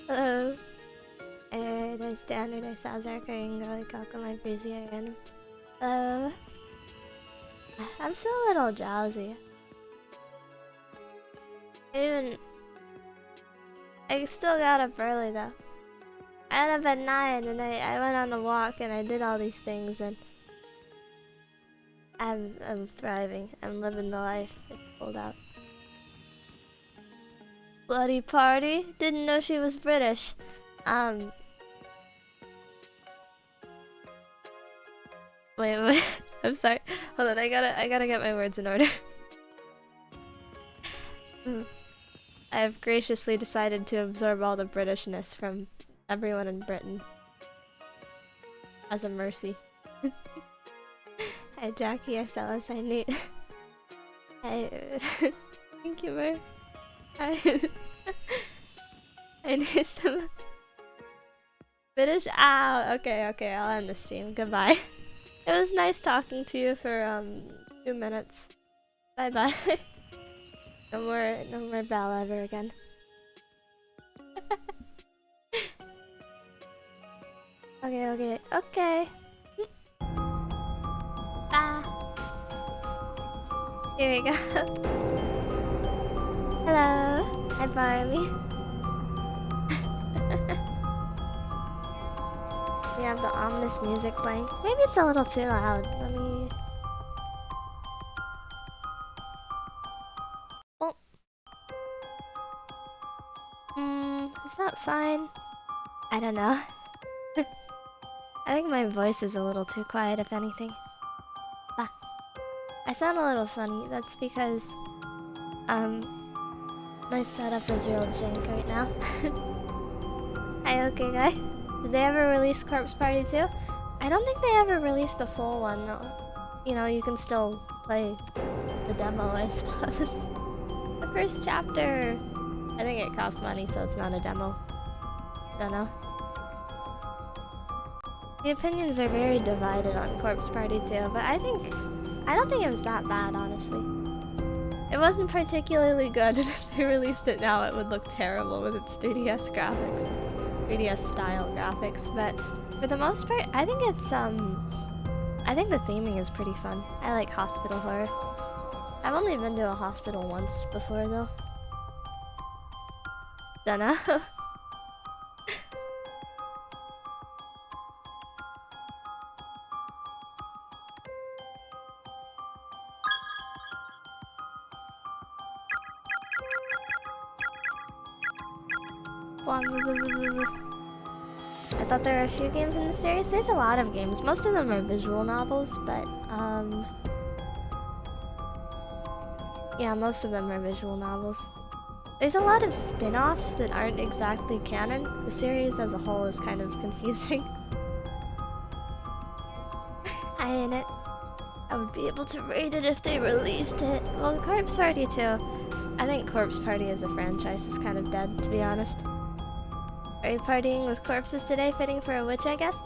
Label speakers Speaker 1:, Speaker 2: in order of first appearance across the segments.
Speaker 1: Hello. I standard, I saw Zarka and go like welcome my busy random. Hello. I'm still a little drowsy. I still got up early though. I got up at 9 and I went on a walk and I did all these things and I'm thriving. I'm living the life. It's cold out. Bloody party? Didn't know she was British. Wait. I'm sorry. Hold on, I gotta get my words in order. I have graciously decided to absorb all the Britishness from everyone in Britain. As a mercy. Hi Jackie, SLS, I need... Thank you, Mer. I need some... British? Ow! Okay, I'll end the stream. Goodbye. It was nice talking to you for, 2 minutes. Bye-bye. No more Belle ever again. Okay. Here we go. Hello. Hi, Barbie. We have the ominous music playing. Maybe it's a little too loud. Let me... Oh. Is that fine? I don't know. I think my voice is a little too quiet, if anything. I sound a little funny. That's because, my setup is real jank right now. Hi, okay guy. Did they ever release Corpse Party 2? I don't think they ever released the full one, though. You know, you can still play the demo, I suppose. The first chapter! I think it costs money, so it's not a demo. Don't know. The opinions are very divided on Corpse Party 2, but I don't think it was that bad, honestly. It wasn't particularly good, and if they released it now, it would look terrible with its 3DS graphics. 3DS style graphics, but for the most part, I think it's, I think the theming is pretty fun. I like hospital horror. I've only been to a hospital once before, though. Dunno. I thought there were a few games in the series. There's a lot of games. Most of them are visual novels, but, yeah, most of them are visual novels. There's a lot of spin-offs that aren't exactly canon. The series as a whole is kind of confusing. I ain't it. I would be able to rate it if they released it. Well, Corpse Party 2. I think Corpse Party as a franchise is kind of dead, to be honest. Are you partying with corpses today? Fitting for a witch, I guess?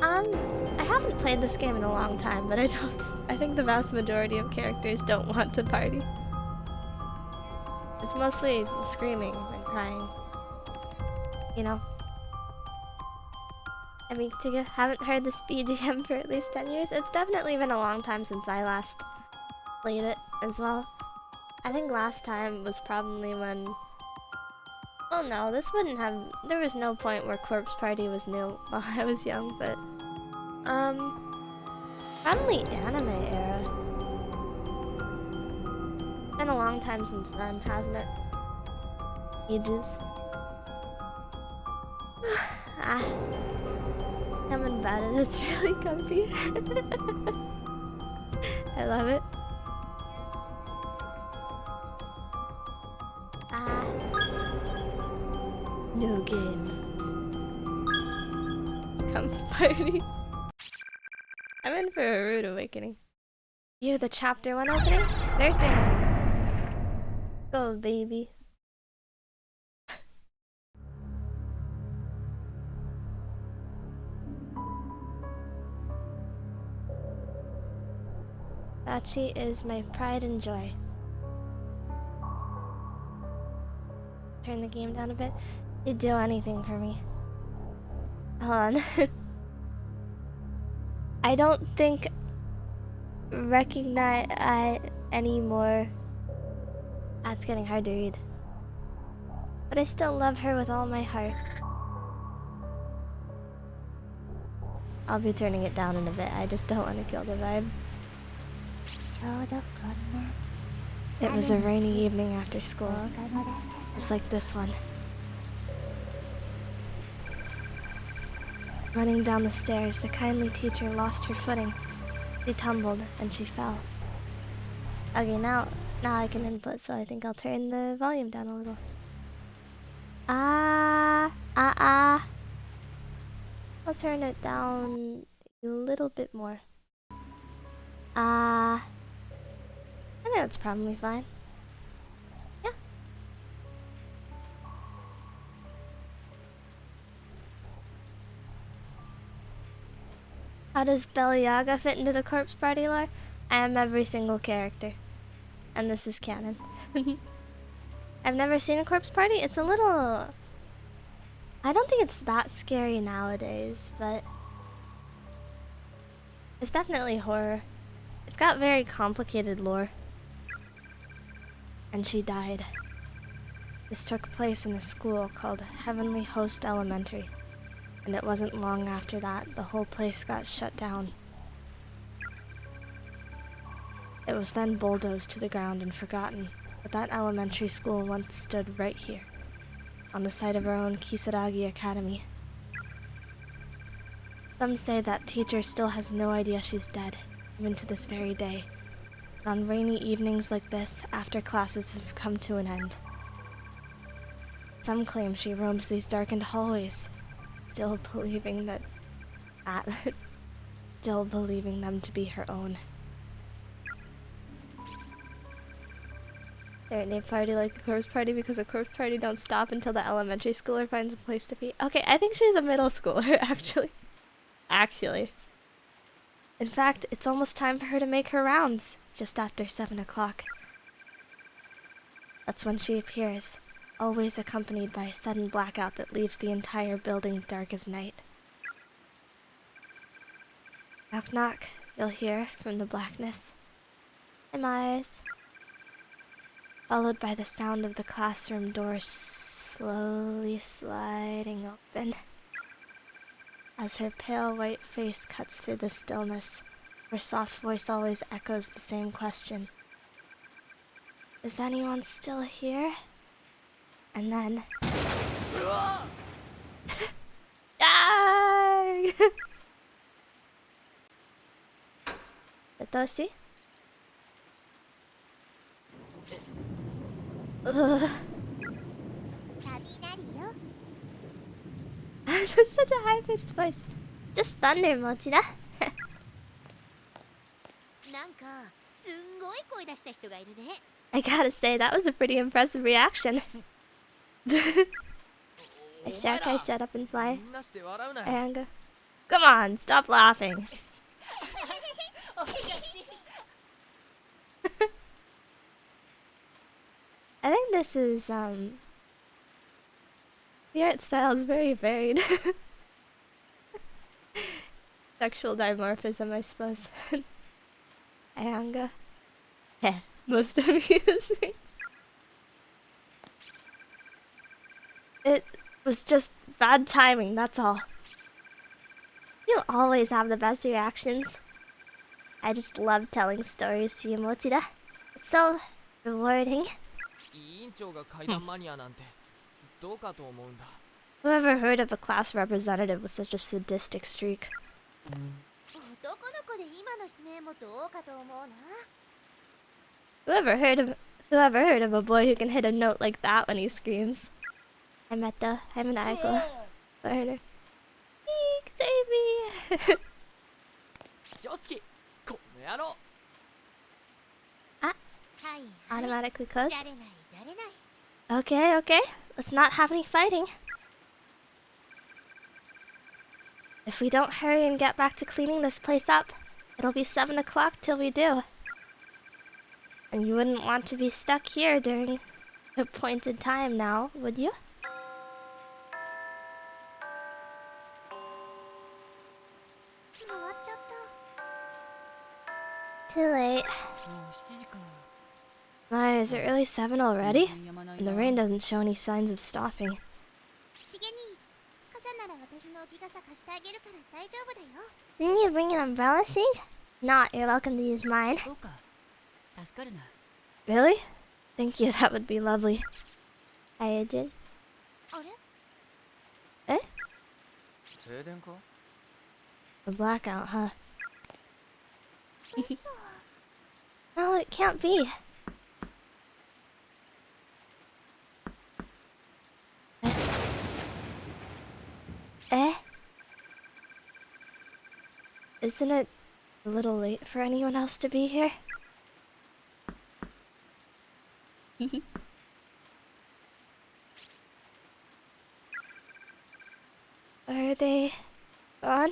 Speaker 1: I haven't played this game in a long time, but I think the vast majority of characters don't want to party. It's mostly screaming and crying. You know? I mean, haven't heard this BGM for at least 10 years. It's definitely been a long time since I last played it as well. I think last time was probably when... Oh no, this wouldn't have... There was no point where Corpse Party was new while I was young, but... Probably anime era. Been a long time since then, hasn't it? Ages. I'm in bed and it's really comfy. I love it. No game. Come party. I'm in for a rude awakening. You the chapter 1 opening? Sure thing. Go, baby. Sachi is my pride and joy. turn the game down a bit. You'd do anything for me. Hold on. I don't think recognize anymore. That's getting hard to read. But I still love her with all my heart. I'll be turning it down in a bit. I just don't want to kill the vibe. It was a rainy evening after school, just like this one. Running down the stairs, the kindly teacher lost her footing. She tumbled and she fell. Okay, now I can input, so I think I'll turn the volume down a little. I'll turn it down a little bit more. I think that's probably fine. Yeah. How does Bella Yaga fit into the corpse party lore? I am every single character. And this is canon. I've never seen a corpse party. It's a little... I don't think it's that scary nowadays, but... it's definitely horror. It's got very complicated lore. And she died. This took place in a school called Heavenly Host Elementary. And it wasn't long after that the whole place got shut down. It was then bulldozed to the ground and forgotten, but that elementary school once stood right here, on the site of our own Kisaragi Academy. Some say that teacher still has no idea she's dead, even to this very day. And on rainy evenings like this, after classes have come to an end. Some claim she roams these darkened hallways, still believing still believing them to be her own. They party like a corpse party because a corpse party don't stop until the elementary schooler finds a place to be. Okay, I think she's a middle schooler, actually. In fact, it's almost time for her to make her rounds, just after 7 o'clock. That's when she appears, always accompanied by a sudden blackout that leaves the entire building dark as night. Knock knock, you'll hear from the blackness. Hi, Myers. Followed by the sound of the classroom doors slowly sliding open. As her pale white face cuts through the stillness, her soft voice always echoes the same question. Is anyone still here? And then... Satoshi? That's such a high-pitched voice. Just thunder, Mochida. I gotta say, that was a pretty impressive reaction. I shut up and fly. Ayanga. Come on, stop laughing. I think this is, the art style is very varied. Sexual dimorphism, I suppose. Ayanga. Heh, most amusing. It was just bad timing, that's all. You always have the best reactions. I just love telling stories to you, Mochida. It's so rewarding. Whoever heard of a class representative with such a sadistic streak? Whoever heard of a boy who can hit a note like that when he screams? I'm an Aiko. Burner. Eek, save me! Ah, automatically close. Okay. Let's not have any fighting. If we don't hurry and get back to cleaning this place up, it'll be 7 o'clock till we do. And you wouldn't want to be stuck here during appointed time now, would you? Too late. My, is it really 7 already? And the rain doesn't show any signs of stopping. Didn't you bring an umbrella, Sig? Not, you're welcome to use mine. Really? Thank you, that would be lovely. Hi, Agent. Eh? A blackout, huh? No, it can't be. Eh? Isn't it a little late for anyone else to be here? Are they gone?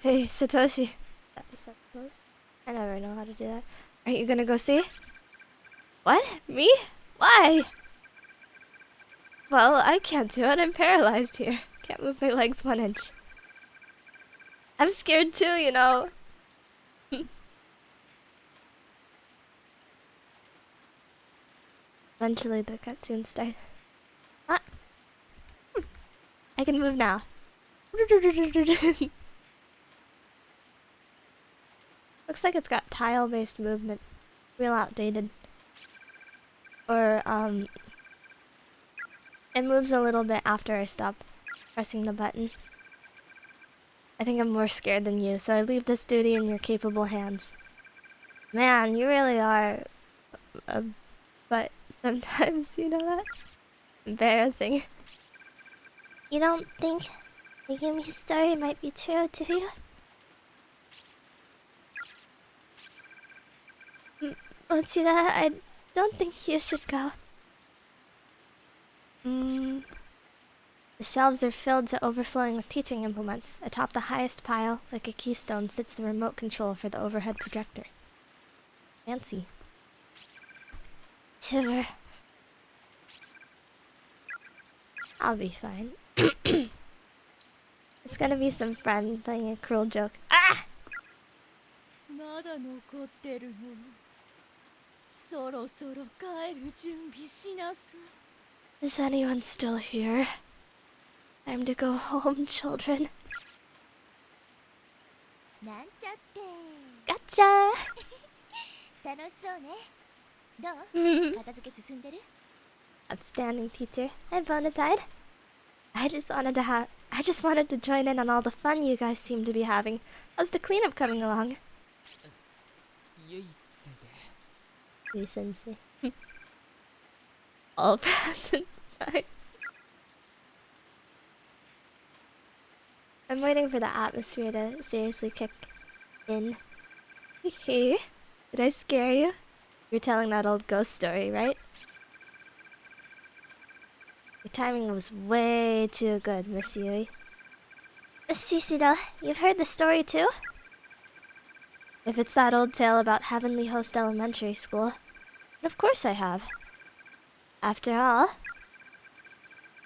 Speaker 1: Hey, Satoshi. Is that close? I never know how to do that. Aren't you gonna go see? What? Me? Why? Well, I can't do it. I'm paralyzed here. Can't move my legs 1 inch. I'm scared too, you know. Eventually the cutscene starts. Ah. I can move now. Looks like it's got tile-based movement. Real outdated. Or, it moves a little bit after I stop pressing the button. I think I'm more scared than you, so I leave this duty in your capable hands. Man, you really are... but sometimes, you know that? Embarrassing. You don't think the Yumi's story might be true, do you? Ochida, I don't think you should go. The shelves are filled to overflowing with teaching implements. Atop the highest pile, like a keystone, sits the remote control for the overhead projector. Fancy. Shiver. I'll be fine. It's gonna be some friend playing a cruel joke. Ah! Is anyone still here? Time to go home, children. Gotcha! Upstanding, teacher. Hi, Bonatide. I just wanted to join in on all the fun you guys seem to be having. How's the cleanup coming along? Yui sensei. All present. I'm waiting for the atmosphere to seriously kick in. Hey, did I scare you? You're telling that old ghost story, right? Your timing was way too good, Miss Yui. Miss Sisida, you've heard the story too? If it's that old tale about Heavenly Host Elementary School, then of course I have. After all,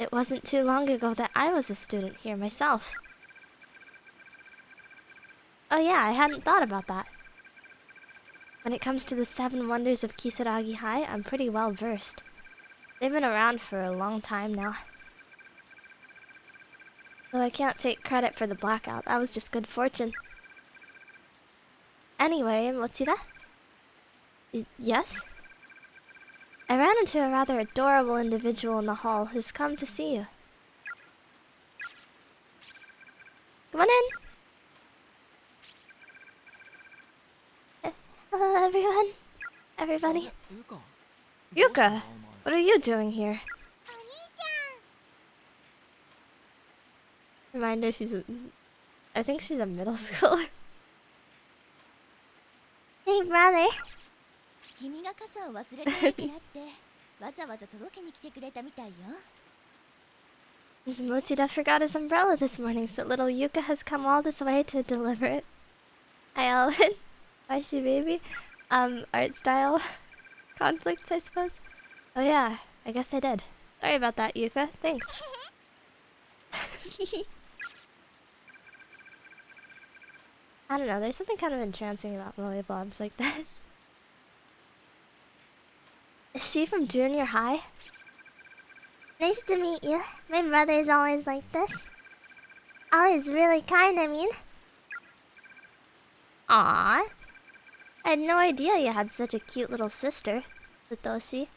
Speaker 1: it wasn't too long ago that I was a student here myself. Oh yeah, I hadn't thought about that. When it comes to the 7 wonders of Kisaragi High, I'm pretty well versed. They've been around for a long time now. Though I can't take credit for the blackout, that was just good fortune. Anyway, Mochida? Yes? I ran into a rather adorable individual in the hall who's come to see you. Come on in! Hello, everyone. Everybody. Yuka, what are you doing here? Reminder, I think she's a middle schooler. Hey, brother. Miss Mochida forgot his umbrella this morning, so little Yuka has come all this way to deliver it. Hi, Ellen. Why she baby? Art style. conflicts, I suppose. Oh yeah, I guess I did. Sorry about that, Yuka. Thanks. I don't know, there's something kind of entrancing about Lily Blobs like this. Is she from junior high? Nice to meet you. My brother's always like this. Always really kind, I mean. Aww. I had no idea you had such a cute little sister, Satoshi.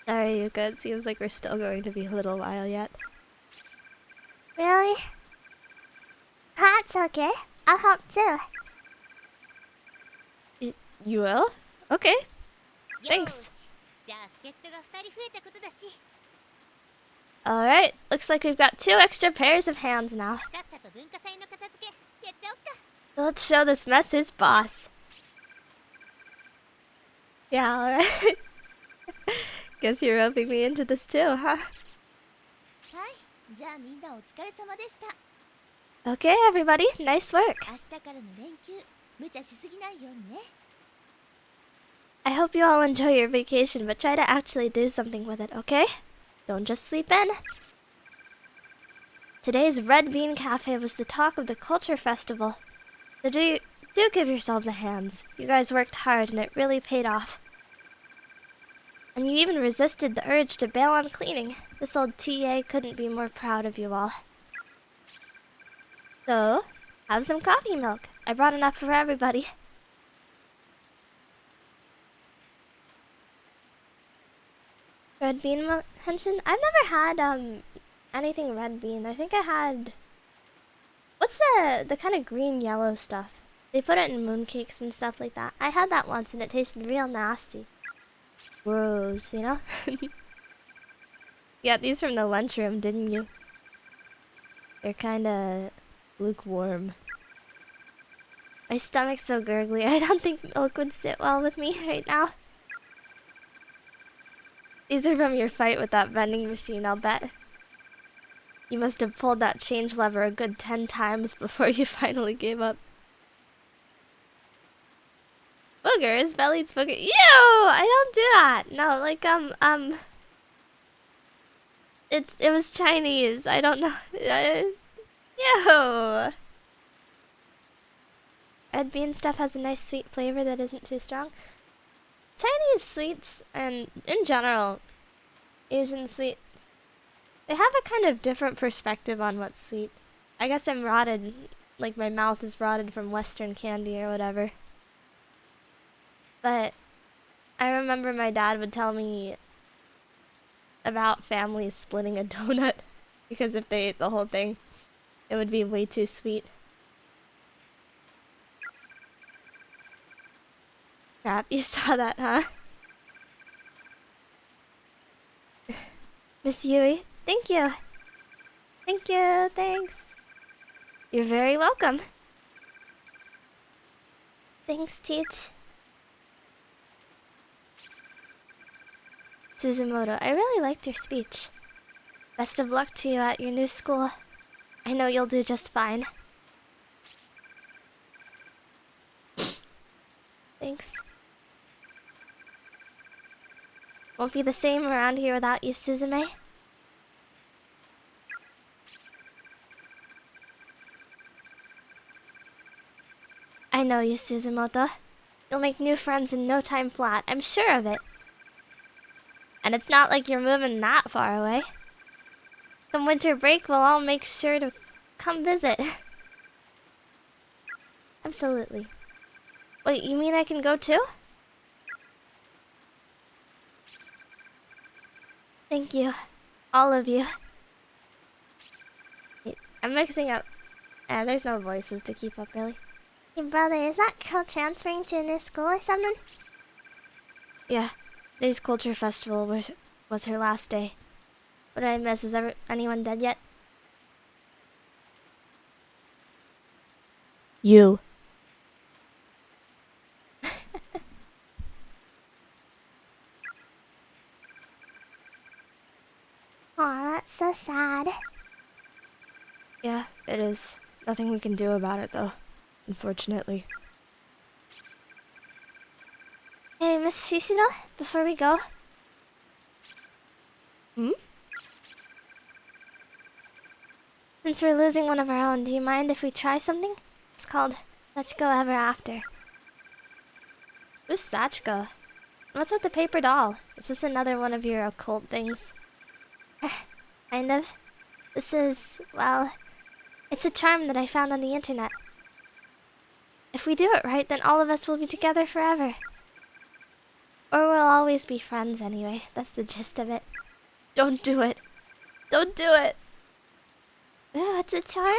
Speaker 1: Sorry, Yuka, it seems like we're still going to be a little while yet. Really? That's okay. I'll help too. You will? Okay. Thanks. Alright, looks like we've got 2 extra pairs of hands now. Let's show this mess who's boss. Yeah, alright. Guess you're roping me into this too, huh? Okay, everybody, nice work. I hope you all enjoy your vacation, but try to actually do something with it, okay? Don't just sleep in. Today's Red Bean Cafe was the talk of the Culture Festival. So do give yourselves a hand. You guys worked hard and it really paid off. And you even resisted the urge to bail on cleaning. This old TA couldn't be more proud of you all. So, have some coffee milk. I brought enough for everybody. Red bean henshin? I've never had anything red bean. I think I had... What's the kind of green yellow stuff? They put it in mooncakes and stuff like that. I had that once and it tasted real nasty. Gross, you know? You got these from the lunchroom, didn't you? They're kinda lukewarm. My stomach's so gurgly, I don't think milk would sit well with me right now. These are from your fight with that vending machine, I'll bet. You must have pulled that change lever a good 10 times before you finally gave up. Boogers? Belly eats booger. Ew! I don't do that! No, like, It was Chinese. I don't know. Ew! Red bean stuff has a nice sweet flavor that isn't too strong. Chinese sweets, and in general, Asian sweets, they have a kind of different perspective on what's sweet. I guess I'm rotted, like my mouth is rotted from Western candy or whatever. But I remember my dad would tell me about families splitting a donut because if they ate the whole thing, it would be way too sweet. Crap, you saw that, huh? Miss Yui, thank you. Thank you, thanks. You're very welcome. Thanks, Teach. Suzumoto, I really liked your speech. Best of luck to you at your new school. I know you'll do just fine. Thanks. Won't be the same around here without you, Suzume. I know you, Suzumoto. You'll make new friends in no time flat, I'm sure of it. And it's not like you're moving that far away. Come winter break, we'll all make sure to come visit. Absolutely. Wait, you mean I can go too? Thank you. All of you. Wait, I'm mixing up. There's no voices to keep up, really. Hey, brother, is that girl transferring to a new school or something? Yeah. Today's culture festival was her last day. What did I miss? Is anyone dead yet? You. Aw, that's so sad. Yeah, it is. Nothing we can do about it, though. Unfortunately. Hey, Miss Shishiro, before we go. Hmm? Since we're losing one of our own, do you mind if we try something? It's called Let's Go Ever After. Who's Sachiko? What's with the paper doll? Is this another one of your occult things? Kind of. This is, well, it's a charm that I found on the internet. If we do it right, then all of us will be together forever. Or we'll always be friends anyway. That's the gist of it. Don't do it. Don't do it. Ooh, it's a charm?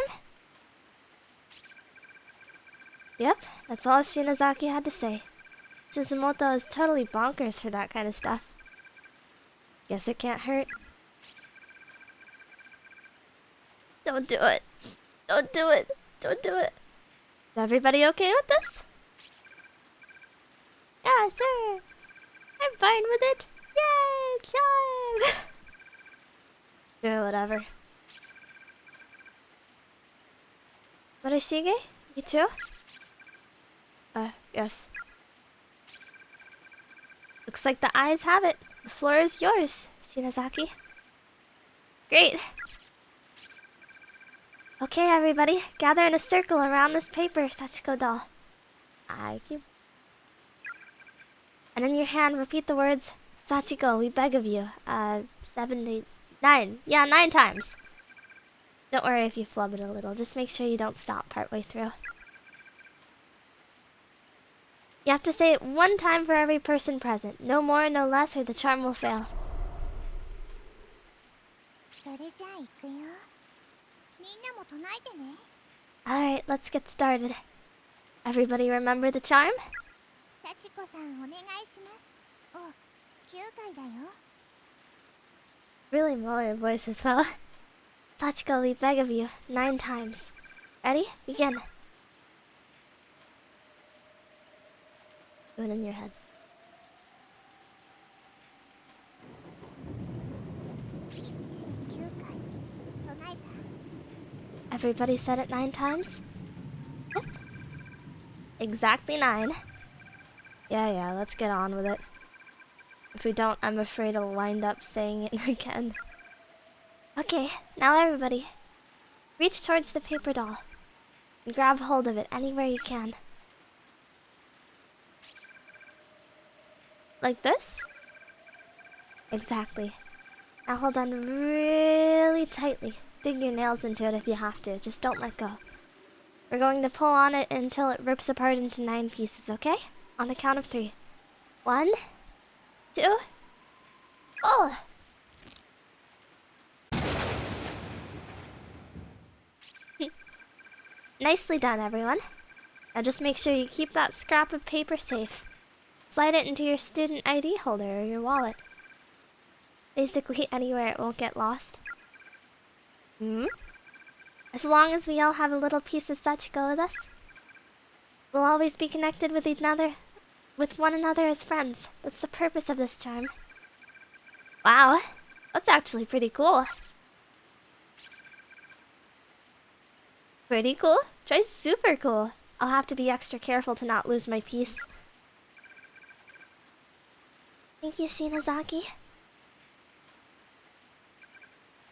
Speaker 1: Yep, that's all Shinozaki had to say. Suzumoto is totally bonkers for that kind of stuff. Guess it can't hurt. Don't do it. Don't do it. Don't do it. Is everybody okay with this? Yeah, sure. I'm fine with it. Yay, charm! Sure, whatever. Morishige, you too? Yes. Looks like the eyes have it. The floor is yours, Shinozaki. Great. Okay, everybody, gather in a circle around this paper, Sachiko doll. I keep... And in your hand, repeat the words, Sachiko, we beg of you. 7, 8, 9. Yeah, 9 times. Don't worry if you flub it a little. Just make sure you don't stop partway through. You have to say it 1 time for every person present. No more, no less, or the charm will fail. Alright, let's get started. Everybody remember the charm? Really lower your voice as well. Sachiko, we beg of you, 9 times. Ready? Begin. Do it in your head. Everybody said it 9 times? Yep. Exactly 9. Yeah, let's get on with it. If we don't, I'm afraid I'll wind up saying it again. Okay, now everybody, reach towards the paper doll and grab hold of it anywhere you can. Like this? Exactly. Now hold on really tightly. Dig your nails into it if you have to, just don't let go. We're going to pull on it until it rips apart into 9 pieces, okay? On the count of 3. 1, 2, pull! Nicely done, everyone. Now just make sure you keep that scrap of paper safe. Slide it into your student ID holder or your wallet. Basically anywhere it won't get lost. As long as we all have a little piece of Sachiko with us, we'll always be connected with one another as friends. That's the purpose of this charm. Wow, that's actually pretty cool. Pretty cool? Try super cool. I'll have to be extra careful to not lose my piece. Thank you, Shinozaki.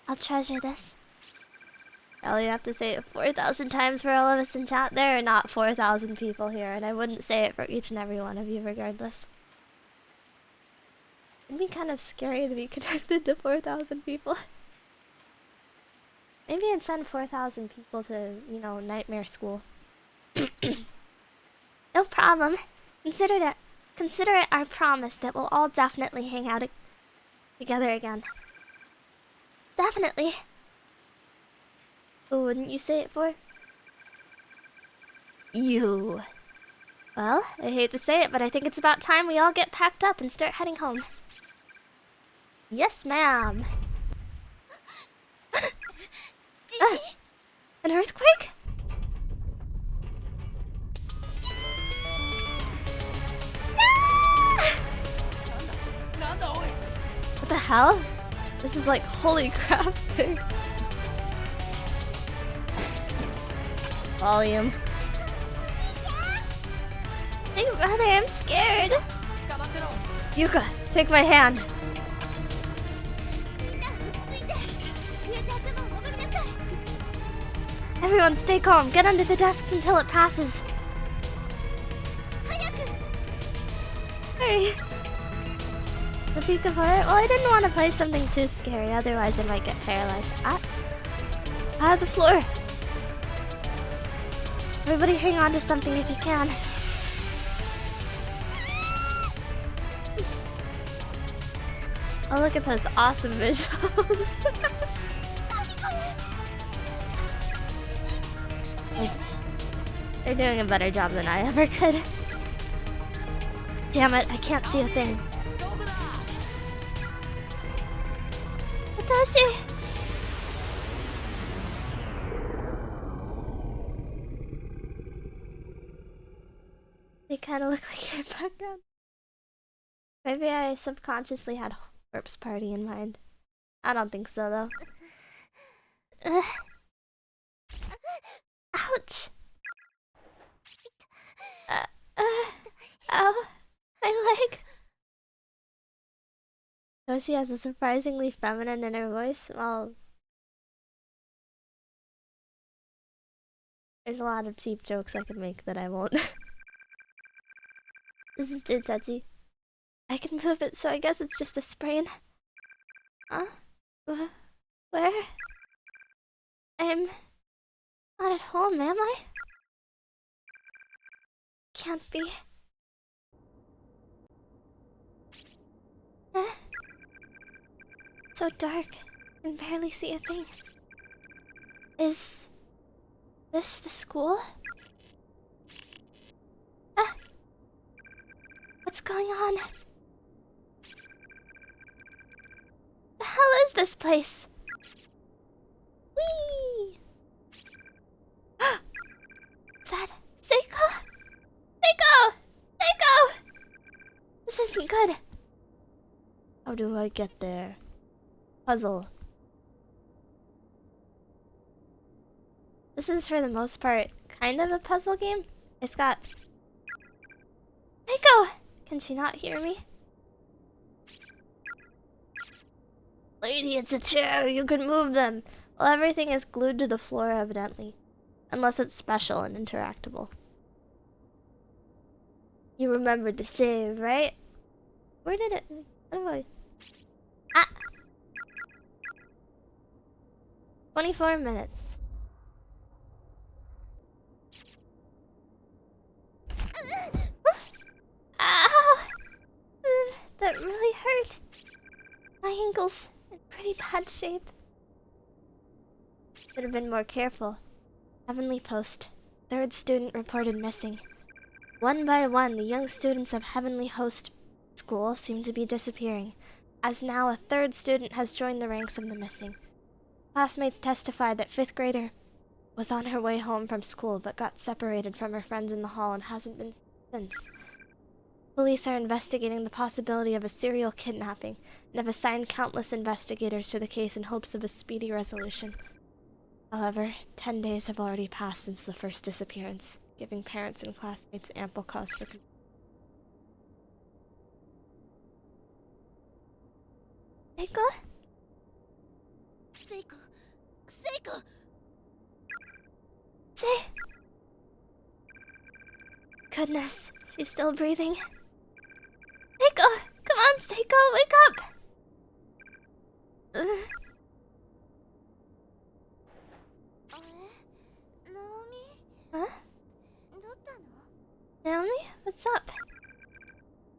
Speaker 1: I'll treasure this. Well, you have to say it 4,000 times for all of us in chat. There are not 4,000 people here, and I wouldn't say it for each and every one of you regardless. It'd be kind of scary to be connected to 4,000 people. Maybe I'd send 4,000 people to, you know, nightmare school. No problem. Consider it our promise that we'll all definitely hang out together again. Definitely. Who wouldn't you say it for? You. Well, I hate to say it, but I think it's about time we all get packed up and start heading home. Yes, ma'am. An earthquake? What the hell? This is like holy crap thing. Volume. Big brother, I'm scared. Yuka, take my hand. Everyone stay calm. Get under the desks until it passes. Hurry. The peak of horror? Well, I didn't want to play something too scary, otherwise I might get paralyzed. The floor. Everybody hang on to something if you can. Oh, look at those awesome visuals. They're doing a better job than I ever could. Damn it, I can't see a thing. Watashi! They kind of look like your background. Maybe I subconsciously had Corpse Party in mind. I don't think so, though. Ouch! Ow! My leg! Toshi has a surprisingly feminine inner voice. Well, there's a lot of cheap jokes I could make that I won't. This is too touchy. I can move it, so I guess it's just a sprain. Huh? Where? I'm not at home, am I? Can't be. So dark, I can barely see a thing. Is this the school? What's going on? The hell is this place? Whee! Is that Seiko? Seiko! Seiko! This isn't good. How do I get there? Puzzle. This is, for the most part, kind of a puzzle game. It's got... Seiko! Can she not hear me? Lady, it's a chair. You can move them. Well, everything is glued to the floor, evidently. Unless it's special and interactable. You remembered to save, right? Where did it... How do I... 24 minutes. Ow! That really hurt. My ankle's in pretty bad shape. Should have been more careful. Heavenly Post. Third student reported missing. One by one, the young students of Heavenly Host School seem to be disappearing, as now a third student has joined the ranks of the missing. Classmates testified that 5th grader was on her way home from school but got separated from her friends in the hall and hasn't been since. Police are investigating the possibility of a serial kidnapping and have assigned countless investigators to the case in hopes of a speedy resolution. However, 10 days have already passed since the first disappearance, giving parents and classmates ample cause for concern. Seiko? Seiko! Seiko! Goodness, she's still breathing. Seiko! Come on, Seiko, wake up! Huh? Naomi? What's up?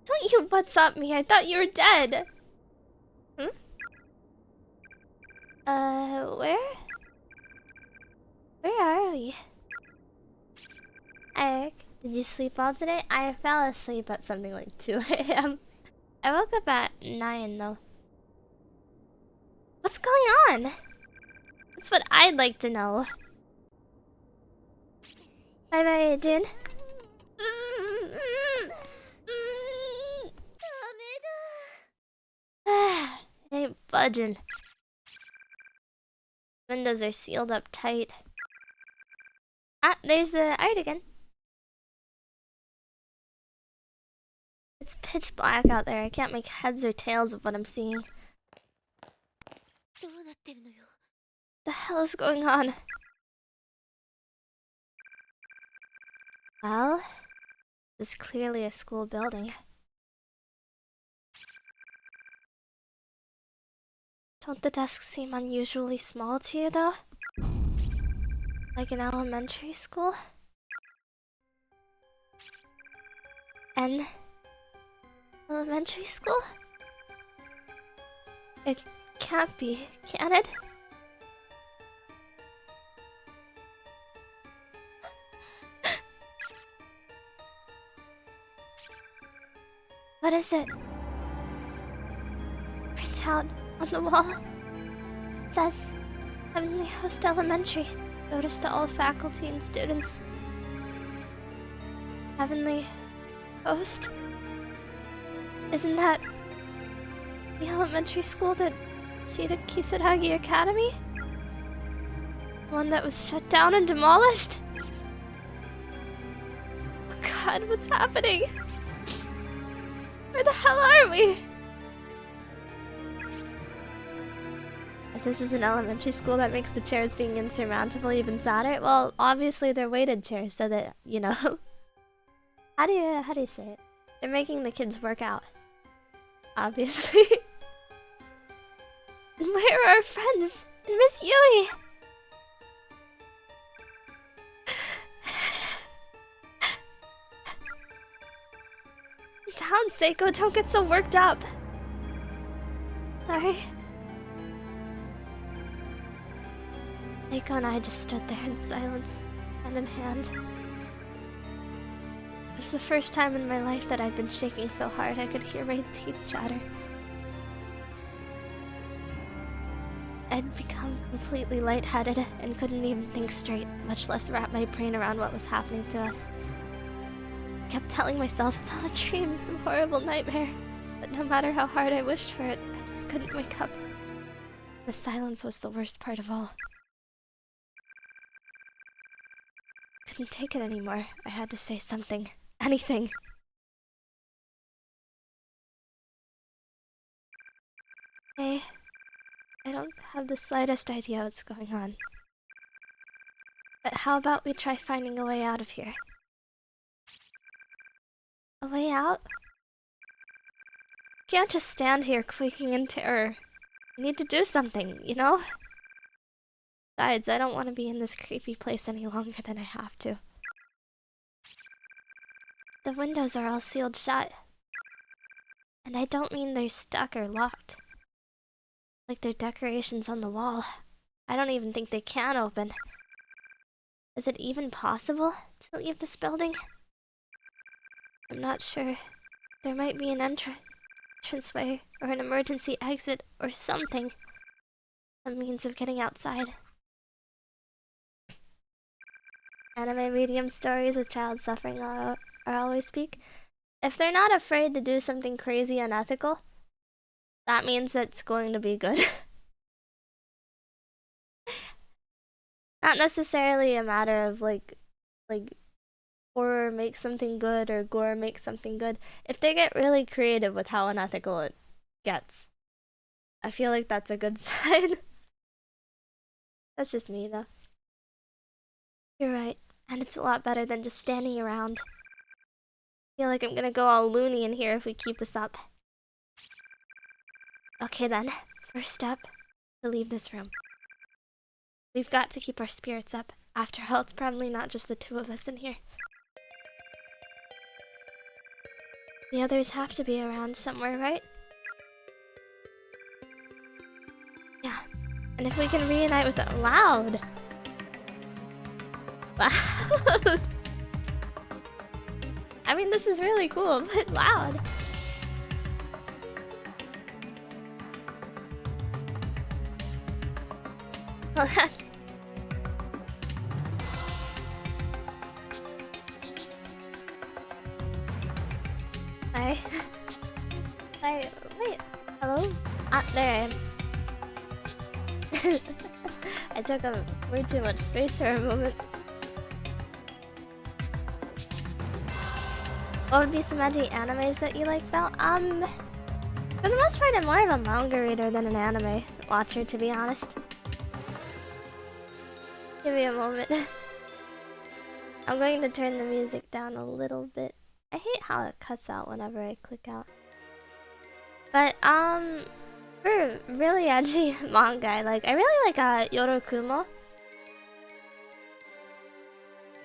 Speaker 1: Don't you what's up me, I thought you were dead! Hmm? Where? Where are we? Eric, did you sleep well today? I fell asleep at something like 2 a.m. I woke up at 9 though. What's going on? That's what I'd like to know. Bye bye, Jin. It ain't budging. Windows are sealed up tight. There's the art again. It's pitch black out there. I can't make heads or tails of what I'm seeing. The hell is going on? Well, this is clearly a school building. Don't the desks seem unusually small to you, though? Like an elementary school? An elementary school? It can't be, can it? What is it? Print out on the wall. It says, Heavenly Host Elementary. Notice to all faculty and students. Heavenly Host? Isn't that the elementary school that seated Kisaragi Academy? The one that was shut down and demolished? Oh God, what's happening? Where the hell are we? If this is an elementary school, that makes the chairs being insurmountable even sadder. Well, obviously they're weighted chairs, so that, you know. How do you say it? They're making the kids work out. Obviously. And where are our friends? And Miss Yui? Down, Seiko, don't get so worked up. Sorry. Seiko and I just stood there in silence, hand in hand. It was the first time in my life that I'd been shaking so hard I could hear my teeth chatter. I'd become completely lightheaded and couldn't even think straight, much less wrap my brain around what was happening to us. I kept telling myself it's all a dream, some horrible nightmare. But no matter how hard I wished for it, I just couldn't wake up. The silence was the worst part of all. I couldn't take it anymore. I had to say something. Anything. Hey, I don't have the slightest idea what's going on. But how about we try finding a way out of here? A way out? Can't just stand here quaking in terror. We need to do something, you know? Besides, I don't want to be in this creepy place any longer than I have to. The windows are all sealed shut. And I don't mean they're stuck or locked. Like they're decorations on the wall. I don't even think they can open. Is it even possible to leave this building? I'm not sure. There might be an entranceway or an emergency exit or something. A means of getting outside. Anime medium stories with child suffering are always peak. If they're not afraid to do something crazy unethical, that means that it's going to be good. Not necessarily a matter of like horror makes something good or gore makes something good. If they get really creative with how unethical it gets, I feel like that's a good sign. That's just me though. You're right, and it's a lot better than just standing around. I feel like I'm gonna go all loony in here if we keep this up. Okay then, first step, to leave this room. We've got to keep our spirits up. After all, it's probably not just the two of us in here. The others have to be around somewhere, right? Yeah, and if we can reunite with it loud. Loud. I mean, this is really cool, but loud. Well, that's... Sorry. Sorry, wait. Hello? Ah, there I am. I took up way too much space for a moment. What would be some edgy animes that you like, Belle? For the most part, I'm more of a manga reader than an anime watcher, to be honest. Give me a moment. I'm going to turn the music down a little bit. I hate how it cuts out whenever I click out. But, for really edgy manga, I really like, Yorokumo.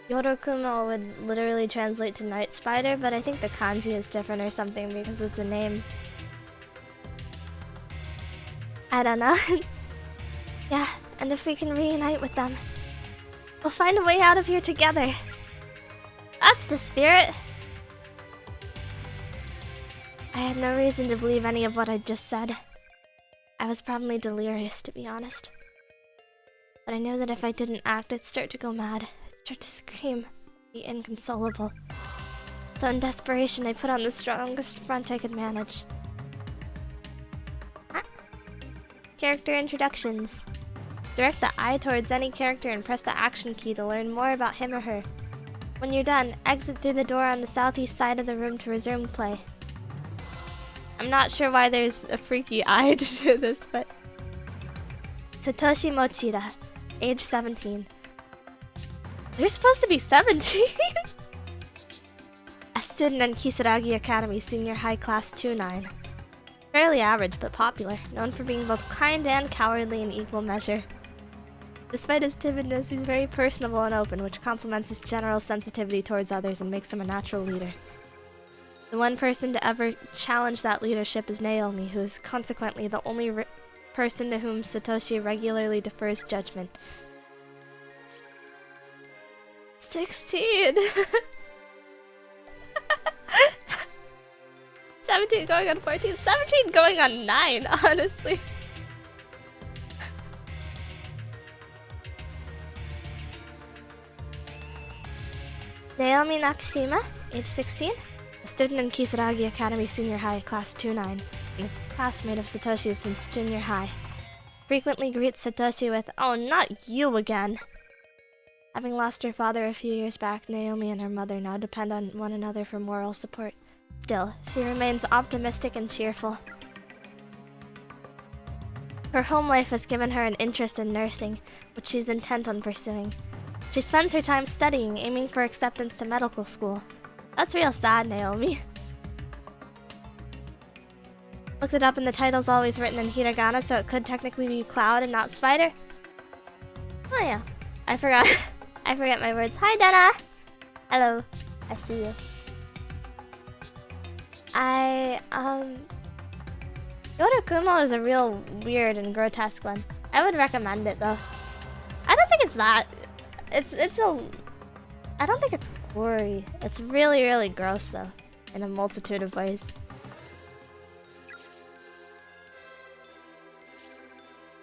Speaker 1: Yorokumo would literally translate to night spider, but I think the kanji is different or something because it's a name. I don't know. Yeah, and if we can reunite with them, we'll find a way out of here together. That's the spirit. I had no reason to believe any of what I'd just said. I was probably delirious, to be honest. But I knew that if I didn't act, I'd start to go mad. I'd start to scream, be inconsolable. So in desperation, I put on the strongest front I could manage. Character introductions. Direct the eye towards any character and press the action key to learn more about him or her. When you're done, exit through the door on the southeast side of the room to resume play. I'm not sure why there's a freaky eye to do this, but... Satoshi Mochida, age 17. You're supposed to be 17? A student in Kisaragi Academy Senior High Class 2-9. Fairly average, but popular, known for being both kind and cowardly in equal measure. Despite his timidness, he's very personable and open, which complements his general sensitivity towards others and makes him a natural leader. The one person to ever challenge that leadership is Naomi, who is consequently the only person to whom Satoshi regularly defers judgment. 16! 17 going on 14, 17 going on 9, honestly. Naomi Nakashima, age 16, a student in Kisaragi Academy Senior High Class 2-9, and a classmate of Satoshi's since junior high. Frequently greets Satoshi with, "Oh, not you again!" Having lost her father a few years back, Naomi and her mother now depend on one another for moral support. Still, she remains optimistic and cheerful. Her home life has given her an interest in nursing, which she's intent on pursuing. She spends her time studying, aiming for acceptance to medical school. That's real sad, Naomi. Looked it up and the title's always written in hiragana, so it could technically be cloud and not spider. Oh yeah, I forgot. I forget my words. Hi, Dana! Hello, I see you. Yorokumo is a real weird and grotesque one. I would recommend it though. I don't think it's that. I don't think it's gory. It's really, really gross though, in a multitude of ways.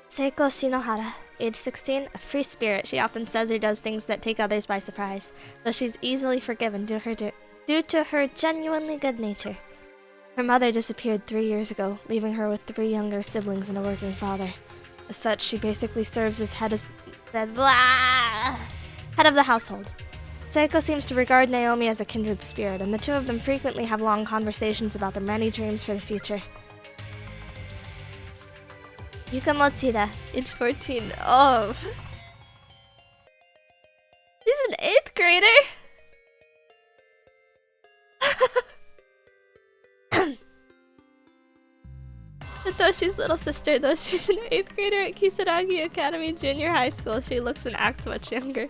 Speaker 1: Seiko Shinohara, age 16, a free spirit. She often says or does things that take others by surprise, though she's easily forgiven due to her genuinely good nature. Her mother disappeared 3 years ago, leaving her with 3 younger siblings and a working father. As such, she basically serves as head of the household. Seiko seems to regard Naomi as a kindred spirit, and the two of them frequently have long conversations about their many dreams for the future. Yuka Mochida, age 14. Oh. She's an 8th grader? Satoshi's little sister, though she's an 8th grader at Kisaragi Academy Junior High School, she looks and acts much younger.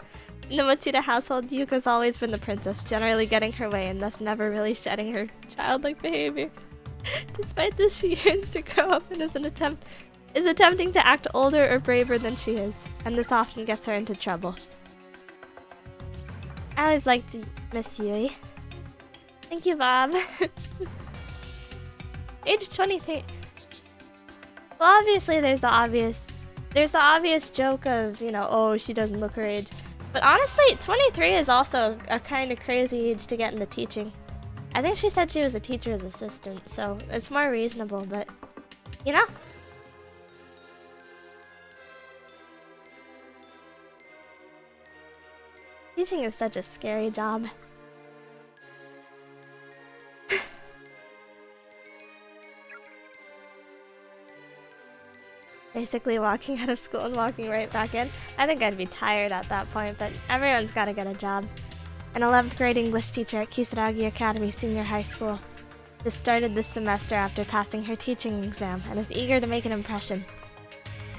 Speaker 1: In the Mochida household, Yuka's always been the princess, generally getting her way and thus never really shedding her childlike behavior. Despite this, she yearns to grow up and is attempting to act older or braver than she is, and this often gets her into trouble. I always liked Miss Yui. Thank you, Bob. Age 23. Well, obviously there's the obvious joke of, you know, oh, she doesn't look her age. But honestly, 23 is also a kind of crazy age to get into teaching. I think she said she was a teacher's assistant, so it's more reasonable, but, you know? Teaching is such a scary job. Basically walking out of school and walking right back in. I think I'd be tired at that point, but everyone's gotta get a job. An 11th grade English teacher at Kisaragi Academy Senior High School. Just started this semester after passing her teaching exam and is eager to make an impression.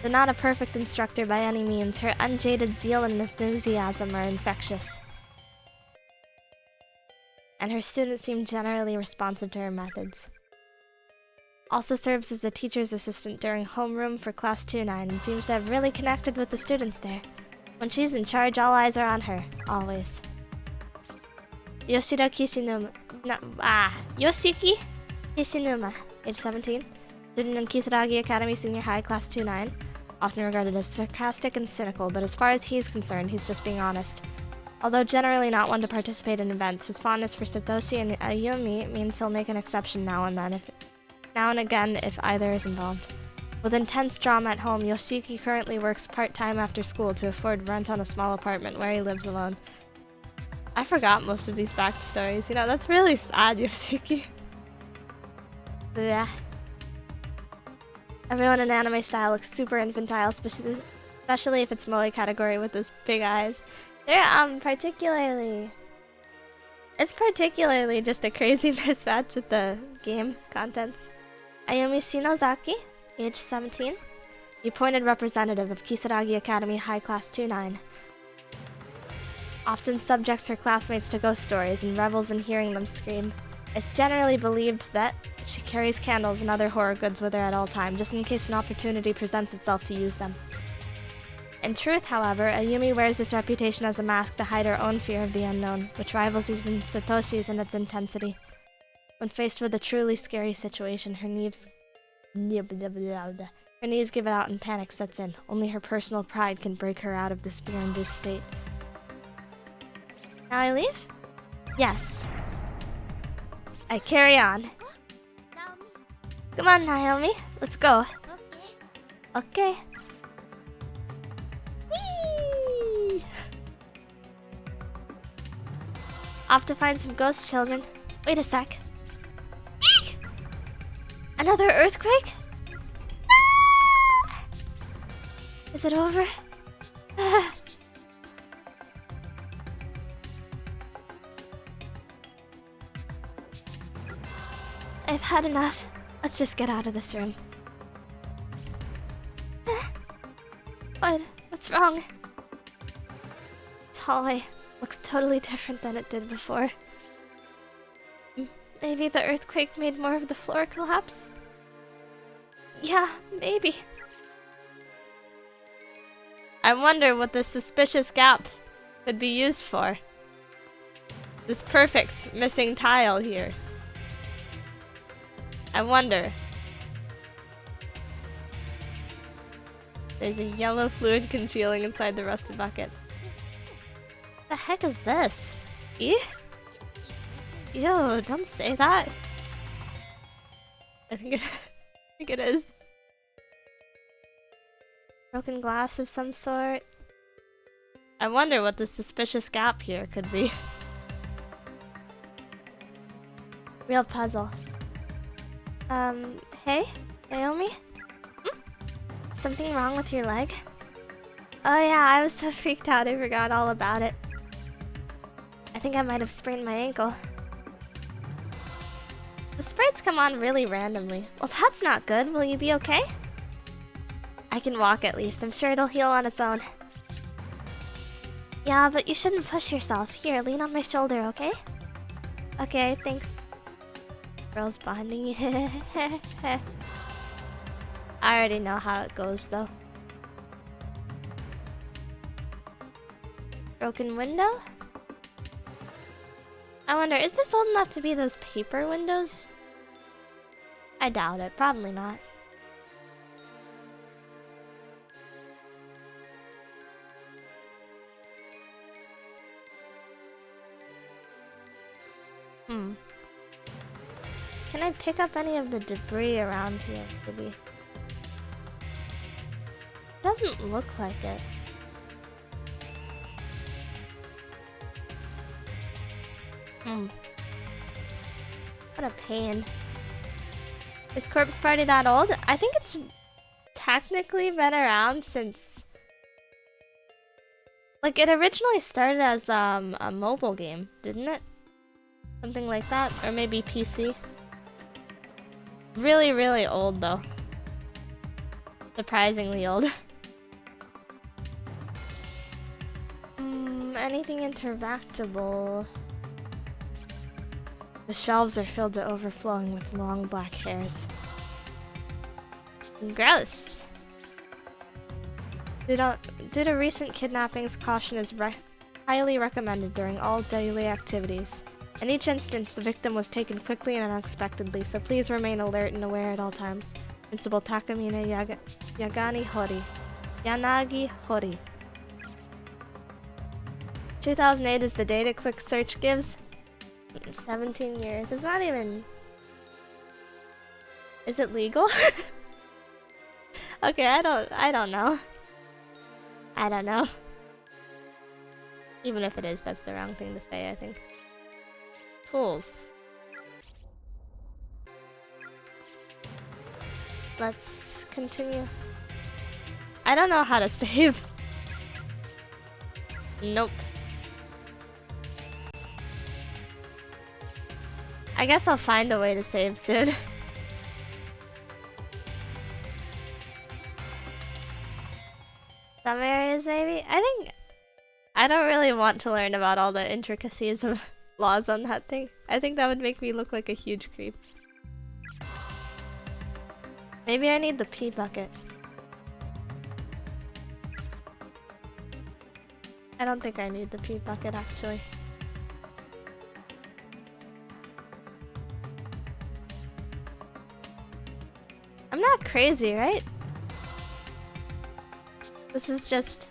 Speaker 1: Though not a perfect instructor by any means, her unjaded zeal and enthusiasm are infectious. And her students seem generally responsive to her methods. Also serves as a teacher's assistant during homeroom for Class 2-9 and seems to have really connected with the students there. When she's in charge, all eyes are on her, always. Yoshiki Hishinuma, age 17, student in Kisaragi Academy Senior High Class 2-9, often regarded as sarcastic and cynical, but as far as he's concerned, he's just being honest. Although generally not one to participate in events, his fondness for Satoshi and Ayumi means he'll make an exception now and again if either is involved. With intense drama at home, Yoshiki currently works part-time after school to afford rent on a small apartment where he lives alone. I forgot most of these backstories. You know, that's really sad, Yoshiki. Yeah. Everyone in anime style looks super infantile, especially if it's moe category with those big eyes. They're it's particularly just a crazy mismatch with the game contents. Ayumi Shinozaki, age 17, the appointed representative of Kisaragi Academy High Class 2-9. Often subjects her classmates to ghost stories and revels in hearing them scream. It's generally believed that she carries candles and other horror goods with her at all times, just in case an opportunity presents itself to use them. In truth, however, Ayumi wears this reputation as a mask to hide her own fear of the unknown, which rivals even Satoshi's in its intensity. When faced with a truly scary situation, her knees give it out and panic sets in. Only her personal pride can break her out of this fear-induced state. Now I leave? Yes. I carry on. Come on, Naomi. Let's go. Okay. Whee! Off to find some ghost children. Wait a sec. Eek! Another earthquake? Ah! Is it over? Ah. I've had enough. Let's just get out of this room. What's wrong? This hallway looks totally different than it did before. Maybe the earthquake made more of the floor collapse? Yeah, maybe. I wonder what this suspicious gap could be used for. This perfect missing tile here. I wonder. There's a yellow fluid congealing inside the rusted bucket. The heck is this? Ew, don't say that. I think it is. Broken glass of some sort. I wonder what the suspicious gap here could be. Real puzzle. Hey, Naomi? Something wrong with your leg? Oh yeah, I was so freaked out I forgot all about it. I think I might have sprained my ankle. The sprites come on really randomly. Well, that's not good. Will you be okay? I can walk at least. I'm sure it'll heal on its own. Yeah, but you shouldn't push yourself. Here, lean on my shoulder, okay? Okay, thanks. Girls bonding. I already know how it goes, though. Broken window? I wonder, is this old enough to be those paper windows? I doubt it. Probably not. Can I pick up any of the debris around here, maybe? Doesn't look like it. What a pain. Is Corpse Party that old? I think it's technically been around since... Like, it originally started as a mobile game, didn't it? Something like that, or maybe PC. Really, really old though. Surprisingly old. Anything interactable? The shelves are filled to overflowing with long black hairs. Gross. Due to recent kidnappings, caution is highly recommended during all daily activities. In each instance, the victim was taken quickly and unexpectedly, so please remain alert and aware at all times. Principal Takamine Yanagi Hori. 2008 is the date a quick search gives. 17 years. It's not even... Is it legal? Okay, I don't know. I don't know. Even if it is, that's the wrong thing to say, I think. Tools. Let's continue. I don't know how to save. Nope. I guess I'll find a way to save soon. Some areas maybe? I don't really want to learn about all the intricacies of laws on that thing. I think that would make me look like a huge creep. Maybe I need the pee bucket. I don't think I need the pee bucket actually. I'm not crazy, right? This is just...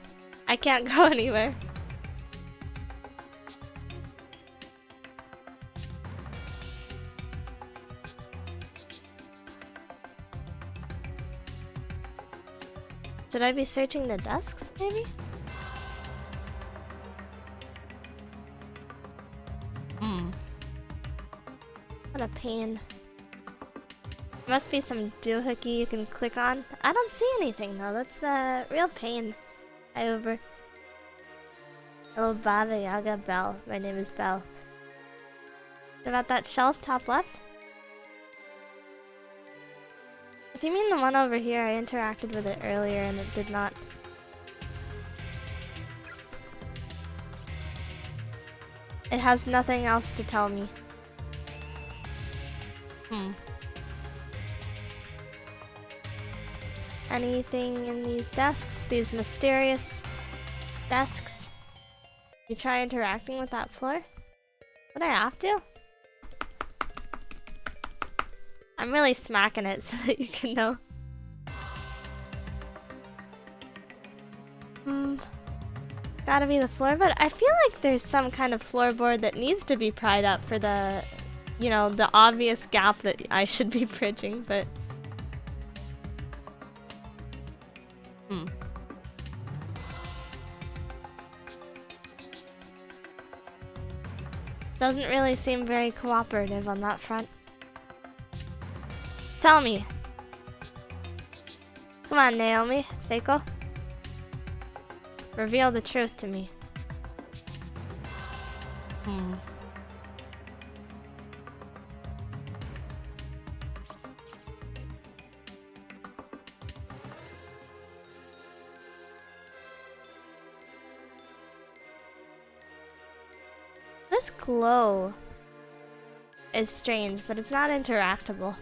Speaker 1: I can't go anywhere. Should I be searching the desks, maybe? What a pain. Must be some doohickey you can click on. I don't see anything though, that's the real pain. Hi over. Hello Baba Yaga Bell. My name is Bell. What about that shelf top left? If you mean the one over here, I interacted with it earlier and it did not. It has nothing else to tell me. Anything in these desks? These mysterious desks? You try interacting with that floor? Would I have to? I'm really smacking it so that you can know. Gotta be the floorboard. I feel like there's some kind of floorboard that needs to be pried up for the, you know, the obvious gap that I should be bridging, but... Doesn't really seem very cooperative on that front. Tell me. Come on, Naomi, Seiko. Reveal the truth to me. This glow is strange, but it's not interactable.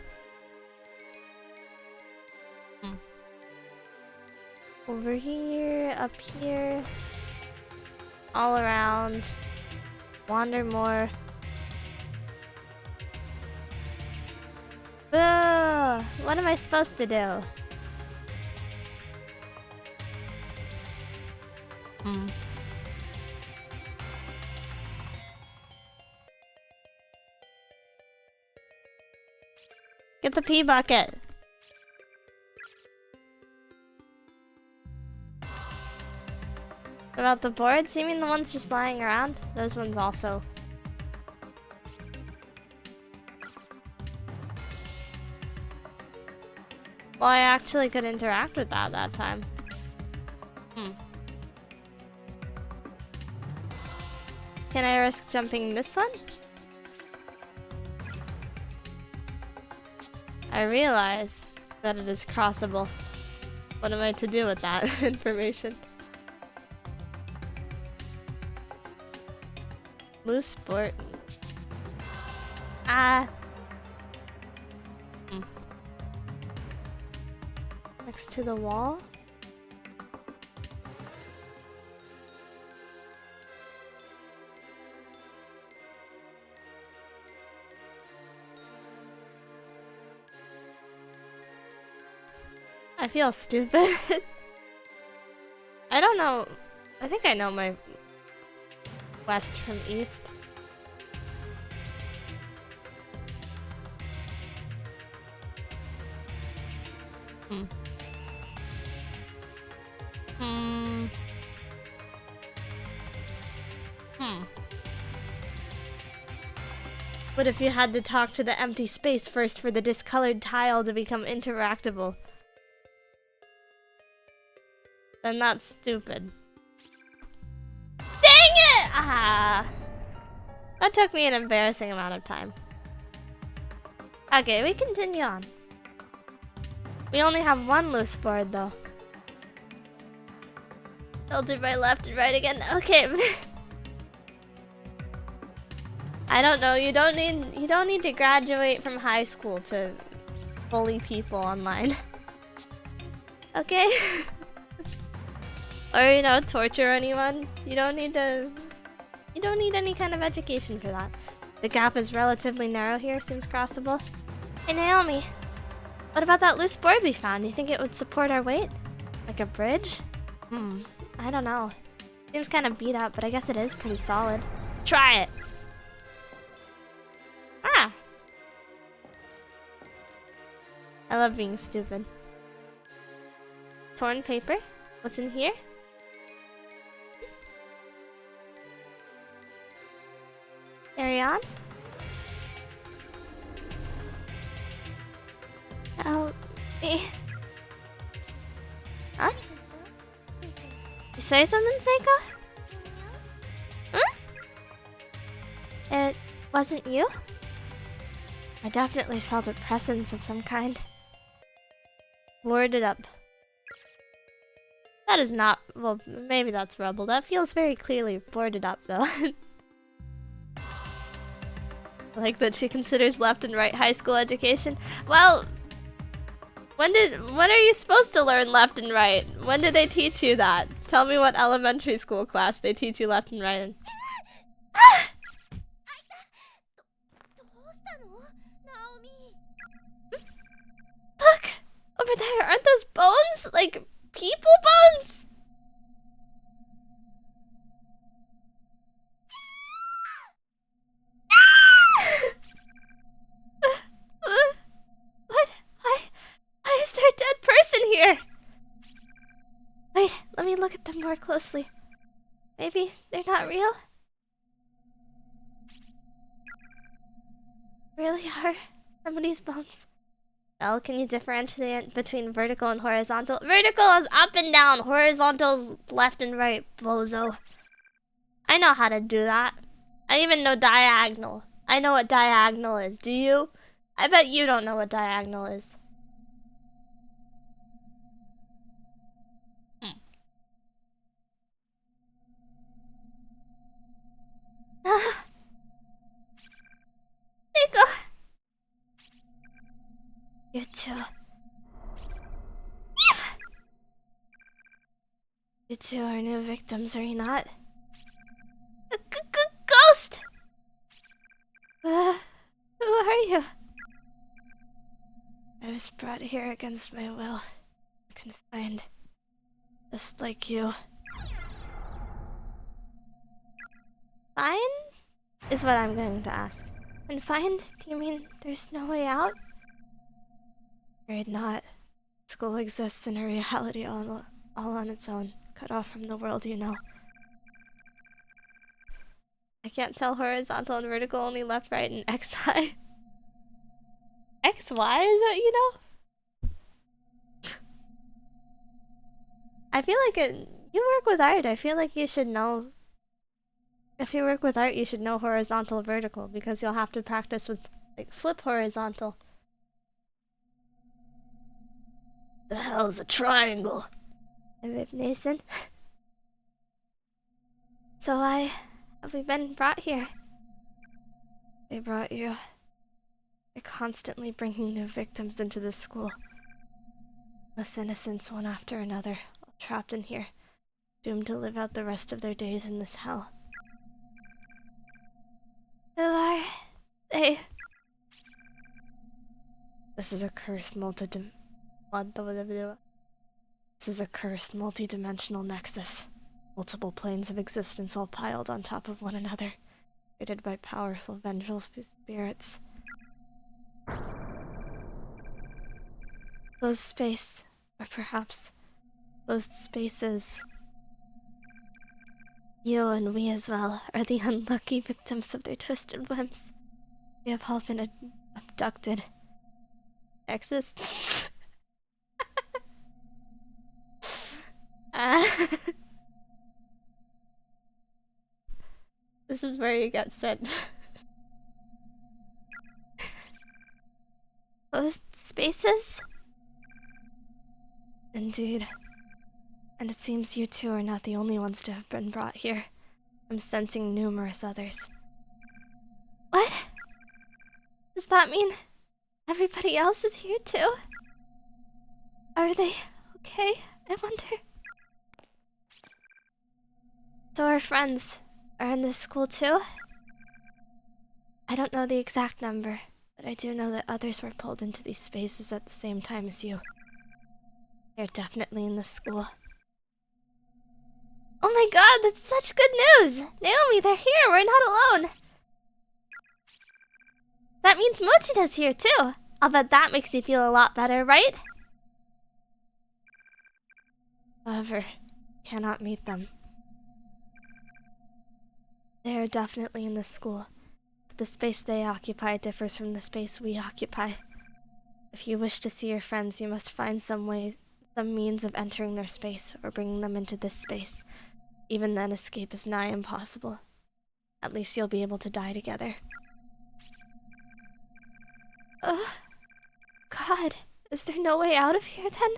Speaker 1: Over here, up here, all around, wander more. Ugh, what am I supposed to do? Get the pee bucket. What about the boards? You mean the ones just lying around? Those ones also. Well, I actually could interact with that time. Can I risk jumping this one? I realize that it is crossable. What am I to do with that information? Loose sport. Next to the wall? I feel stupid. I don't know. I think I know my west from east. What if you had to talk to the empty space first for the discolored tile to become interactable? Then that's stupid. Dang it! Ah! That took me an embarrassing amount of time. Okay, we continue on. We only have one loose board though. Filtered by left and right again. Okay. I don't know. You don't need to graduate from high school to bully people online. Okay? Or, you know, torture anyone. You don't need any kind of education for that. The gap is relatively narrow here, seems crossable. Hey Naomi, what about that loose board we found? You think it would support our weight? Like a bridge? I don't know. Seems kind of beat up, but I guess it is pretty solid. Try it! Ah! I love being stupid. Torn paper? What's in here? Carry on? Help me. Huh? You say something, Seiko? It wasn't you? I definitely felt a presence of some kind. Boarded up. That is not... well, maybe that's rubble. That feels very clearly boarded up, though. Like that she considers left and right high school education. Well, when are you supposed to learn left and right? When did they teach you that? Tell me what elementary school class they teach you left and right in. Look! Over there, aren't those bones? Like, people bones? What? Why is there a dead person here? Wait, let me look at them more closely. Maybe they're not real? Really are somebody's bones. Well, can you differentiate between vertical and horizontal? Vertical is up and down, horizontal is left and right, bozo. I know how to do that. I even know diagonal. I know what diagonal is, do you? I bet you don't know what diagonal is. Nico! You two. You two are new victims, are you not? Ghost! Who are you? I was brought here against my will. Confined. Just like you. Fine? Is what I'm going to ask. Confined? Do you mean there's no way out? Afraid not. School exists in a reality all on its own. Cut off from the world, you know. I can't tell horizontal and vertical, only left, right, and XI. XY is what you know? I feel like you work with art. I feel like you should know. If you work with art, you should know horizontal, vertical, because you'll have to practice with like flip horizontal. The hell's a triangle? Nathan. So why have we been brought here? They brought you. They're constantly bringing new victims into this school. Less innocents one after another, all trapped in here, doomed to live out the rest of their days in this hell. Who are they? This is a cursed multi-dimensional nexus. Multiple planes of existence all piled on top of one another, created by powerful, vengeful spirits. Closed space, or perhaps closed spaces. You and we as well are the unlucky victims of their twisted whims. We have all been abducted. Existence. This is where you get sent. Closed spaces? Indeed. And it seems you two are not the only ones to have been brought here. I'm sensing numerous others. What? Does that mean everybody else is here too? Are they okay? I wonder. So our friends are in this school too? I don't know the exact number, but I do know that others were pulled into these spaces at the same time as you. They're definitely in this school. Oh my god, that's such good news! Naomi, they're here! We're not alone! That means Mochida's here too! I'll bet that makes you feel a lot better, right? However, cannot meet them. They are definitely in this school, but the space they occupy differs from the space we occupy. If you wish to see your friends, you must find some means of entering their space or bringing them into this space. Even then, escape is nigh impossible. At least you'll be able to die together. God, is there no way out of here then?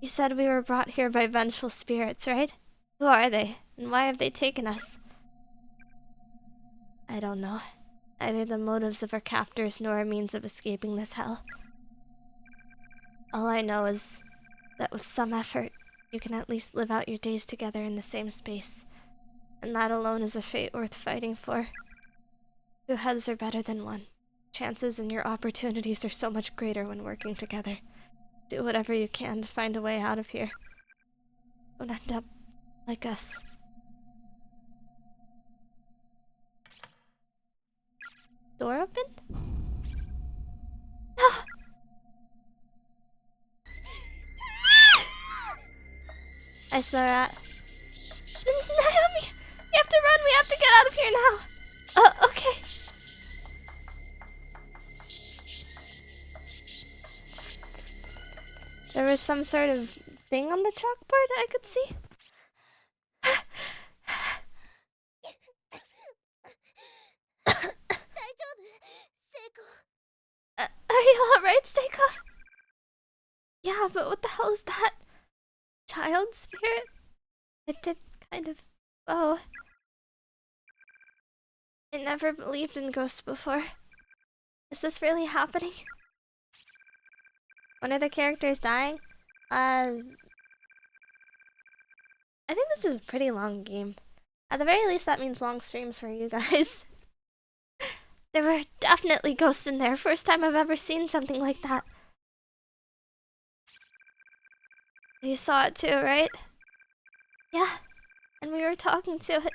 Speaker 1: You said we were brought here by vengeful spirits, right? Who are they, and why have they taken us? I don't know. Neither the motives of our captors nor a means of escaping this hell. All I know is that with some effort, you can at least live out your days together in the same space. And that alone is a fate worth fighting for. Two heads are better than one. Chances and your opportunities are so much greater when working together. Do whatever you can to find a way out of here. Don't end up like us. Door opened? No! I slur at. Naomi! We have to run! We have to get out of here now! Okay. There was some sort of thing on the chalkboard I could see. Are you alright, Seiko? Yeah, but what the hell is that? Child spirit? It did kind of... Oh. I never believed in ghosts before. Is this really happening? One of the characters dying? I think this is a pretty long game. At the very least, that means long streams for you guys. There were definitely ghosts in there. First time I've ever seen something like that. You saw it too, right? Yeah, and we were talking to it.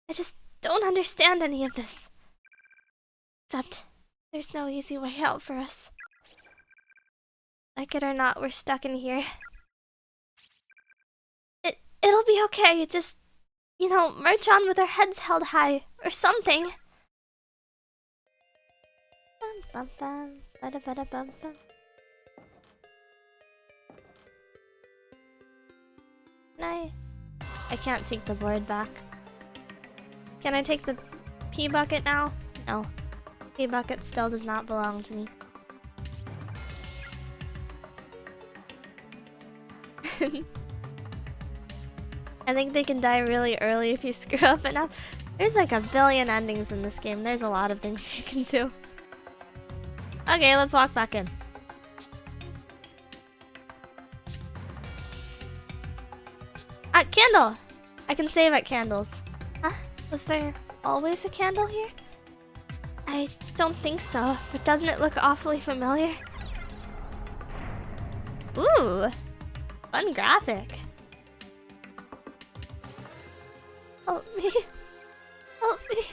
Speaker 1: I just don't understand any of this. Except, there's no easy way out for us. Like it or not, we're stuck in here. It'll be okay, just, you know, march on with our heads held high, or something. Bum bum bum, bada bada bum bum. I can't take the board back. Can I take the pee bucket now? No. Pee bucket still does not belong to me. I think they can die really early if you screw up enough. There's like a billion endings in this game. There's a lot of things you can do. Okay, let's walk back in. Candle! I can save at candles. Huh? Was there always a candle here? I don't think so, but doesn't it look awfully familiar? Ooh! Fun graphic. Help me. Help me.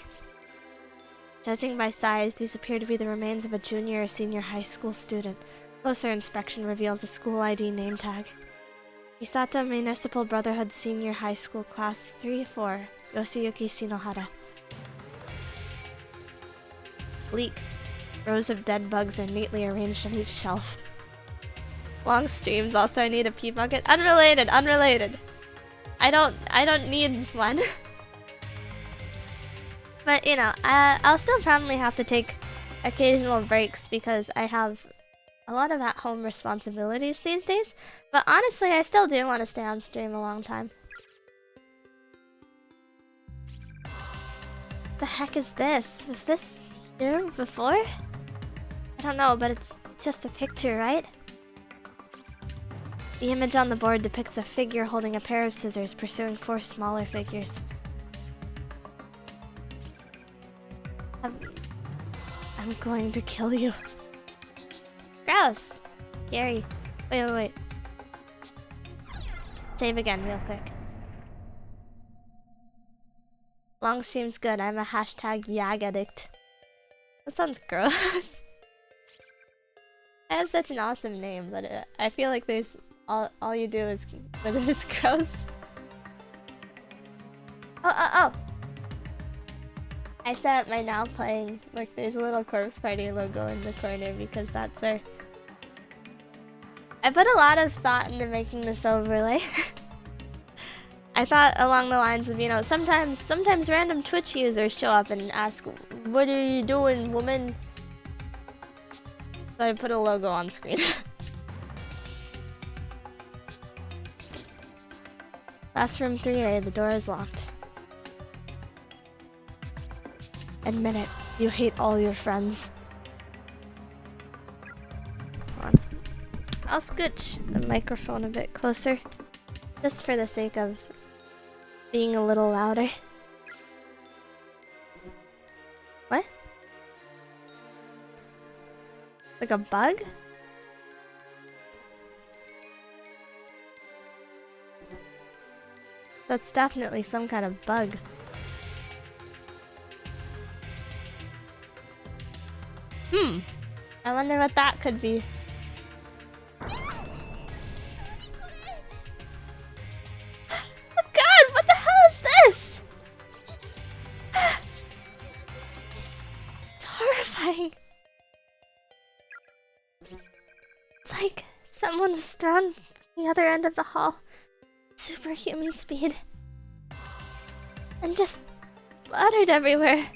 Speaker 1: Judging by size, these appear to be the remains of a junior or senior high school student. Closer inspection reveals a school ID name tag. Misato Municipal Brotherhood Senior High School Class 3-4, Yoshiyuki Shinohara. Bleak. Rows of dead bugs are neatly arranged on each shelf. Long streams. Also, I need a pee bucket. Unrelated. I don't need one. But you know, I'll still probably have to take occasional breaks because I have a lot of at-home responsibilities these days. But honestly, I still do want to stay on stream a long time. The heck is this? Was this here before? I don't know, but it's just a picture, right? The image on the board depicts a figure holding a pair of scissors pursuing 4 smaller figures. I'm going to kill you. Gross! Scary. Wait. Save again real quick. Long stream's good. I'm a hashtag yag addict. That sounds gross. I have such an awesome name, but I feel like there's all you do is but it is gross. Oh! I set up my now playing. Look, there's a little Corpse Party logo in the corner because that's our. I put a lot of thought into making this overlay. I thought along the lines of, you know, sometimes random Twitch users show up and ask, "What are you doing, woman?" So I put a logo on screen. Last room 3A, the door is locked. Admit it, you hate all your friends. Hold on. I'll scooch the microphone a bit closer, just for the sake of being a little louder. What? Like a bug? That's definitely some kind of bug. I wonder what that could be. Oh god, what the hell is this? It's horrifying. It's like someone was thrown from the other end of the hall. Superhuman speed. And just splattered everywhere.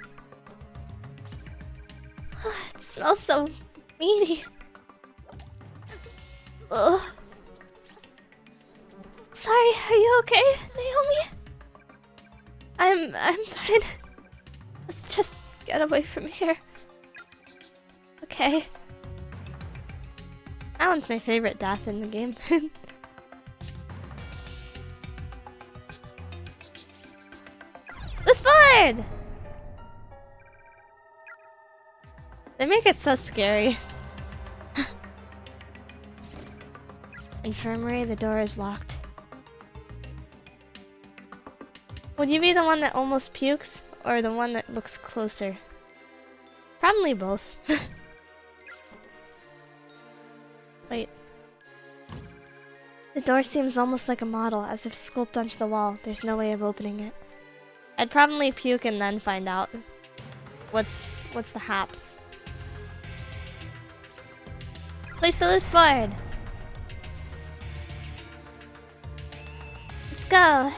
Speaker 1: It smells so meaty. Ugh. Sorry, are you okay, Naomi? I'm fine. Let's just get away from here. Okay. That one's my favorite death in the game. This board! They make it so scary. Infirmary, the door is locked. Would you be the one that almost pukes, or the one that looks closer? Probably both. Wait. The door seems almost like a model, as if sculpted onto the wall. There's no way of opening it. I'd probably puke and then find out what's the haps. Place the loose board. It's go.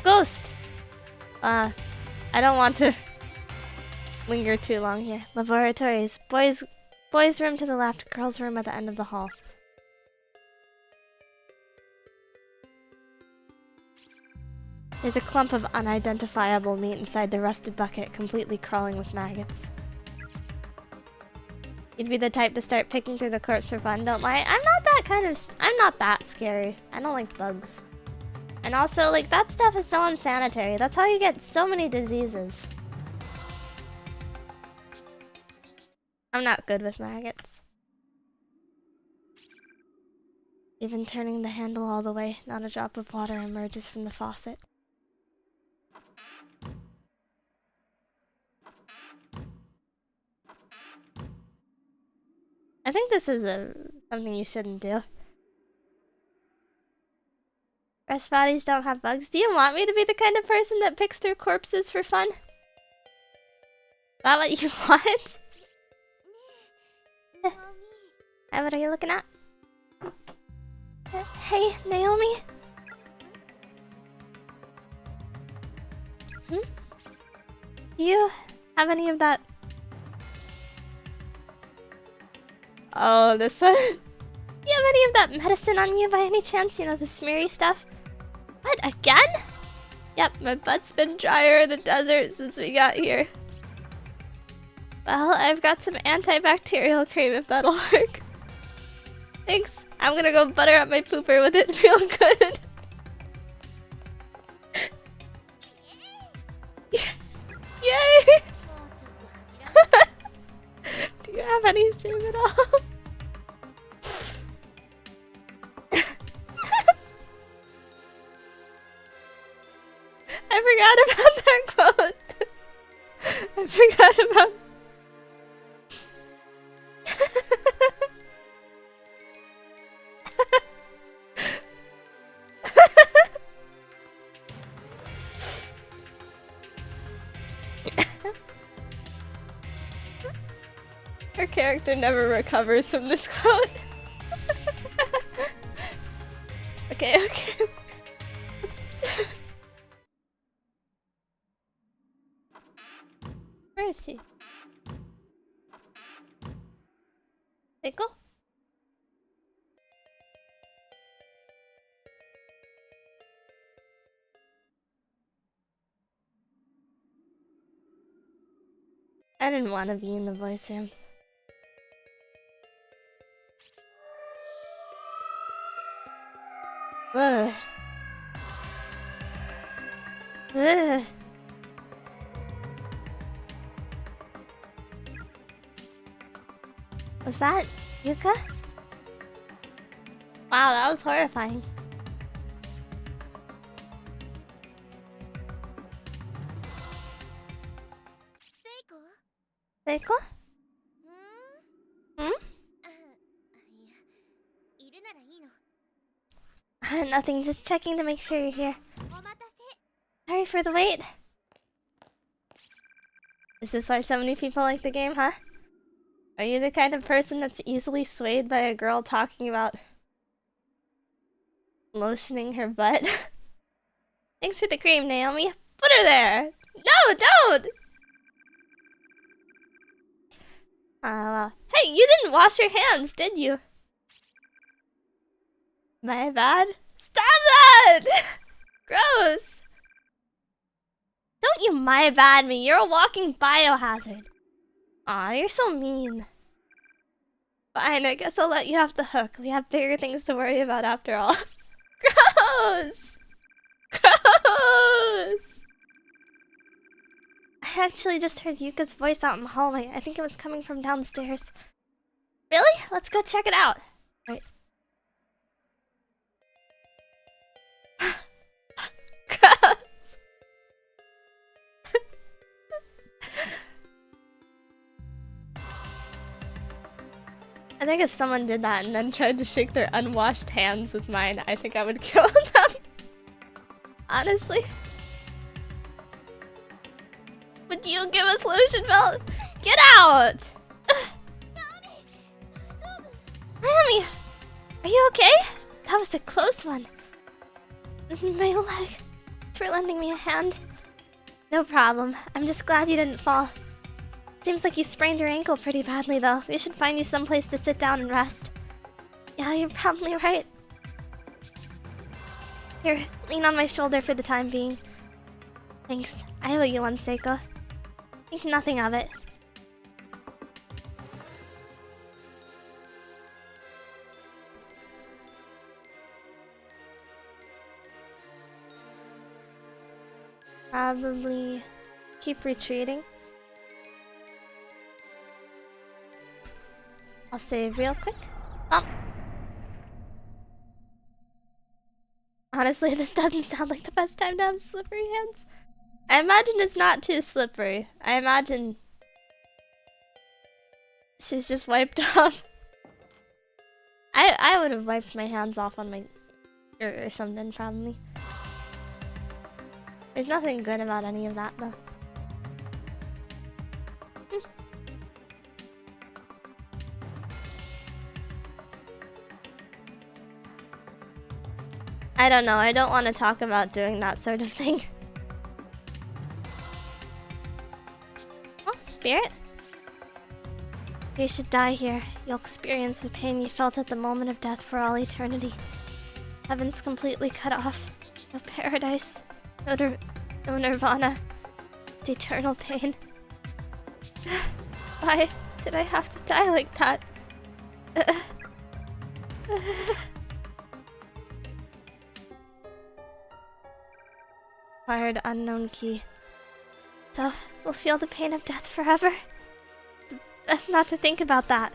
Speaker 1: Ghost! I don't want to linger too long here. Laboratories. Boys' room to the left, girls' room at the end of the hall. There's a clump of unidentifiable meat inside the rusted bucket, completely crawling with maggots. You'd be the type to start picking through the corpse for fun, don't lie. I'm not that scary. I don't like bugs. And also, like, that stuff is so unsanitary. That's how you get so many diseases. I'm not good with maggots. Even turning the handle all the way, not a drop of water emerges from the faucet. I think this is something you shouldn't do. Fresh bodies don't have bugs. Do you want me to be the kind of person that picks through corpses for fun? Is that what you want? Hey, what are you looking at? Hey, Naomi? Do you have any of that? Oh, this one. Do you have any of that medicine on you by any chance? You know, the smeary stuff? What, again? Yep, my butt's been drier in the desert since we got here. Well, I've got some antibacterial cream if that'll work. Thanks. I'm gonna go butter up my pooper with it real good. Yay! Do you have any shame at all? I forgot about that quote. I forgot about... Her character never recovers from this quote. Okay. Where is she? Pickle? I didn't want to be in the voice room. Ugh. Ugh. Was that Yuka? Wow, that was horrifying. Seiko? Nothing, just checking to make sure you're here. Sorry for the wait. Is this why so many people like the game, huh? Are you the kind of person that's easily swayed by a girl talking about lotioning her butt? Thanks for the cream, Naomi. Put her there! No, don't! Hey, you didn't wash your hands, did you? My bad? Stop that! Gross! Don't you my bad me, you're a walking biohazard. Aw, you're so mean. Fine, I guess I'll let you off the hook. We have bigger things to worry about after all. Gross! Gross! I actually just heard Yuka's voice out in the hallway. I think it was coming from downstairs. Really? Let's go check it out. Wait. Gross! I think if someone did that and then tried to shake their unwashed hands with mine, I think I would kill them. Honestly. Would you give us lotion belt? Get out! Naomi, are you okay? That was a close one. My leg. Thanks for lending me a hand. No problem. I'm just glad you didn't fall. Seems like you sprained your ankle pretty badly, though. We should find you someplace to sit down and rest. Yeah, you're probably right. Here, lean on my shoulder for the time being. Thanks. I owe you one, Seiko. Think nothing of it. Probably keep retreating. I'll save real quick. Oh. Honestly, this doesn't sound like the best time to have slippery hands. I imagine it's not too slippery. I imagine she's just wiped off. I would have wiped my hands off on my shirt or something, probably. There's nothing good about any of that, though. I don't know, I don't want to talk about doing that sort of thing. Oh, spirit? You should die here. You'll experience the pain you felt at the moment of death for all eternity. Heaven's completely cut off. No paradise. No nirvana. It's eternal pain. Why did I have to die like that? Acquired unknown key. So, we'll feel the pain of death forever? Best not to think about that.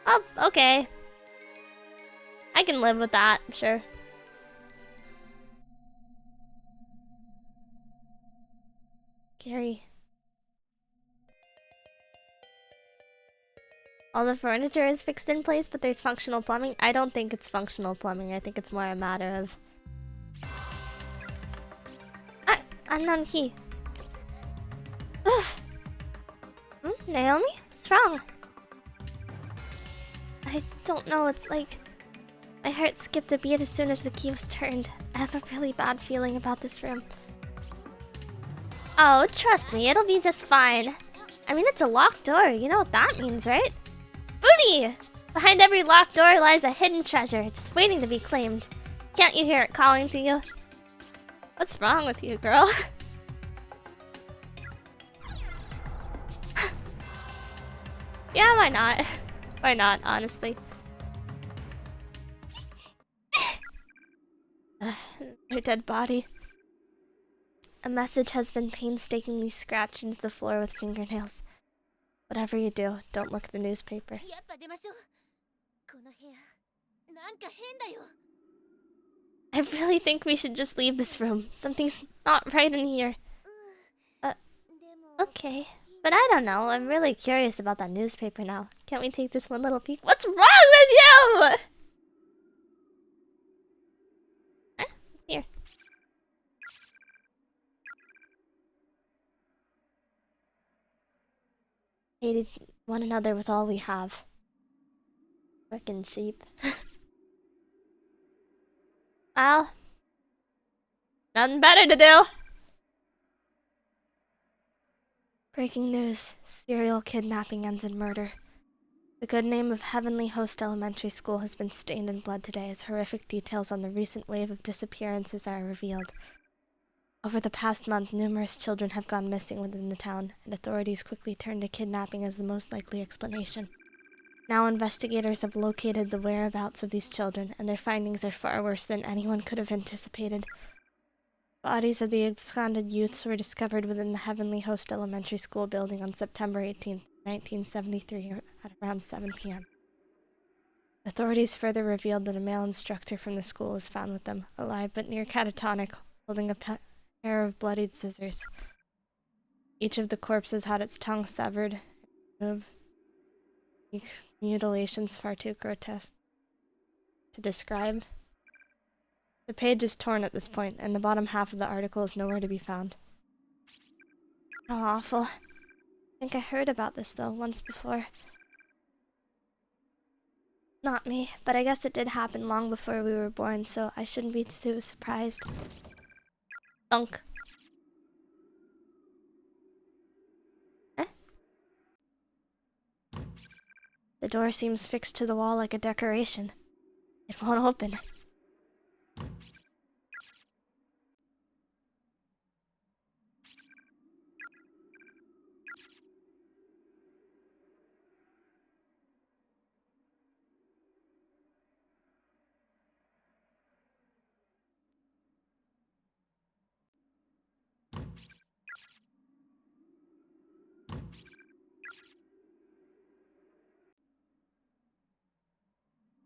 Speaker 1: Oh, okay. I can live with that, sure. Scary. All the furniture is fixed in place, but there's functional plumbing. I don't think it's functional plumbing. I think it's more a matter of... unknown key. Naomi? What's wrong? I don't know, it's like... my heart skipped a beat as soon as the key was turned. I have a really bad feeling about this room. Oh, trust me, it'll be just fine. I mean, it's a locked door, you know what that means, right? Booty! Behind every locked door lies a hidden treasure, just waiting to be claimed. Can't you hear it calling to you? What's wrong with you, girl? Yeah, why not? Why not, honestly? Her dead body. A message has been painstakingly scratched into the floor with fingernails. Whatever you do, don't look at the newspaper. I really think we should just leave this room. Something's not right in here. Okay. But I don't know, I'm really curious about that newspaper now. Can't we take just one little peek? What's wrong with you?! Here. Hated one another with all we have. Frickin' sheep. Well, nothing better to do. Breaking news. Serial kidnapping ends in murder. The good name of Heavenly Host Elementary School has been stained in blood today as horrific details on the recent wave of disappearances are revealed. Over the past month, numerous children have gone missing within the town, and authorities quickly turned to kidnapping as the most likely explanation. Now investigators have located the whereabouts of these children, and their findings are far worse than anyone could have anticipated. Bodies of the absconded youths were discovered within the Heavenly Host Elementary School building on September 18, 1973 at around 7 p.m. Authorities further revealed that a male instructor from the school was found with them, alive but near catatonic, holding a pair of bloodied scissors. Each of the corpses had its tongue severed, and mutilations far too grotesque to describe. The page is torn at this point, and the bottom half of the article is nowhere to be found. How awful. I think I heard about this, though, once before. Not me, but I guess it did happen long before we were born, so I shouldn't be too surprised. Thunk. Eh? The door seems fixed to the wall like a decoration. It won't open.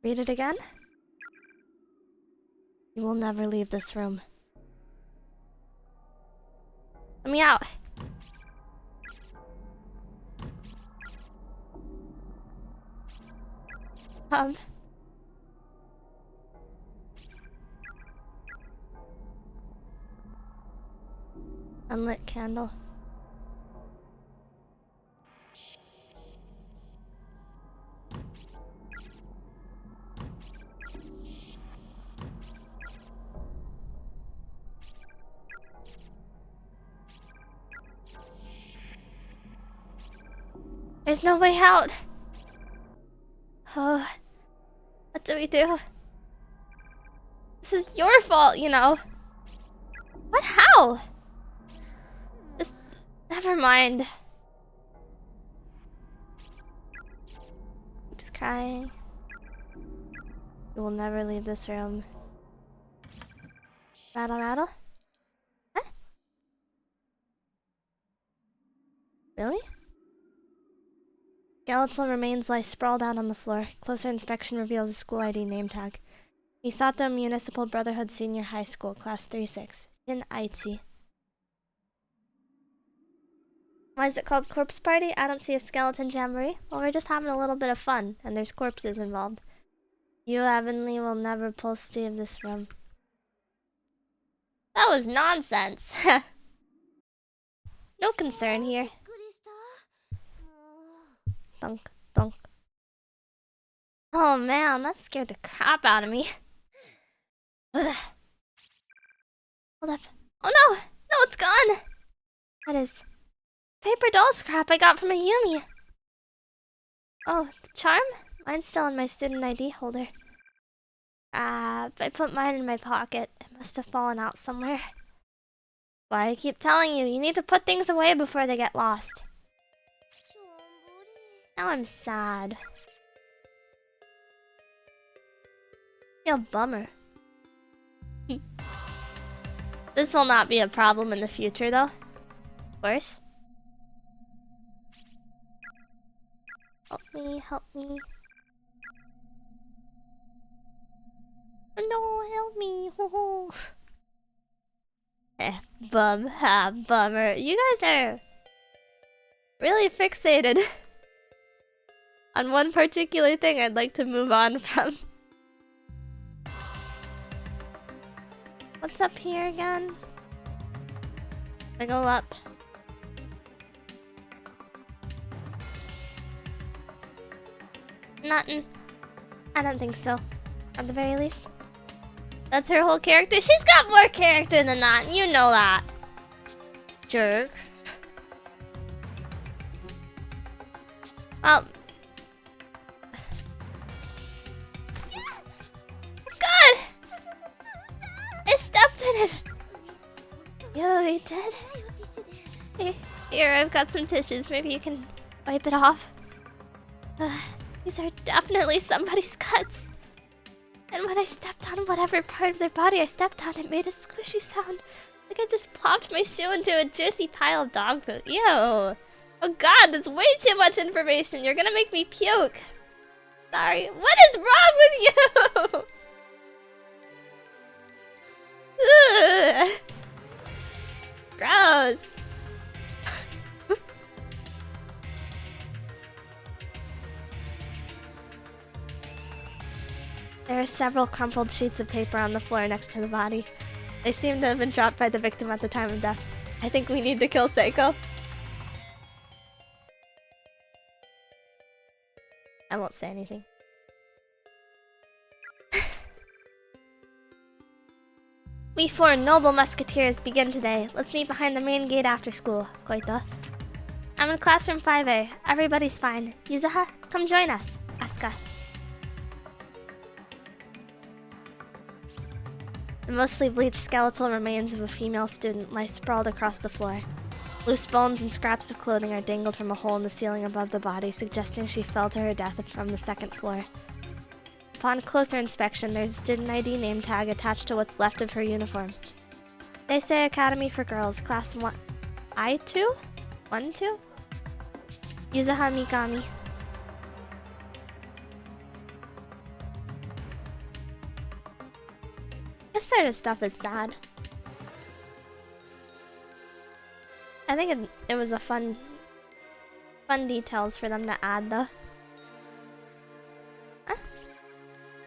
Speaker 1: Read it again? You will never leave this room. Let me out. Unlit candle. There's no way out. Oh, what do we do? This is your fault, you know. What? How? Just never mind. Keeps crying. You will never leave this room. Rattle, rattle? Huh? Really? Skeletal remains lie sprawled out on the floor. Closer inspection reveals a school ID name tag. Misato Municipal Brotherhood Senior High School, Class 36. In Aichi. Why is it called Corpse Party? I don't see a skeleton jamboree. Well, we're just having a little bit of fun, and there's corpses involved. You, Avonlea, will never pull Steve this room. That was nonsense. No concern here. Thunk, thunk. Oh man, that scared the crap out of me. Ugh. Hold up. Oh no! No, it's gone! That is paper doll scrap I got from a Yumi. Oh, the charm? Mine's still in my student ID holder. I put mine in my pocket. It must have fallen out somewhere. Why, I keep telling you, you need to put things away before they get lost. Now I'm sad. Real bummer. This will not be a problem in the future, though. Of course. Help me, help me. No, help me. Bummer. You guys are really fixated on one particular thing I'd like to move on from. What's up here again? I go up. Nothing. I don't think so. At the very least. That's her whole character. She's got more character than that. You know that. Jerk. Well. God! I stepped in it. Yo, you did? Here, I've got some tissues. Maybe you can wipe it off. These are definitely somebody's cuts. And when I stepped on whatever part of their body I stepped on, it made a squishy sound. Like I just plopped my shoe into a juicy pile of dog food. Ew. Oh god, that's way too much information. You're gonna make me puke. Sorry. What is wrong with you? Ugh. Gross. There are several crumpled sheets of paper on the floor next to the body. They seem to have been dropped by the victim at the time of death. I think we need to kill Seiko. I won't say anything. We 4 noble musketeers begin today. Let's meet behind the main gate after school, Koito. I'm in classroom 5A. Everybody's fine. Yuzaha, come join us. Asuka. The mostly bleached skeletal remains of a female student lie sprawled across the floor. Loose bones and scraps of clothing are dangled from a hole in the ceiling above the body, suggesting she fell to her death from the second floor. Upon closer inspection, there's a student ID name tag attached to what's left of her uniform. They say Academy for Girls, Class 1... I2? 1-2? Yuzaha Mikami. This sort of stuff is sad. I think it was a fun details for them to add, though.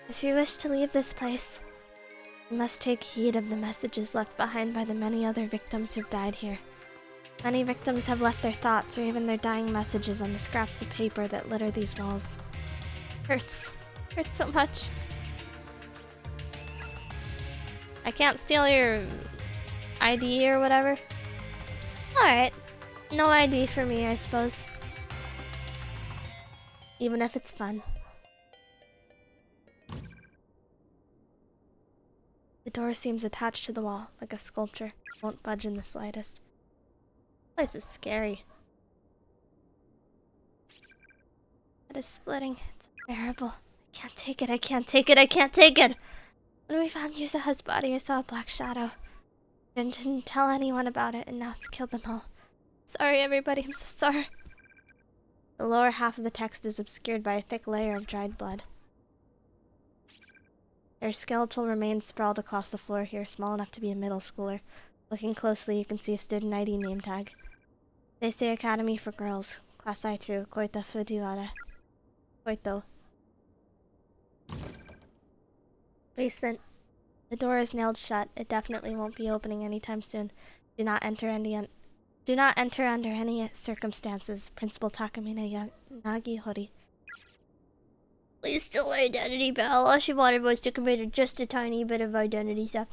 Speaker 1: If you wish to leave this place, you must take heed of the messages left behind by the many other victims who've died here. Many victims have left their thoughts or even their dying messages on the scraps of paper that litter these walls. Hurts. Hurts so much. I can't steal your ID or whatever. Alright. No ID for me, I suppose. Even if it's fun. The door seems attached to the wall, like a sculpture. It won't budge in the slightest. This place is scary. It is splitting. It's unbearable. I can't take it, I can't take it, I can't take it! When we found Yuzaha's body, I saw a black shadow. I didn't tell anyone about it, and now it's killed them all. Sorry, everybody, I'm so sorry. The lower half of the text is obscured by a thick layer of dried blood. Their skeletal remains sprawled across the floor here, small enough to be a middle schooler. Looking closely, you can see a student ID name tag. They say Academy for Girls, Class I2, Koito Fujiwara. Koito. Basement. The door is nailed shut. It definitely won't be opening anytime soon. Do not enter under any circumstances. Principal Takamine Nagihori. Please steal my identity, but all she wanted was to commit just a tiny bit of identity stuff.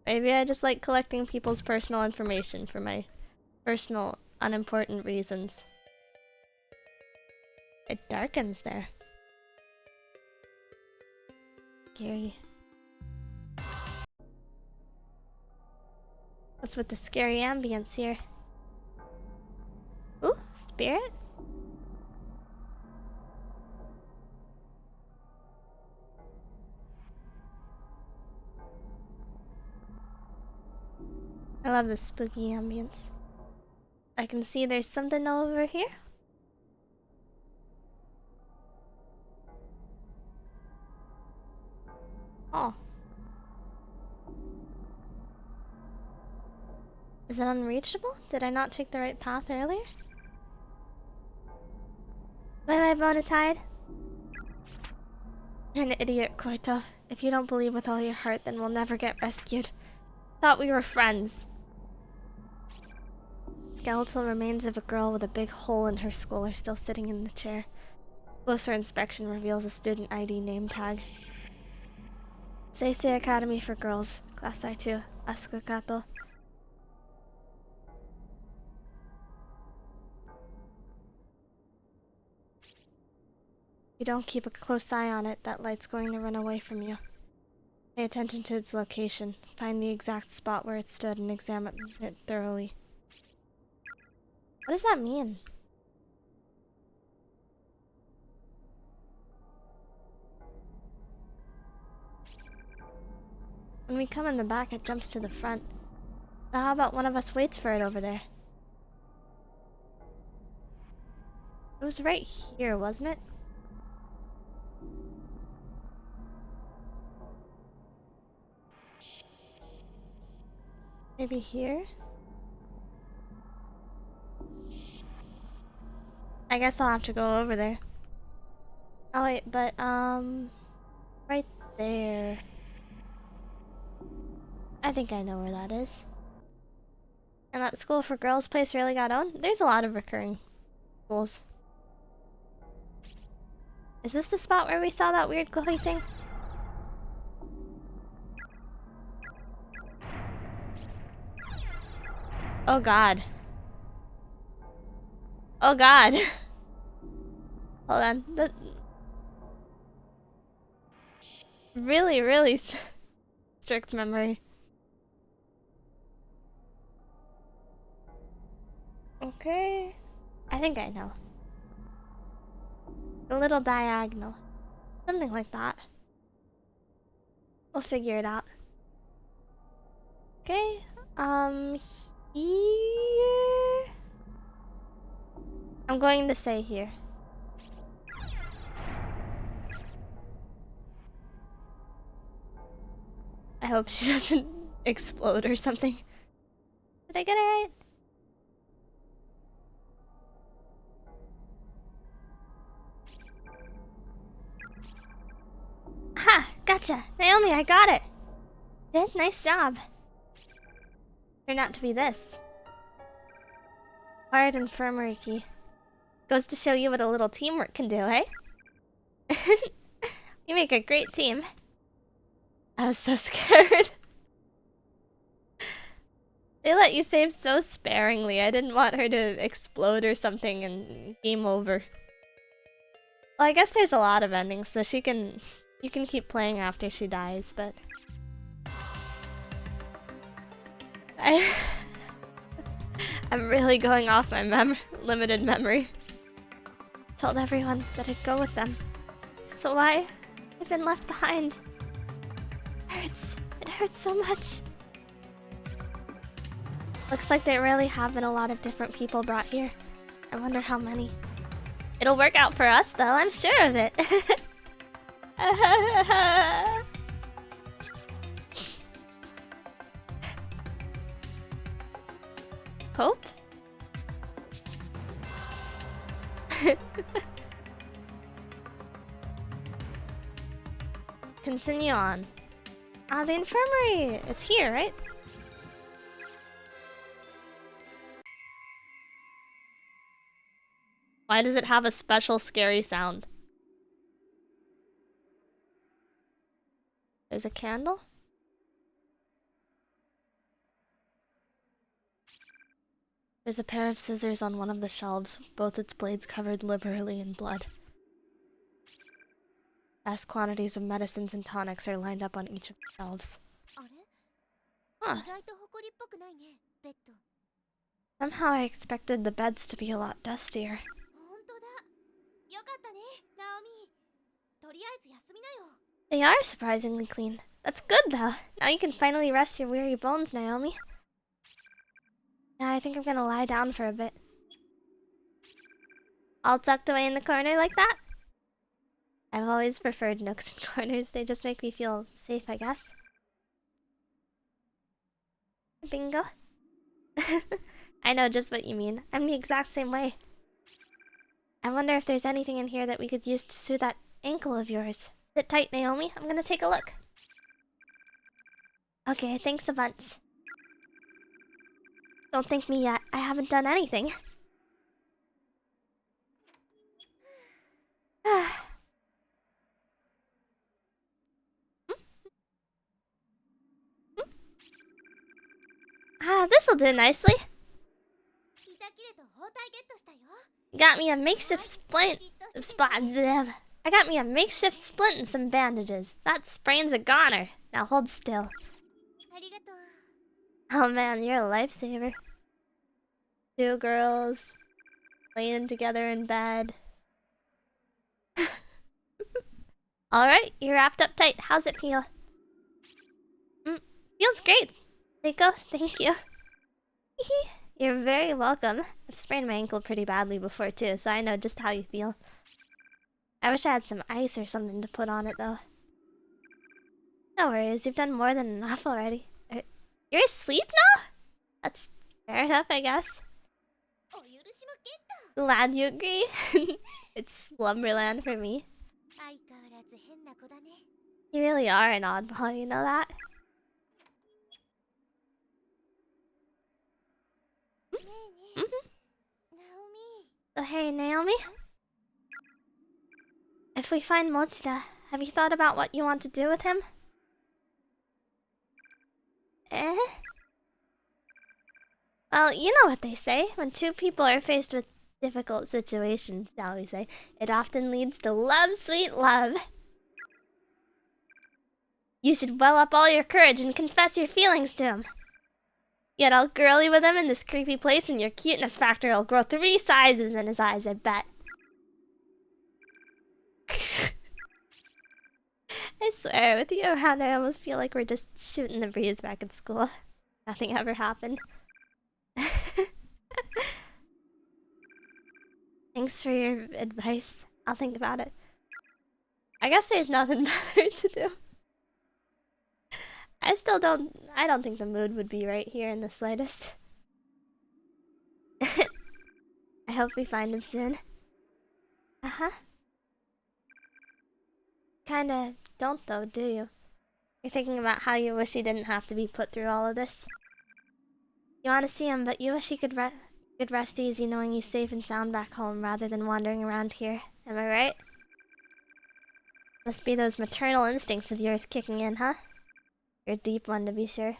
Speaker 1: Maybe I just like collecting people's personal information for my personal, unimportant reasons. It darkens there. Scary. What's with the scary ambience here? Ooh, spirit? I love this spooky ambience. I can see there's something over here. Oh. Is it unreachable? Did I not take the right path earlier? Bye-bye, Bonatide. You're an idiot, Koito. If you don't believe with all your heart, then we'll never get rescued. Thought we were friends. Skeletal remains of a girl with a big hole in her skull are still sitting in the chair. Closer inspection reveals a student ID name tag. Seisei Academy for Girls, Class I2, Asuka Kato. If you don't keep a close eye on it, that light's going to run away from you. Pay attention to its location. Find the exact spot where it stood and examine it thoroughly. What does that mean? When we come in the back, it jumps to the front. So how about one of us waits for it over there? It was right here, wasn't it? Maybe here? I guess I'll have to go over there. Oh wait, but right there. I think I know where that is. And that school for girls place really got owned? There's a lot of recurring schools. Is this the spot where we saw that weird glowy thing? Oh god. Oh god. Hold on. That... Really, really strict memory. Okay. I think I know. A little diagonal. Something like that. We'll figure it out. Okay. Here. I'm going to say here. I hope she doesn't explode or something. Did I get it right? Ha! Gotcha! Naomi, I got it! Did? Nice job. Turned out to be this. Hard infirmary key. Goes to show you what a little teamwork can do, eh? You make a great team. I was so scared. They let you save so sparingly. I didn't want her to explode or something and game over. Well, I guess there's a lot of endings, so you can keep playing after she dies, but... I'm really going off my limited memory. Told everyone that I'd go with them. So why? I've been left behind. It hurts. It hurts so much. Looks like there really have been a lot of different people brought here. I wonder how many. It'll work out for us, though. I'm sure of it. Hope? Continue on. The infirmary! It's here, right? Why does it have a special scary sound? There's a candle? There's a pair of scissors on one of the shelves, both its blades covered liberally in blood. Vast quantities of medicines and tonics are lined up on each of the shelves. Huh. Somehow I expected the beds to be a lot dustier. They are surprisingly clean. That's good, though. Now you can finally rest your weary bones, Naomi. Now I think I'm gonna lie down for a bit. All tucked away in the corner like that? I've always preferred nooks and corners. They just make me feel safe, I guess. Bingo. I know just what you mean. I'm the exact same way. I wonder if there's anything in here that we could use to soothe that ankle of yours. Sit tight, Naomi. I'm gonna take a look. Okay, thanks a bunch. Don't thank me yet. I haven't done anything. This'll do nicely. Got me a makeshift splint. I got me a makeshift splint and some bandages. That sprain's a goner. Now hold still. Oh man, you're a lifesaver. Two girls laying together in bed. Alright, you're wrapped up tight. How's it feel? Feels great. Seiko, thank you. You're very welcome. I've sprained my ankle pretty badly before too, so I know just how you feel. I wish I had some ice or something to put on it though. No worries, you've done more than enough already. You're asleep now? That's fair enough, I guess. Glad you agree. It's slumberland for me. You really are an oddball, you know that? So hey, Naomi? If we find Mochida, have you thought about what you want to do with him? Well, you know what they say. When two people are faced with difficult situations, shall we say, it often leads to love, sweet love. You should well up all your courage and confess your feelings to him. Get all girly with him in this creepy place and your cuteness factor will grow 3 sizes in his eyes, I bet. I swear, with you around, I almost feel like we're just shooting the breeze back at school. Nothing ever happened. Thanks for your advice. I'll think about it. I guess there's nothing better to do. I don't think the mood would be right here in the slightest. I hope we find him soon. Uh-huh. Kinda don't though, do you? You're thinking about how you wish he didn't have to be put through all of this. You want to see him, but you wish he could rest easy knowing he's safe and sound back home rather than wandering around here. Am I right? Must be those maternal instincts of yours kicking in, huh? You're a deep one, to be sure.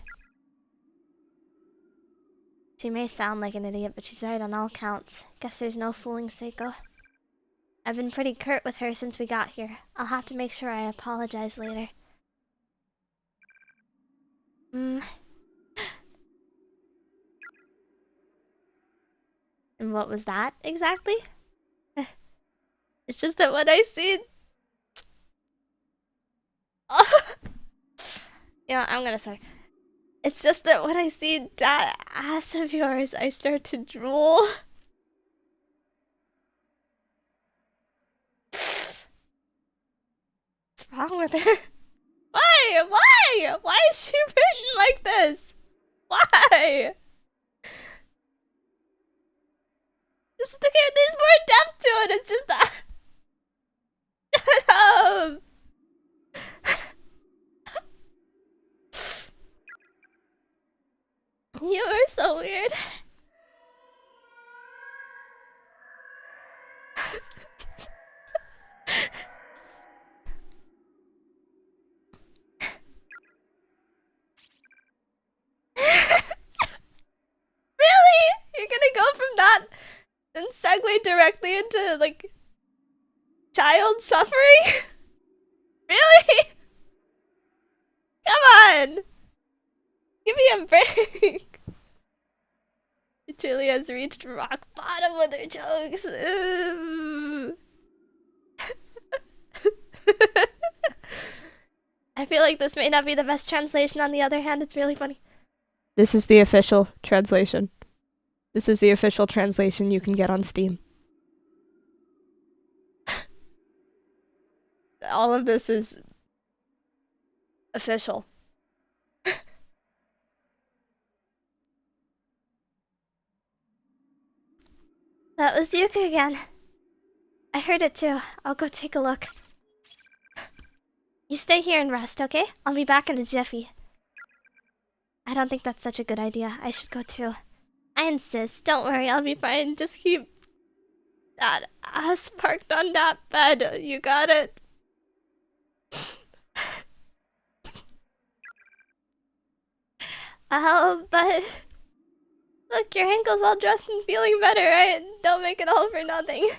Speaker 1: She may sound like an idiot, but she's right on all counts. Guess there's no fooling Seiko. I've been pretty curt with her since we got here. I'll have to make sure I apologize later. And what was that, exactly? It's just that when I see... Yeah, I'm gonna start. It's just that when I see that ass of yours, I start to drool. What's wrong with her? Why? Why? Why is she written like this? Why? This is the game. There's more depth to it. It's just that. You are so weird. Really? You're gonna go from that and segue directly into, like, child suffering? Really? Come on! Give me a break! She truly has reached rock bottom with her jokes. I feel like this may not be the best translation. On the other hand, it's really funny. This is the official translation. This is the official translation you can get on Steam. All of this is official. That was Yuka again. I heard it too. I'll go take a look. You stay here and rest, okay? I'll be back in a jiffy. I don't think that's such a good idea. I should go too. I insist. Don't worry, I'll be fine. Just keep that ass parked on that bed. You got it? But... Look, your ankle's all dressed and feeling better, right? Don't make it all for nothing.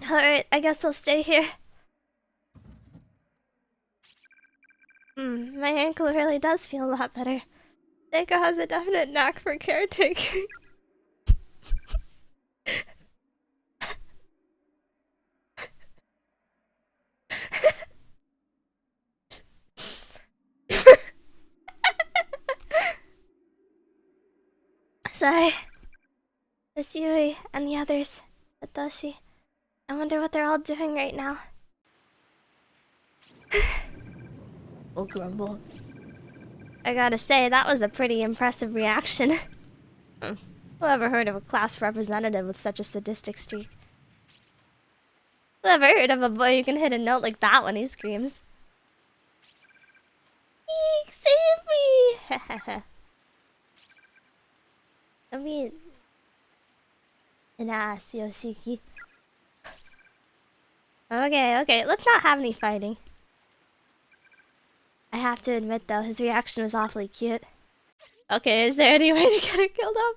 Speaker 1: Alright, I guess I'll stay here. My ankle really does feel a lot better. Seiko has a definite knack for caretaking. Sigh. Miss Yui and the others. Satoshi. I wonder what they're all doing right now. We'll grumble. I gotta say, that was a pretty impressive reaction. Whoever heard of a class representative with such a sadistic streak? Whoever heard of a boy who can hit a note like that when he screams? Eek, save me! Don't be an ass, Yoshiki. Okay, let's not have any fighting. I have to admit though, his reaction was awfully cute. Okay, is there any way to get her killed off?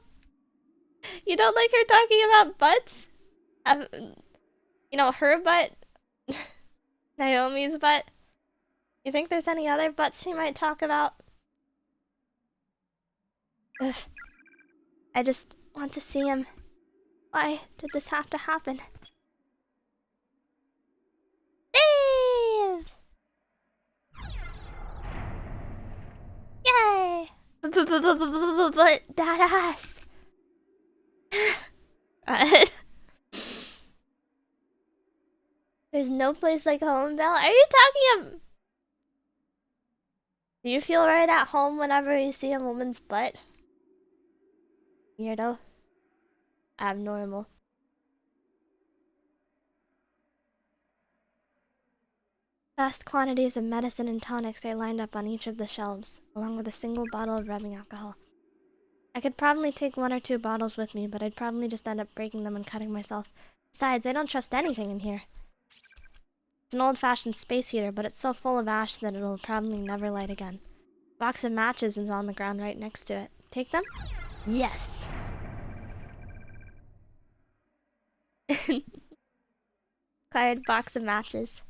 Speaker 1: You don't like her talking about butts? You know, her butt? Naomi's butt? You think there's any other butts she might talk about? Ugh. I just want to see him. Why did this have to happen? Dave! Yay! But that ass. There's no place like home, Belle. Are you talking about... Do you feel right at home whenever you see a woman's butt? Weirdo. Abnormal. Vast quantities of medicine and tonics are lined up on each of the shelves, along with a single bottle of rubbing alcohol. I could probably take 1 or 2 bottles with me, but I'd probably just end up breaking them and cutting myself. Besides, I don't trust anything in here. It's an old-fashioned space heater, but it's so full of ash that it'll probably never light again. A box of matches is on the ground right next to it. Take them? Yes! Acquired box of matches.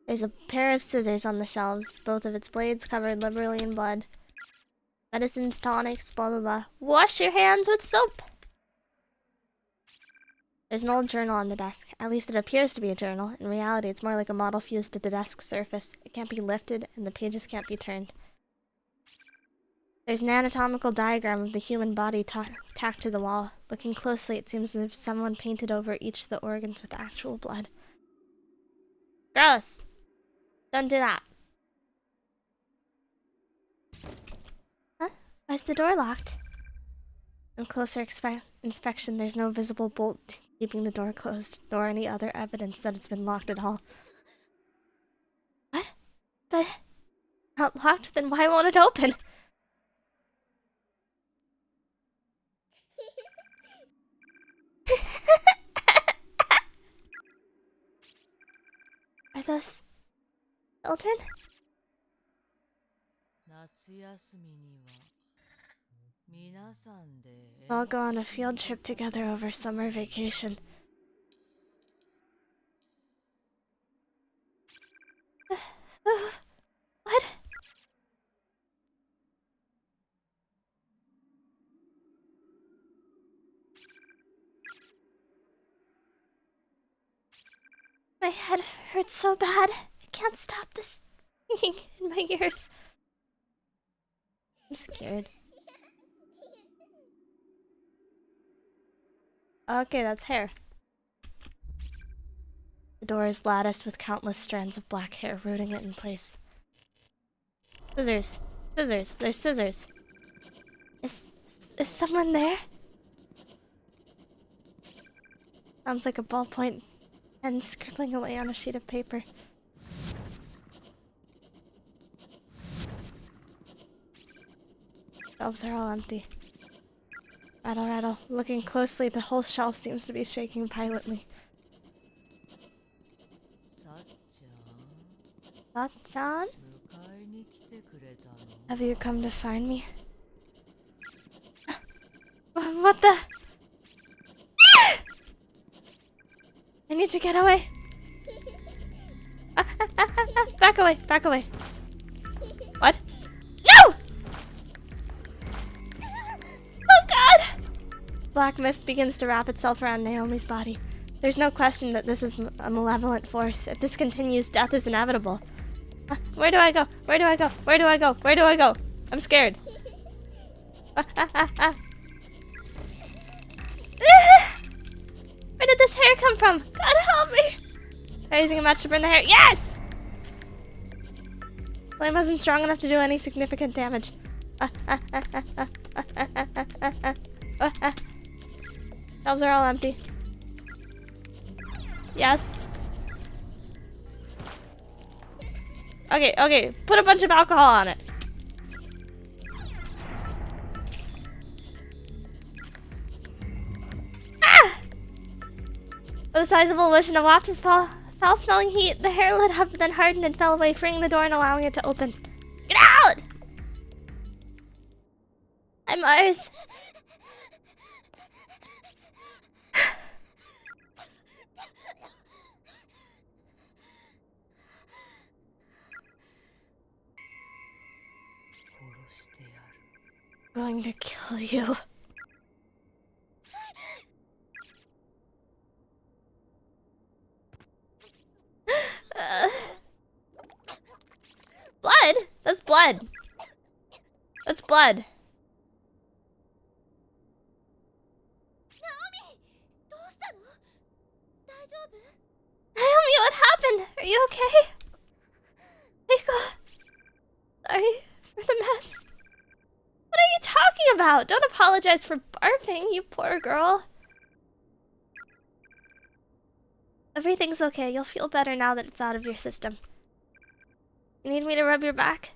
Speaker 1: There's a pair of scissors on the shelves, both of its blades covered liberally in blood. Medicines, tonics, blah blah blah. Wash your hands with soap! There's an old journal on the desk. At least it appears to be a journal. In reality, it's more like a model fused to the desk's surface. It can't be lifted, and the pages can't be turned. There's an anatomical diagram of the human body tacked to the wall. Looking closely, it seems as if someone painted over each of the organs with actual blood. Gross! Don't do that. Huh? Why is the door locked? On closer inspection, there's no visible bolt keeping the door closed, nor any other evidence that it's been locked at all. What? But... not locked? Then why won't it open? Are those... children? I'll go on a field trip together over summer vacation. What? My head hurts so bad. I can't stop this ringing in my ears. I'm scared. Okay, that's hair. The door is latticed with countless strands of black hair rooting it in place. Scissors. Scissors. There's scissors. Is someone there? Sounds like a ballpoint pen scribbling away on a sheet of paper. Shelves are all empty. Rattle, rattle. Looking closely, the whole shelf seems to be shaking violently. Sa-chan? Have you come to find me? What the? I need to get away. Back away, back away. What? No! Oh god! Black mist begins to wrap itself around Naomi's body. There's no question that this is a malevolent force. If this continues, death is inevitable. Where do I go? Where do I go? Where do I go? Where do I go? I'm scared. Where did this hair come from? God help me! Am I using a match to burn the hair? Yes! Flame wasn't strong enough to do any significant damage. Shelves are all empty. Yes. Okay, okay. Put a bunch of alcohol on it. Ah! With a sizable wish and a waft of foul-smelling heat, the hair lit up, then hardened and fell away, freeing the door and allowing it to open. Get out! Hi, Mars. Going to kill you. Blood? That's blood. That's blood. Naomi, what happened? Are you okay? Eiko. Sorry for the mess. What are you talking about? Don't apologize for barfing, you poor girl. Everything's okay. You'll feel better now that it's out of your system. You need me to rub your back?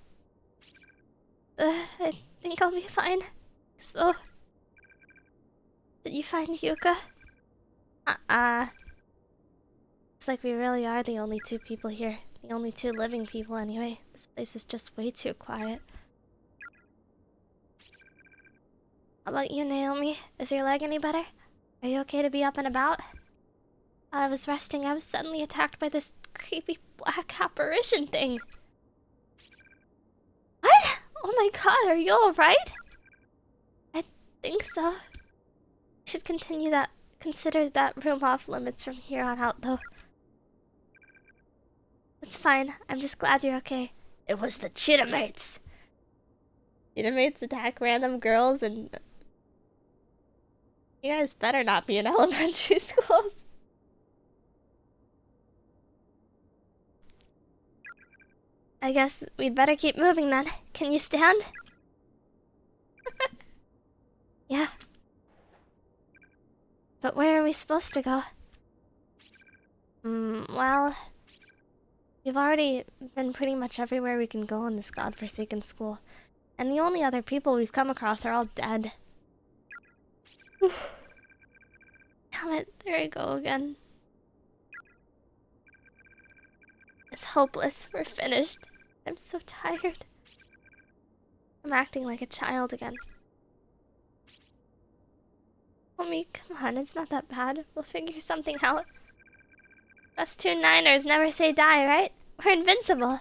Speaker 1: I think I'll be fine. So... Did you find Yuka? It's like we really are the only two people here. The only two living people anyway. This place is just way too quiet. How about you, Naomi? Is your leg any better? Are you okay to be up and about? While I was resting, I was suddenly attacked by this creepy black apparition thing. What? Oh my god, are you alright? I think so. I should consider that room off limits from here on out, though. It's fine. I'm just glad you're okay. It was the Cheetah-mates. Cheetah-mates attack random girls and... You guys better not be in elementary schools. I guess we'd better keep moving then. Can you stand? Yeah. But where are we supposed to go? Well... We've already been pretty much everywhere we can go in this godforsaken school. And the only other people we've come across are all dead. Damn it, there I go again. It's hopeless. We're finished. I'm so tired. I'm acting like a child again. Homie, come on, it's not that bad. We'll figure something out. Us two Niners never say die, right? We're invincible.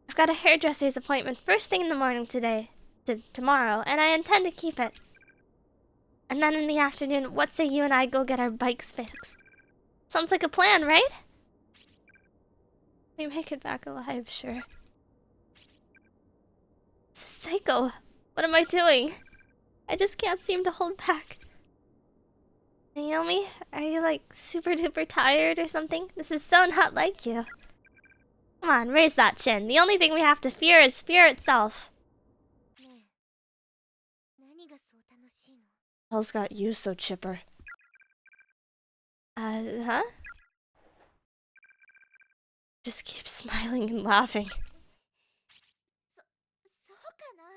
Speaker 1: I've got a hairdresser's appointment first thing in the morning tomorrow, and I intend to keep it. And then in the afternoon, what say you and I go get our bikes fixed? Sounds like a plan, right? We make it back alive, sure. Psycho, what am I doing? I just can't seem to hold back. Naomi, are you like super duper tired or something? This is so not like you. Come on, raise that chin. The only thing we have to fear is fear itself. Hell's got you so chipper? Huh? Just keep smiling and laughing.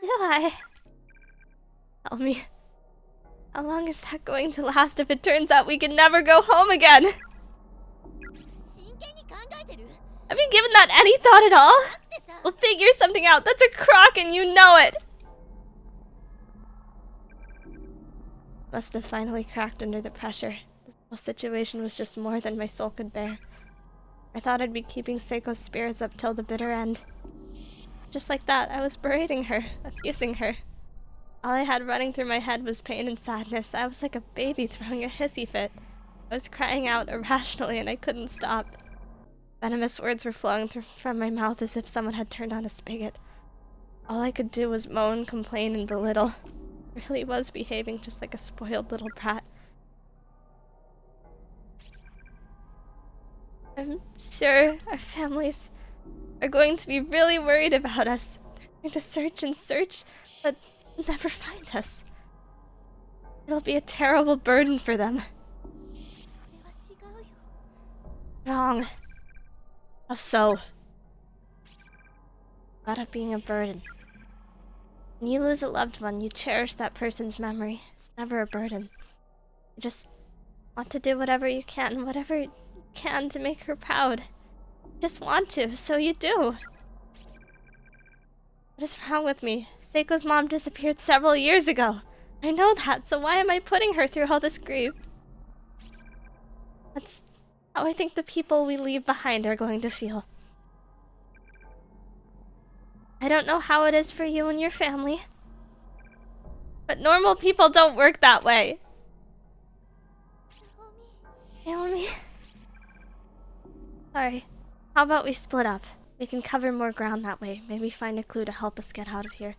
Speaker 1: Do I? Tell me. How long is that going to last if it turns out we can never go home again? Have you given that any thought at all? We'll figure something out. That's a crock and you know it. Must have finally cracked under the pressure. This whole situation was just more than my soul could bear. I thought I'd be keeping Seiko's spirits up till the bitter end. Just like that, I was berating her, abusing her. All I had running through my head was pain and sadness. I was like a baby throwing a hissy fit. I was crying out irrationally and I couldn't stop. Venomous words were flowing from my mouth as if someone had turned on a spigot. All I could do was moan, complain, and belittle. I really was behaving just like a spoiled little brat. I'm sure our families are going to be really worried about us. They're going to search and search, but never find us. It'll be a terrible burden for them. Wrong. How so? About it being a burden. When you lose a loved one, you cherish that person's memory. It's never a burden. You just want to do whatever you can to make her proud. You just want to, so you do. What is wrong with me? Seiko's mom disappeared several years ago. I know that, so why am I putting her through all this grief? That's how I think the people we leave behind are going to feel. I don't know how it is for you and your family, but normal people don't work that way. Naomi. Sorry. How about we split up? We can cover more ground that way. Maybe find a clue to help us get out of here.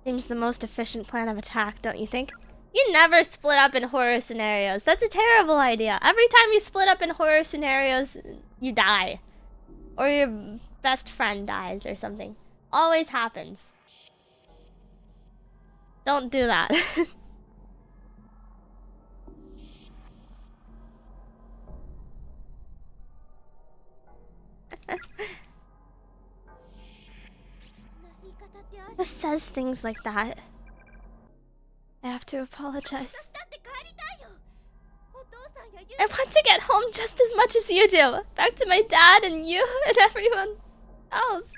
Speaker 1: Seems the most efficient plan of attack, don't you think? You never split up in horror scenarios. That's a terrible idea. Every time you split up in horror scenarios, you die. Or your best friend dies or something. Always happens. Don't do that. Who says things like that? I have to apologize. I want to get home just as much as you do. Back to my dad and you and everyone else.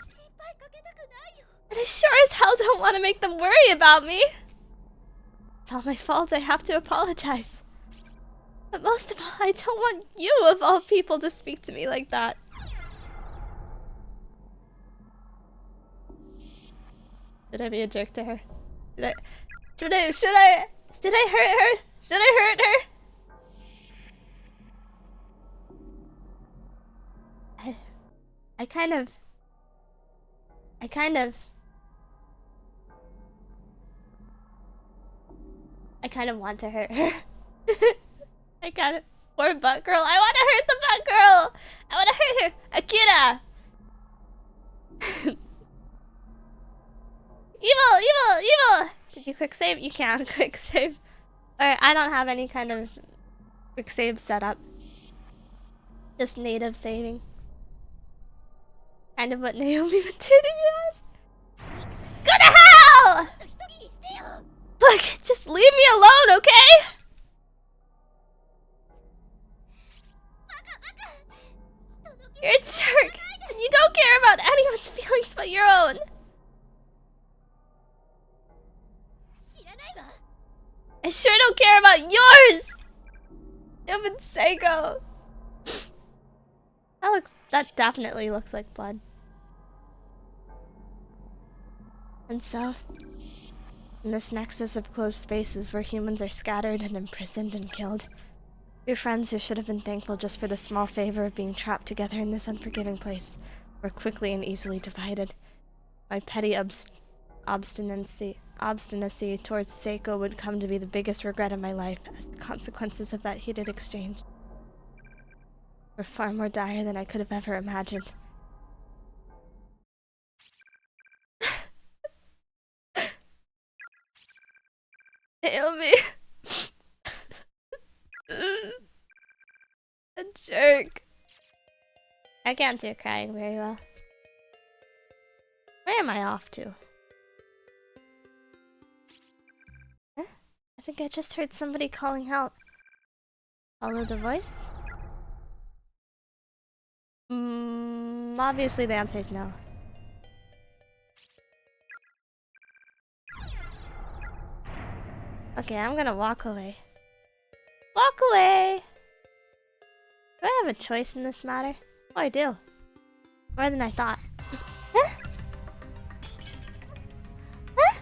Speaker 1: And I sure as hell don't want to make them worry about me. It's all my fault. I have to apologize. But most of all, I don't want you, of all people, to speak to me like that. Should I be a jerk to her? Should I hurt her? Should I hurt her? I kind of want to hurt her. Poor butt girl. I want to hurt the butt girl. I want to hurt her. Akira. Evil. Did you quick save? You can quick save. Alright, I don't have any kind of quick save set up. Just native saving. Kind of what Naomi would do to be honest. Go to hell! Look, just leave me alone, okay? You're a jerk, and you don't care about anyone's feelings but your own. I sure don't care about yours! Stupid Seiko. That definitely looks like blood. And so, in this nexus of closed spaces where humans are scattered and imprisoned and killed, your friends who should have been thankful just for the small favor of being trapped together in this unforgiving place were quickly and easily divided. My petty obstinacy towards Seiko would come to be the biggest regret of my life, as the consequences of that heated exchange were far more dire than I could have ever imagined. Naomi. A jerk. I can't do crying very well. Where am I off to? Huh? I think I just heard somebody calling out. Follow the voice? Obviously the answer is no. Okay, I'm gonna walk away. Walk away! Do I have a choice in this matter? Oh, I do. More than I thought. Huh? Huh?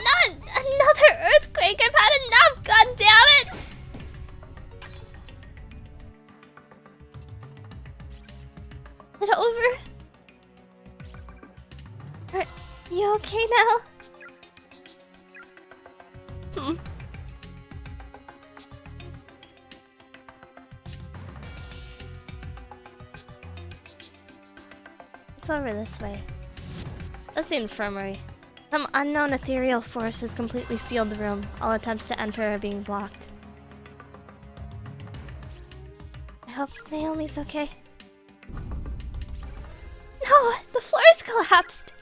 Speaker 1: Not another earthquake! I've had enough, god damn it! Is it over? Are you okay now? It's over this way. That's the infirmary. Some unknown ethereal force has completely sealed the room. All attempts to enter are being blocked. I hope Naomi's okay. No! The floor's collapsed!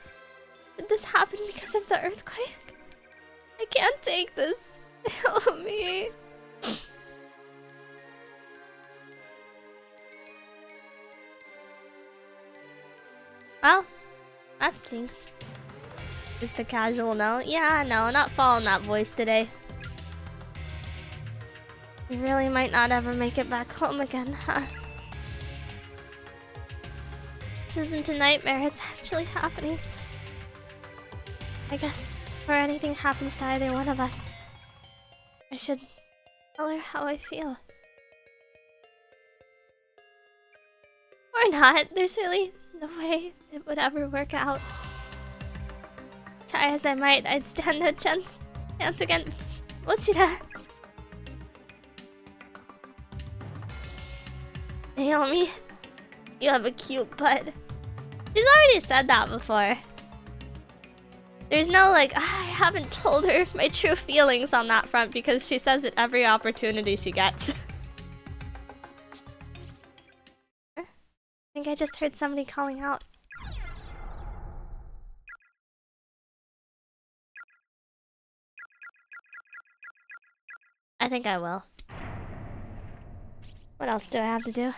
Speaker 1: Did this happen because of the earthquake? I can't take this. Naomi. Well, that stinks. Just a casual note. Yeah, no, not following that voice today. We really might not ever make it back home again, huh? This isn't a nightmare, it's actually happening. I guess before anything happens to either one of us, I should tell her how I feel. Or not, there's really no way it would ever work out. Try as I might, I'd stand no chance against Mochida. Naomi, you have a cute butt. She's already said that before. There's no like, I haven't told her my true feelings on that front because she says it every opportunity she gets. I think I just heard somebody calling out. I think I will. What else do I have to do?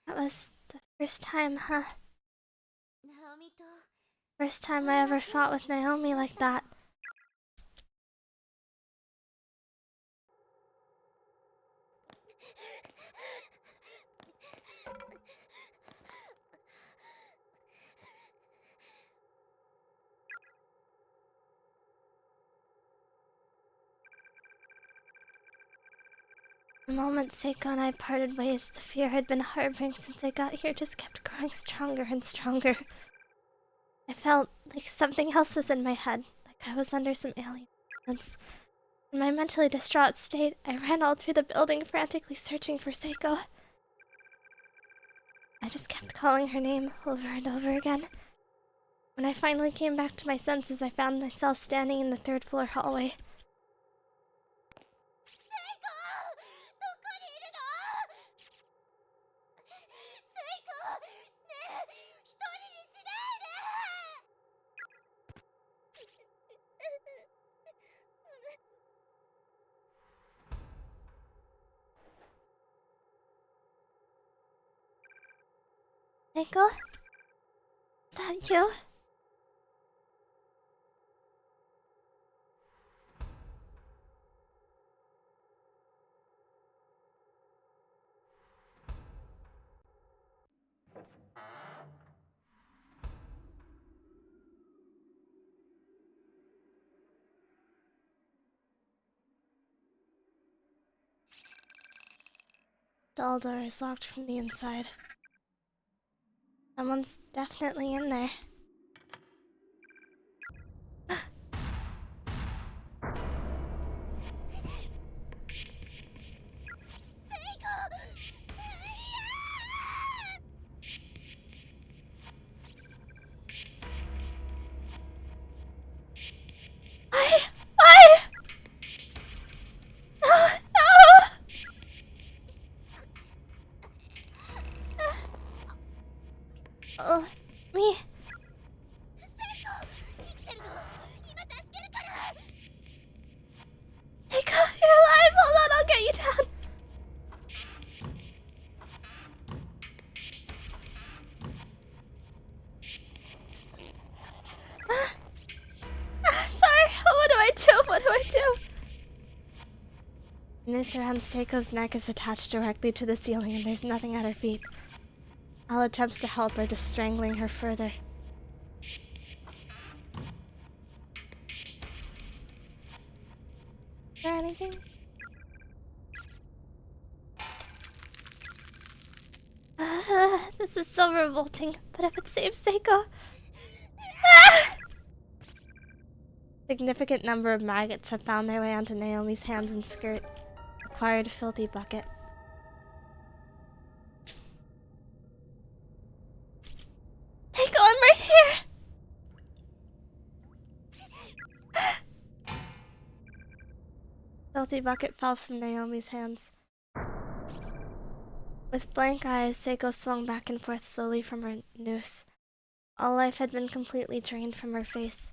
Speaker 1: That was the first time, huh? First time I ever fought with Naomi like that. The moment Seiko and I parted ways, the fear I'd been harboring since I got here just kept growing stronger and stronger. I felt like something else was in my head, like I was under some alien influence. In my mentally distraught state, I ran all through the building frantically searching for Seiko. I just kept calling her name over and over again. When I finally came back to my senses, I found myself standing in the third-floor hallway. Seiko? Is that you? The all door is locked from the inside. Someone's definitely in there. Why? No, no! Oh, me. Seiko, you're alive! Hold on, I'll get you down! Sorry, what do I do? What do I do? The noose around Seiko's neck is attached directly to the ceiling and there's nothing at her feet. All attempts to help are just strangling her further. Is there anything? This is so revolting, but if it saves Seiko... Significant number of maggots have found their way onto Naomi's hands and skirt. Acquired filthy bucket. Seiko, I'm right here! Filthy bucket fell from Naomi's hands. With blank eyes, Seiko swung back and forth slowly from her noose. All life had been completely drained from her face.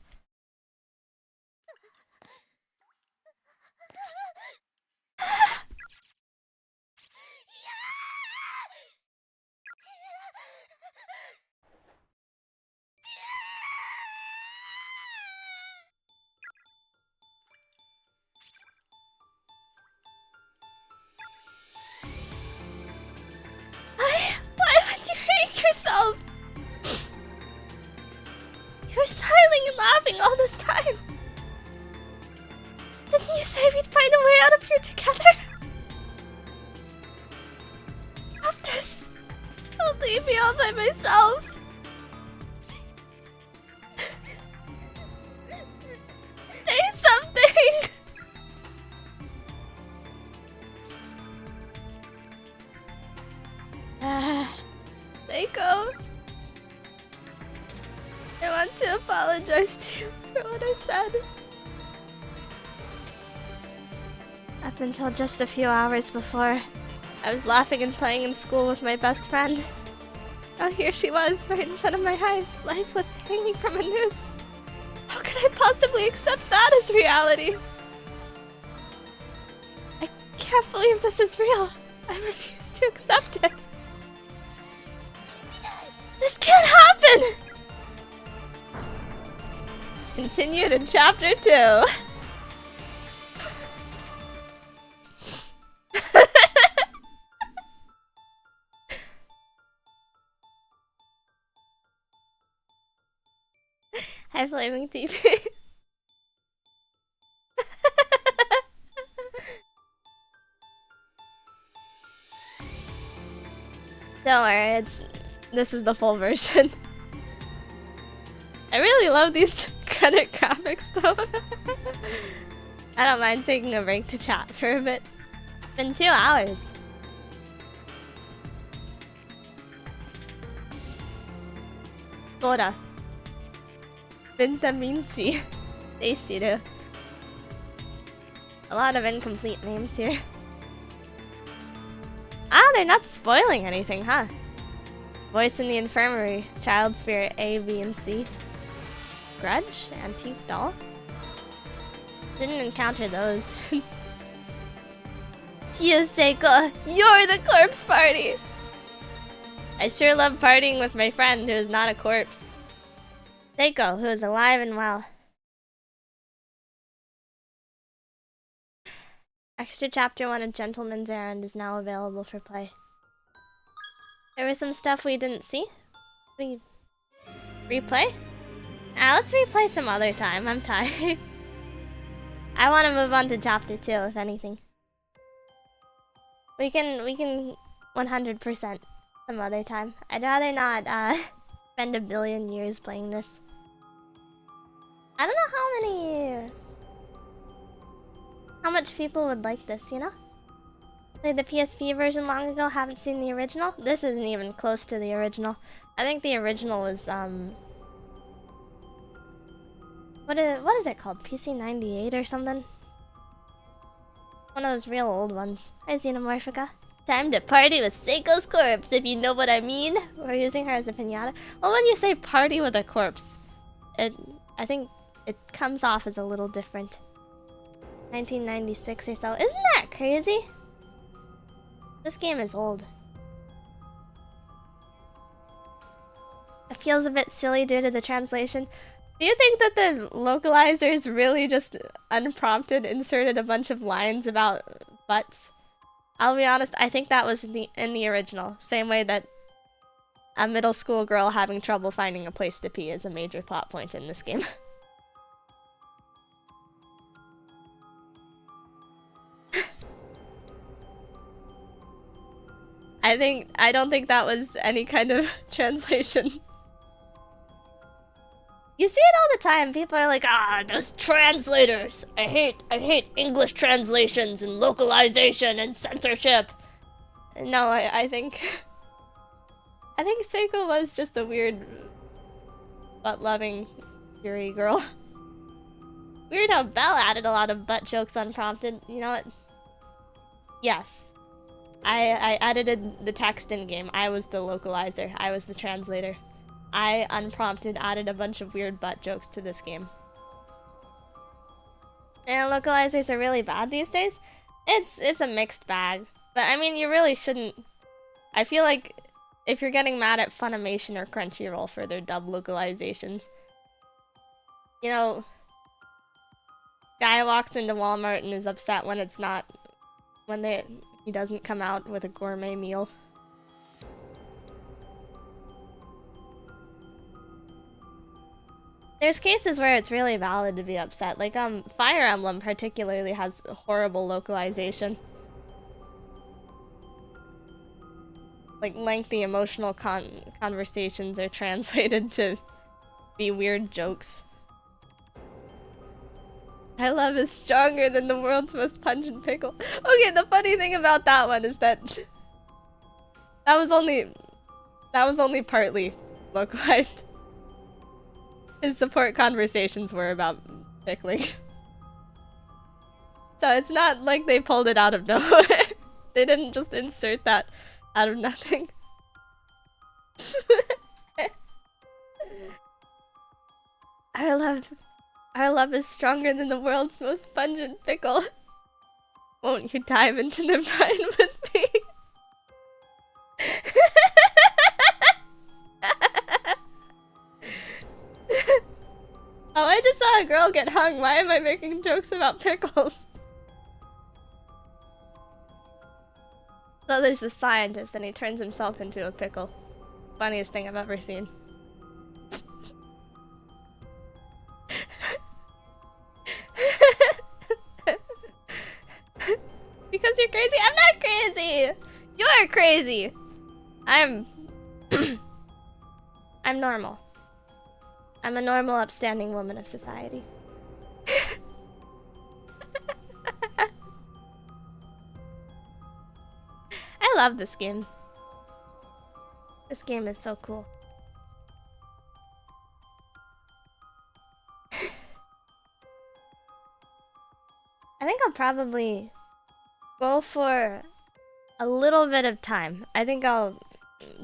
Speaker 1: laughing all this time? Didn't you say we'd find a way out of here together? Stop this. Don't leave me all by myself. Say something. Seiko. I want to apologize to you for what I said. Up until just a few hours before, I was laughing and playing in school with my best friend. Oh, here she was, right in front of my eyes, lifeless, hanging from a noose. How could I possibly accept that as reality? I can't believe this is real. I refuse to accept it. This can't happen! Continue to chapter 2. Hi, Flaming TV. Don't worry, this is the full version. I really love these credit graphics though. I don't mind taking a break to chat for a bit. It's been 2 hours. Gora. Vitaminci. Eishiru. A lot of incomplete names here. Ah, they're not spoiling anything, huh? Voice in the Infirmary. Child Spirit A, B, and C. Grudge? Antique Doll? Didn't encounter those. Tia Seiko, you're the corpse party! I sure love partying with my friend who is not a corpse. Seiko, who is alive and well. Extra Chapter 1 of Gentleman's Errand is now available for play. There was some stuff we didn't see. Replay? Ah, let's replay some other time. I'm tired. I want to move on to Chapter 2, if anything. We can 100% some other time. I'd rather not spend 1 billion years playing this. I don't know how much people would like this, you know? Played the PSP version long ago, haven't seen the original. This isn't even close to the original. I think the original was what is it called? PC98 or something? One of those real old ones. Hi, Xenomorphica. Time to party with Seiko's corpse, if you know what I mean. We're using her as a piñata. Well, when you say party with a corpse, I think it comes off as a little different. 1996 or so. Isn't that crazy? This game is old. It feels a bit silly due to the translation. Do you think that the localizers really just unprompted inserted a bunch of lines about butts? I'll be honest, I think that was in the original. Same way that a middle school girl having trouble finding a place to pee is a major plot point in this game. I don't think that was any kind of translation. You see it all the time. People are like, ah, those translators. I hate English translations and localization and censorship. No, I think Seiko was just a weird butt-loving Yuri girl. Weird how Belle added a lot of butt jokes unprompted. You know what? Yes. I edited the text in game. I was the localizer. I was the translator. I unprompted added a bunch of weird butt jokes to this game. And localizers are really bad these days. It's a mixed bag. But I mean, you really shouldn't. I feel like if you're getting mad at Funimation or Crunchyroll for their dub localizations, you know, guy walks into Walmart and is upset when it's not, he doesn't come out with a gourmet meal. there's cases where it's really valid to be upset. Like, Fire Emblem particularly has horrible localization. Like, lengthy emotional conversations are translated to be weird jokes. My love is stronger than the world's most pungent pickle. Okay, the funny thing about that one is that that was only partly localized. His support conversations were about pickling. So it's not like they pulled it out of nowhere. They didn't just insert that out of nothing. Our love is stronger than the world's most pungent pickle. Won't you dive into the brine with me? Oh, I just saw a girl get hung. Why am I making jokes about pickles? So there's this scientist and he turns himself into a pickle. Funniest thing I've ever seen. Because you're crazy? I'm not crazy! You're crazy! I'm normal. I'm a normal, upstanding woman of society. I love this game. This game is so cool. I think I'll probably go for a little bit of time. I think I'll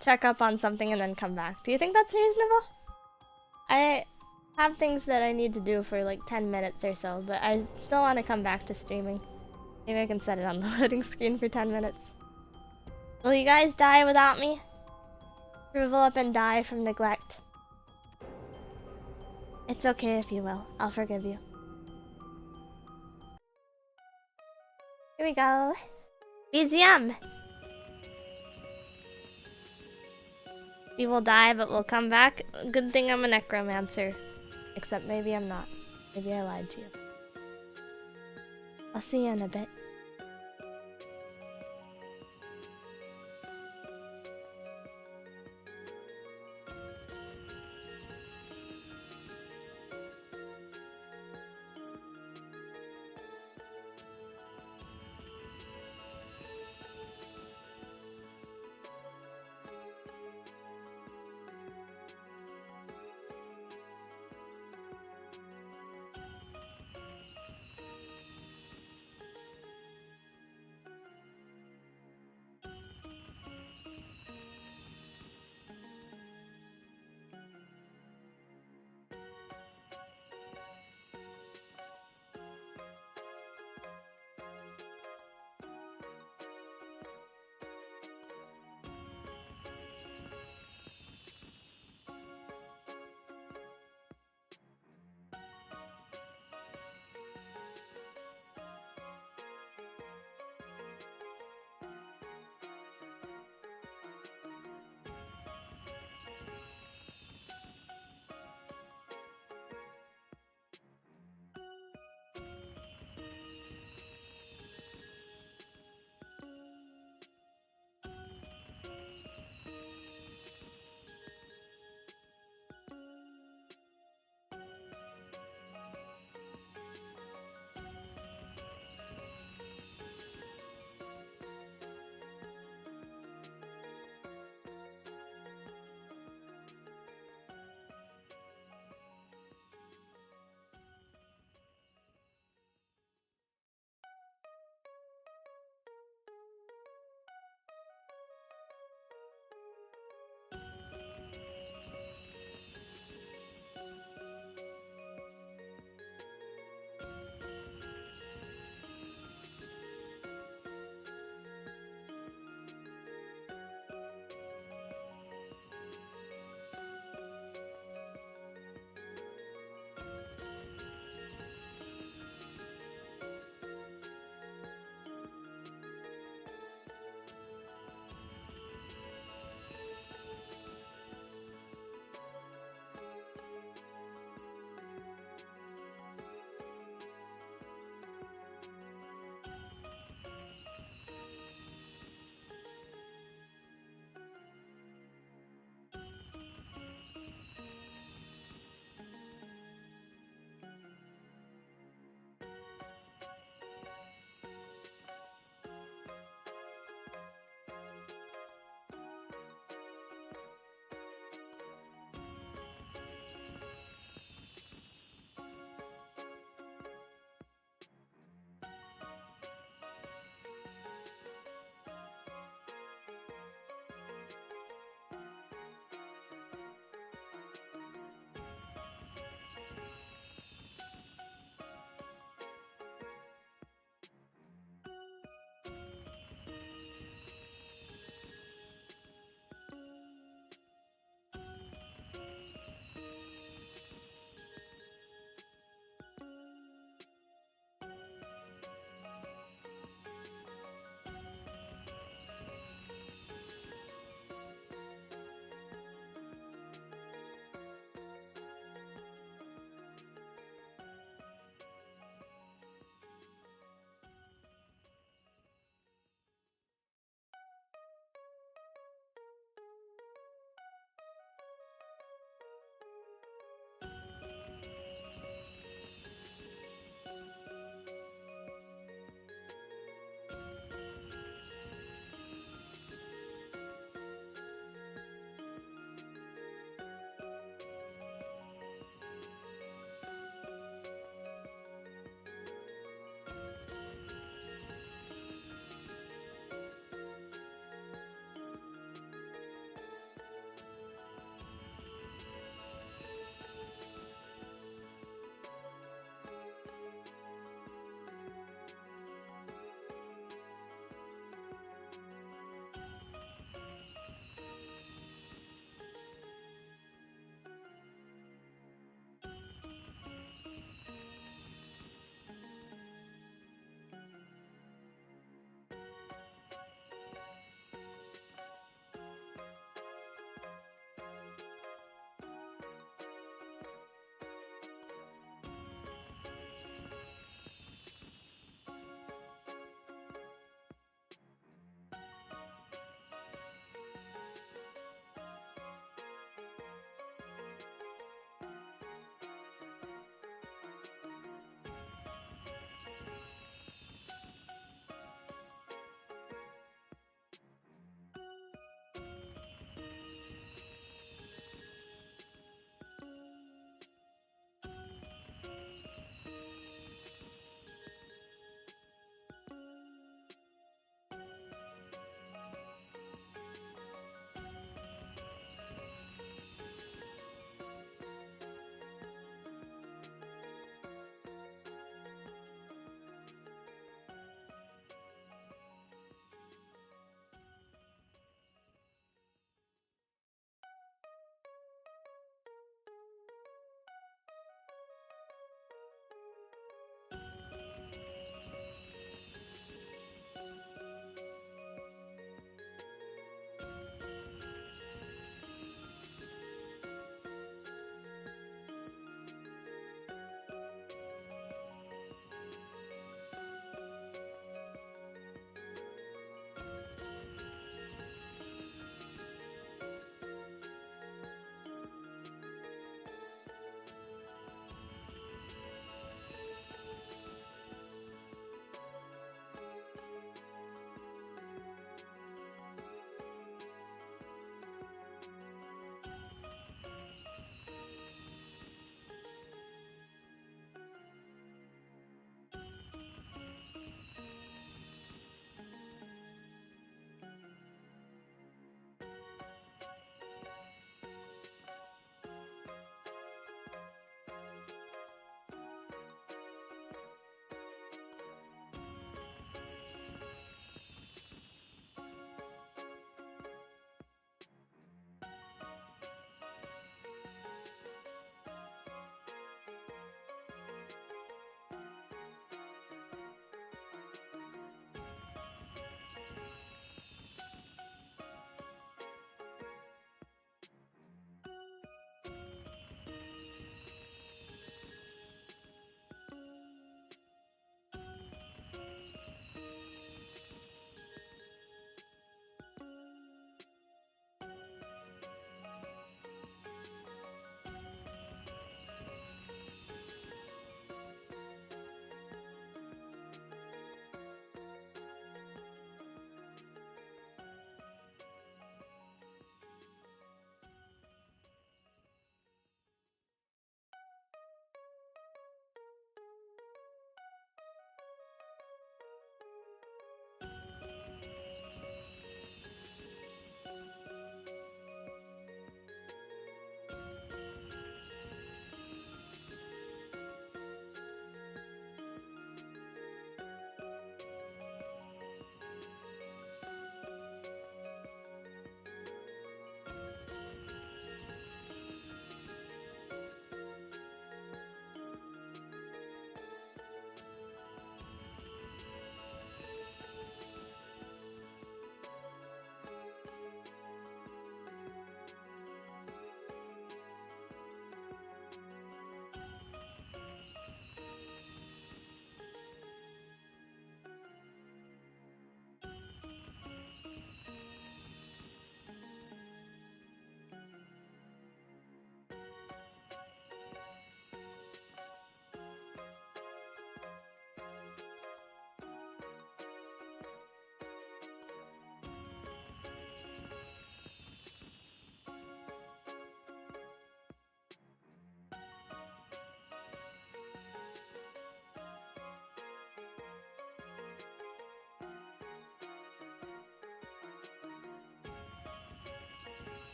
Speaker 1: check up on something and then come back. Do you think that's reasonable? I have things that I need to do for like 10 minutes or so, but I still want to come back to streaming. Maybe I can set it on the loading screen for 10 minutes. Will you guys die without me? Shrivel up and die from neglect. It's okay if you will. I'll forgive you. Here we go. BGM! We will die, but we'll come back. Good thing I'm a necromancer. Except maybe I'm not. Maybe I lied to you. I'll see you in a bit.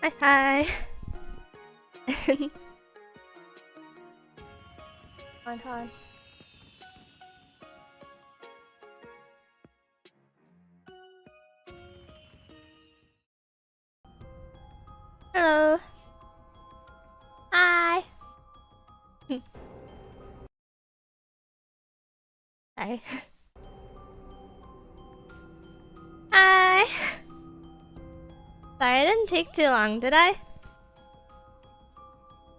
Speaker 1: Hi. Hi. Hello. Hi. Hi. Hi. Sorry, I didn't take too long, did I?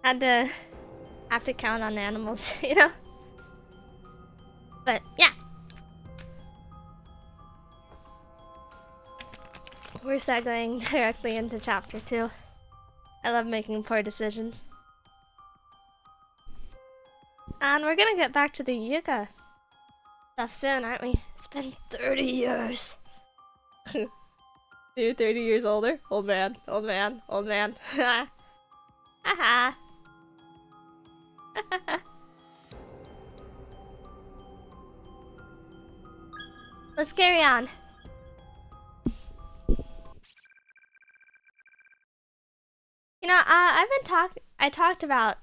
Speaker 1: Have to count on animals, you know? But yeah. We're segueing directly into chapter 2. I love making poor decisions. And we're gonna get back to the Yuga stuff soon, aren't we? It's been 30 years. You're 30 years older? Old man, old man, old man. Haha. Let's carry on. You know, I talked about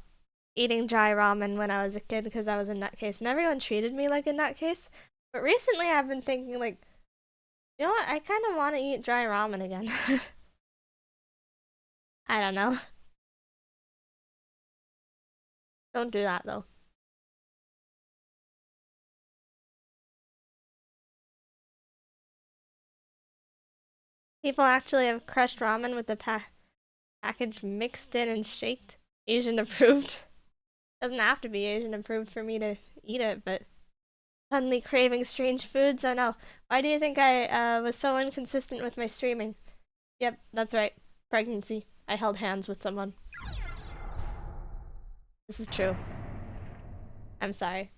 Speaker 1: eating dry ramen when I was a kid because I was a nutcase and everyone treated me like a nutcase. But recently I've been thinking like, you know what, I kind of want to eat dry ramen again. I don't know. Don't do that though. People actually have crushed ramen with the package mixed in and shaked. Asian approved. Doesn't have to be Asian approved for me to eat it, but suddenly craving strange foods. Oh no. Why do you think I was so inconsistent with my streaming? Yep, that's right. Pregnancy. I held hands with someone. This is true. I'm sorry.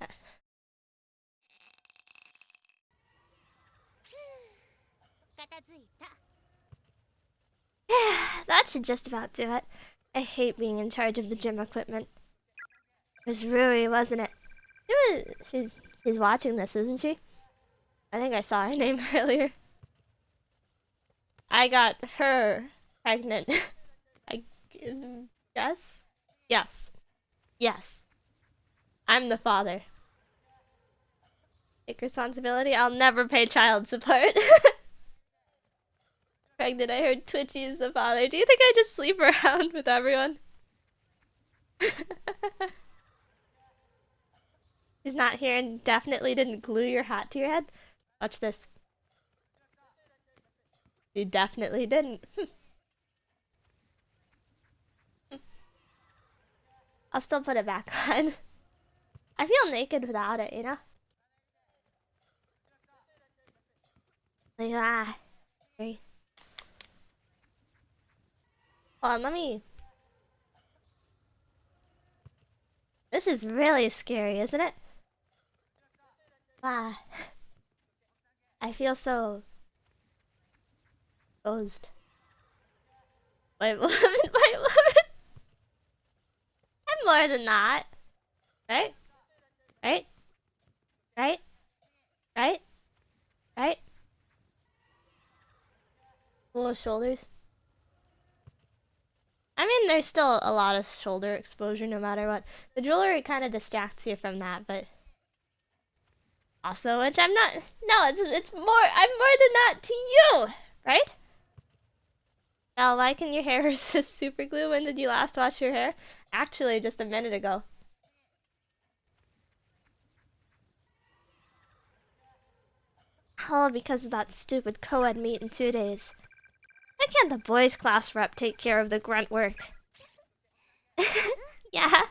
Speaker 1: That should just about do it. I hate being in charge of the gym equipment. It was Ruri, wasn't it? She's watching this, isn't she? I think I saw her name earlier. I got her pregnant. I guess? Yes. Yes. I'm the father. Take responsibility? I'll never pay child support. Pregnant, I heard Twitchy is the father. Do you think I just sleep around with everyone? He's not here and definitely didn't glue your hat to your head. Watch this. He definitely didn't. I'll still put it back on. I feel naked without it, you know? Like, okay. Hold on, let me... This is really scary, isn't it? I feel so... exposed. Wait, woman, wait, woman. I'm more than that. Right? Right? Right? Right? Right? Full of shoulders. I mean, there's still a lot of shoulder exposure no matter what. The jewelry kind of distracts you from that, but... Also, which I'm not... No, it's more... I'm more than that to you! Right? Al, why can your hair resist super glue? When did you last wash your hair? Actually, just a minute ago. Oh, because of that stupid co-ed meet in 2 days. Why can't the boys' class rep take care of the grunt work? Yeah.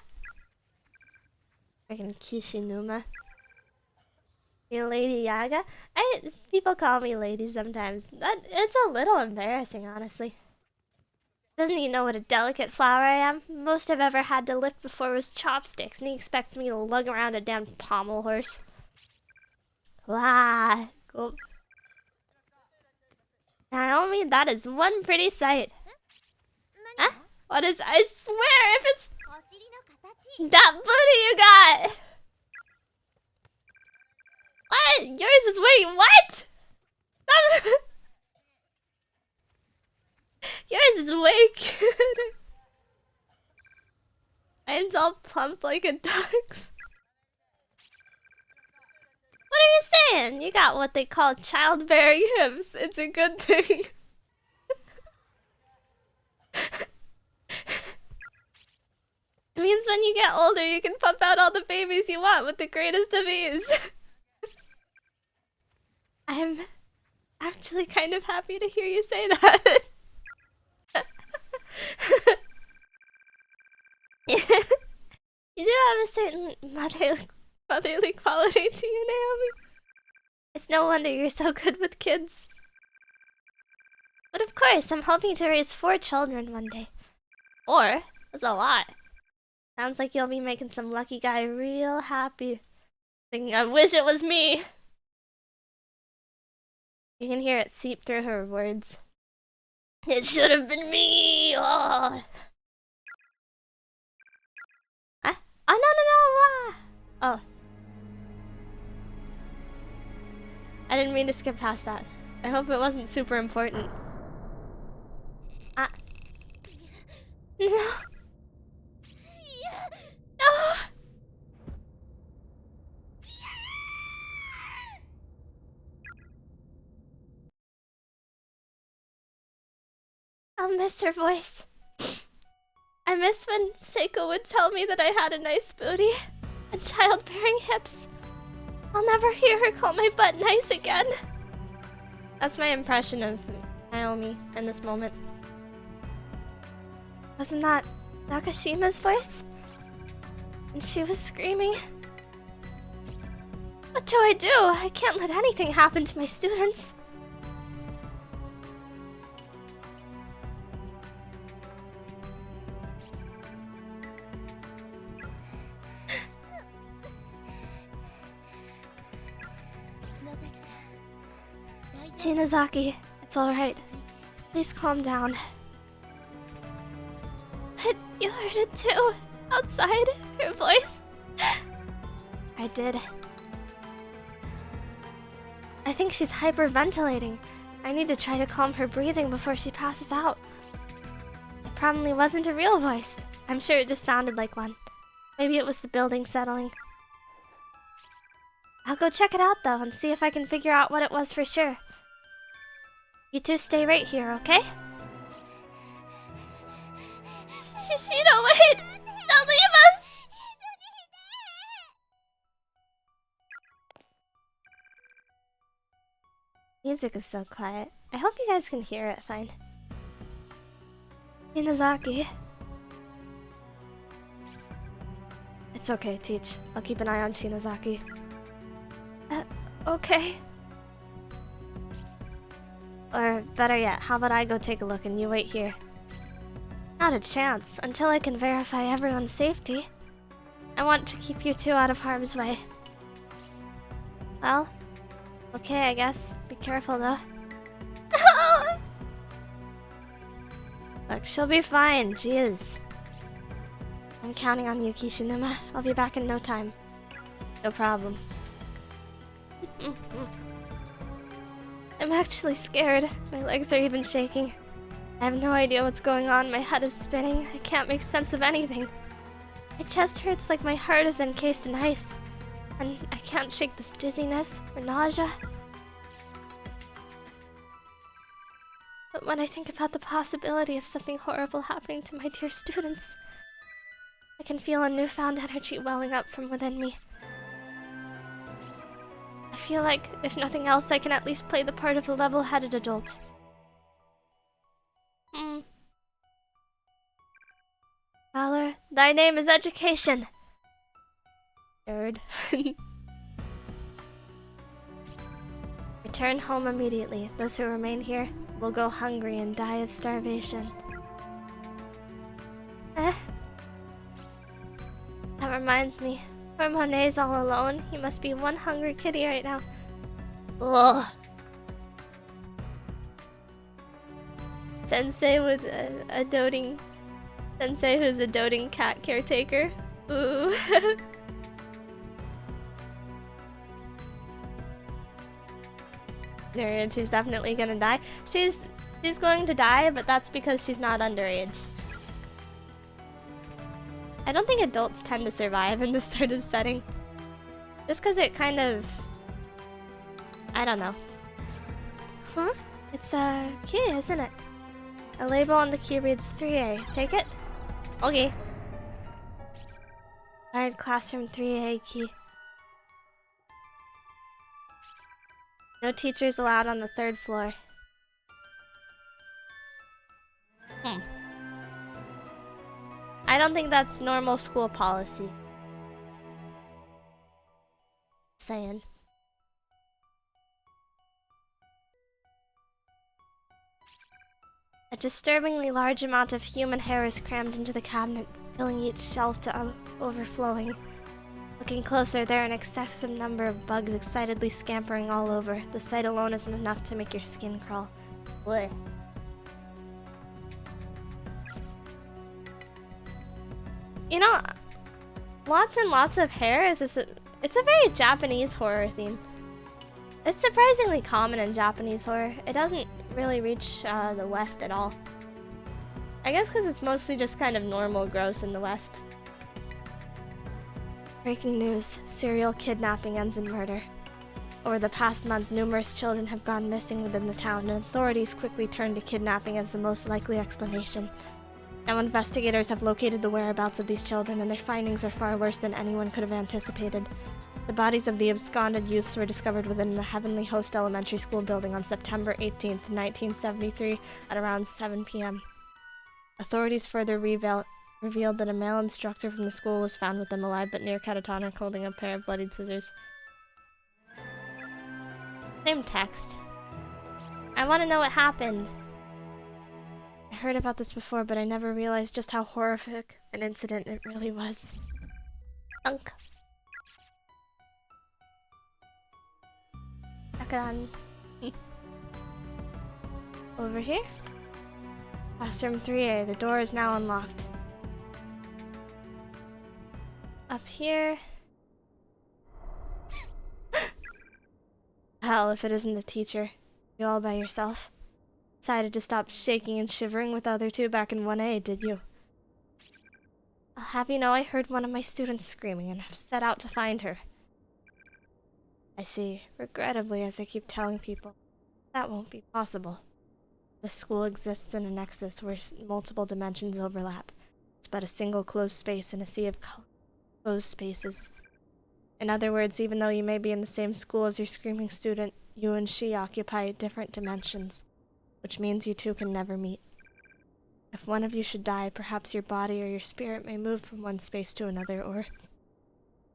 Speaker 1: Freaking Kishinuma. You Lady Yaga? People call me lady sometimes. It's a little embarrassing, honestly. Doesn't he know what a delicate flower I am? Most I've ever had to lift before was chopsticks, and he expects me to lug around a damn pommel horse. Wow. Cool. Naomi, that is one pretty sight. Huh? What is... I swear, if it's... that booty you got! What? Yours is... Wait, what? Yours is way... Mine's all plump like a duck's. What are you saying? You got what they call childbearing hips. It's a good thing. It means when you get older, you can pump out all the babies you want with the greatest of ease. I'm actually kind of happy to hear you say that. You do have a certain motherly quality to you, Naomi. It's no wonder you're so good with kids. But of course, I'm hoping to raise 4 children one day. 4? That's a lot. Sounds like you'll be making some lucky guy real happy. Thinking, I wish it was me. You can hear it seep through her words. It should have been me! Oh, no. Oh. I didn't mean to skip past that. I hope it wasn't super important. No. No. I'll miss her voice. I miss when Seiko would tell me that I had a nice booty and childbearing hips. I'll never hear her call my butt nice again. That's my impression of Naomi in this moment. Wasn't that Nakashima's voice? And she was screaming. What do? I can't let anything happen to my students. Shinozaki, it's alright. Please calm down. But you heard it too, outside, her voice. I did. I think she's hyperventilating. I need to try to calm her breathing before she passes out. It probably wasn't a real voice. I'm sure it just sounded like one. Maybe it was the building settling. I'll go check it out though and see if I can figure out what it was for sure. You two stay right here, okay? Shishino, wait! Don't leave us! Music is so quiet. I hope you guys can hear it fine. Inazaki. It's okay, Teach. I'll keep an eye on Shinozaki. Okay. Or better yet, how about I go take a look and you wait here? Not a chance, until I can verify everyone's safety. I want to keep you two out of harm's way. Well, okay, I guess. Be careful though. Look, she'll be fine, she is. I'm counting on you, Kishinuma. I'll be back in no time. No problem. I'm actually scared. My legs are even shaking. I have no idea what's going on. My head is spinning. I can't make sense of anything. My chest hurts like my heart is encased in ice. And I can't shake this dizziness or nausea. But when I think about the possibility of something horrible happening to my dear students, I can feel a newfound energy welling up from within me. I feel like, if nothing else, I can at least play the part of a level-headed adult. Valor, thy name is education! Nerd. Return home immediately. Those who remain here will go hungry and die of starvation. That reminds me. Poor Monet's all alone. He must be one hungry kitty right now. Ugh. Sensei with a doting... Sensei who's a doting cat caretaker. Ooh. She's definitely gonna die. She's going to die, but that's because she's not underage. I don't think adults tend to survive in this sort of setting. Just because it kind of... I don't know. Huh? It's a key, isn't it? A label on the key reads 3A. Take it? Okay. Find classroom 3A key. No teachers allowed on the 3rd floor. I don't think that's normal school policy. Saying. A disturbingly large amount of human hair is crammed into the cabinet, filling each shelf to overflowing. Looking closer, there are an excessive number of bugs excitedly scampering all over. The sight alone isn't enough to make your skin crawl. Blech. You know, lots and lots of hair is it's a very Japanese horror theme. It's surprisingly common in Japanese horror. It doesn't really reach the West at all. I guess because it's mostly just kind of normal gross in the West. Breaking news. Serial kidnapping ends in murder. Over the past month, numerous children have gone missing within the town, and authorities quickly turned to kidnapping as the most likely explanation. Now investigators have located the whereabouts of these children, and their findings are far worse than anyone could have anticipated. The bodies of the absconded youths were discovered within the Heavenly Host Elementary School building on September 18th, 1973 at around 7 p.m. Authorities further revealed that a male instructor from the school was found with them alive but near catatonic, holding a pair of bloodied scissors. Same text. I want to know what happened. I heard about this before, but I never realized just how horrific an incident it really was. Unk. Akaran. Over here? Classroom 3A. The door is now unlocked. Up here... Hell, if it isn't the teacher. You all by yourself. Decided to stop shaking and shivering with the other two back in 1A, did you? I'll have you know I heard one of my students screaming and have set out to find her. I see. Regrettably, as I keep telling people, that won't be possible. The school exists in a nexus where multiple dimensions overlap. It's but a single closed space in a sea of closed spaces. In other words, even though you may be in the same school as your screaming student, you and she occupy different dimensions, which means you two can never meet. If one of you should die, perhaps your body or your spirit may move from one space to another, or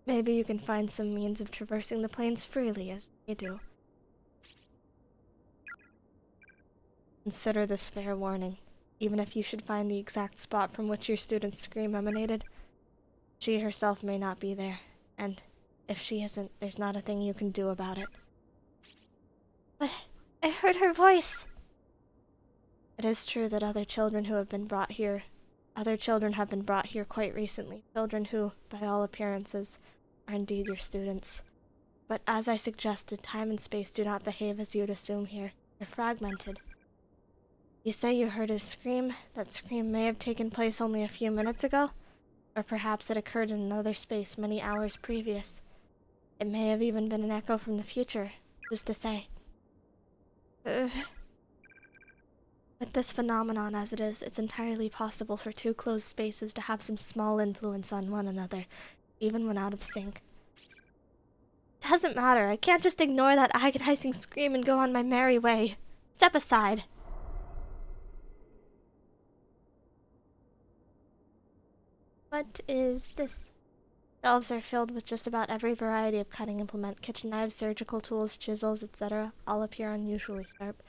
Speaker 1: maybe you can find some means of traversing the planes freely, as they do. Consider this fair warning. Even if you should find the exact spot from which your student's scream emanated, she herself may not be there, and if she isn't, there's not a thing you can do about it. But I heard her voice! It is true that other children have been brought here quite recently, children who, by all appearances, are indeed your students. But as I suggested, time and space do not behave as you'd assume here. They're fragmented. You say you heard a scream. That scream may have taken place only a few minutes ago, or perhaps it occurred in another space many hours previous. It may have even been an echo from the future. Who's to say? With this phenomenon as it is, it's entirely possible for two closed spaces to have some small influence on one another, even when out of sync. Doesn't matter. I can't just ignore that agonizing scream and go on my merry way. Step aside. What is this? Shelves are filled with just about every variety of cutting implement. Kitchen knives, surgical tools, chisels, etc. all appear unusually sharp.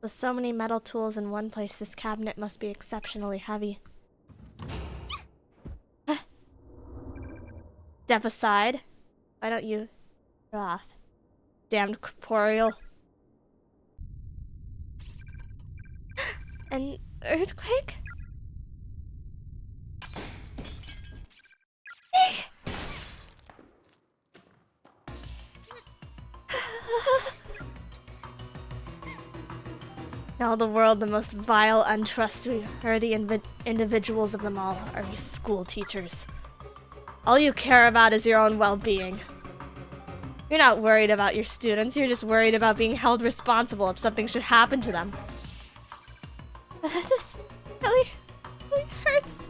Speaker 1: With so many metal tools in one place, this cabinet must be exceptionally heavy. Step aside. Why don't you... Ah. Damned corporeal. An earthquake? In all the world, the most vile, untrustworthy individuals of them all are you school teachers. All you care about is your own well-being. You're not worried about your students, you're just worried about being held responsible if something should happen to them. This really hurts.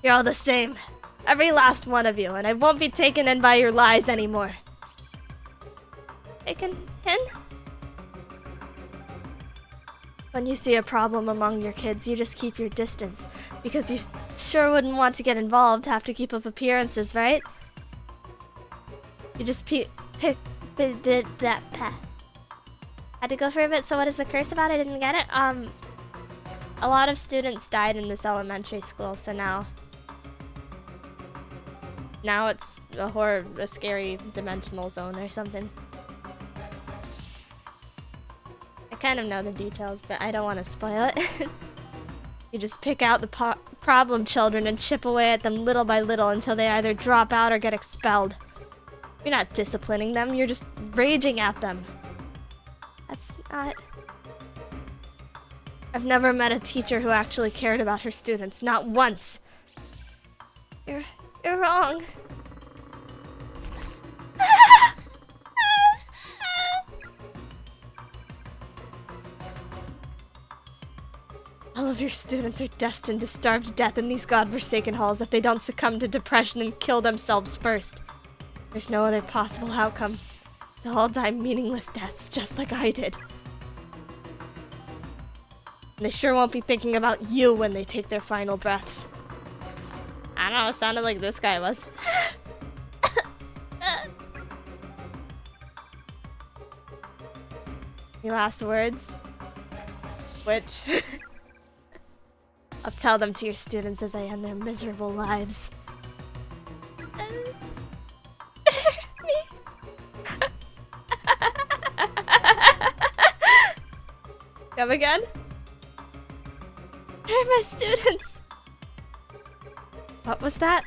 Speaker 1: You're all the same. Every last one of you, and I won't be taken in by your lies anymore. Taken in? When you see a problem among your kids, you just keep your distance. Because you sure wouldn't want to get involved, have to keep up appearances, right? You just pick that path. Had to go for a bit, so what is the curse about? I didn't get it. A lot of students died in this elementary school, so now it's a scary dimensional zone or something. I kind of know the details, but I don't want to spoil it. You just pick out the problem children and chip away at them little by little until they either drop out or get expelled. You're not disciplining them, you're just raging at them. That's not... I've never met a teacher who actually cared about her students, not once. You're wrong. All of your students are destined to starve to death in these godforsaken halls if they don't succumb to depression and kill themselves first. There's no other possible outcome. They'll all die meaningless deaths, just like I did. And they sure won't be thinking about you when they take their final breaths. I don't know, it sounded like this guy was. Any last words? Which... I'll tell them to your students as I end their miserable lives. Me? Come again? They're my students. What was that?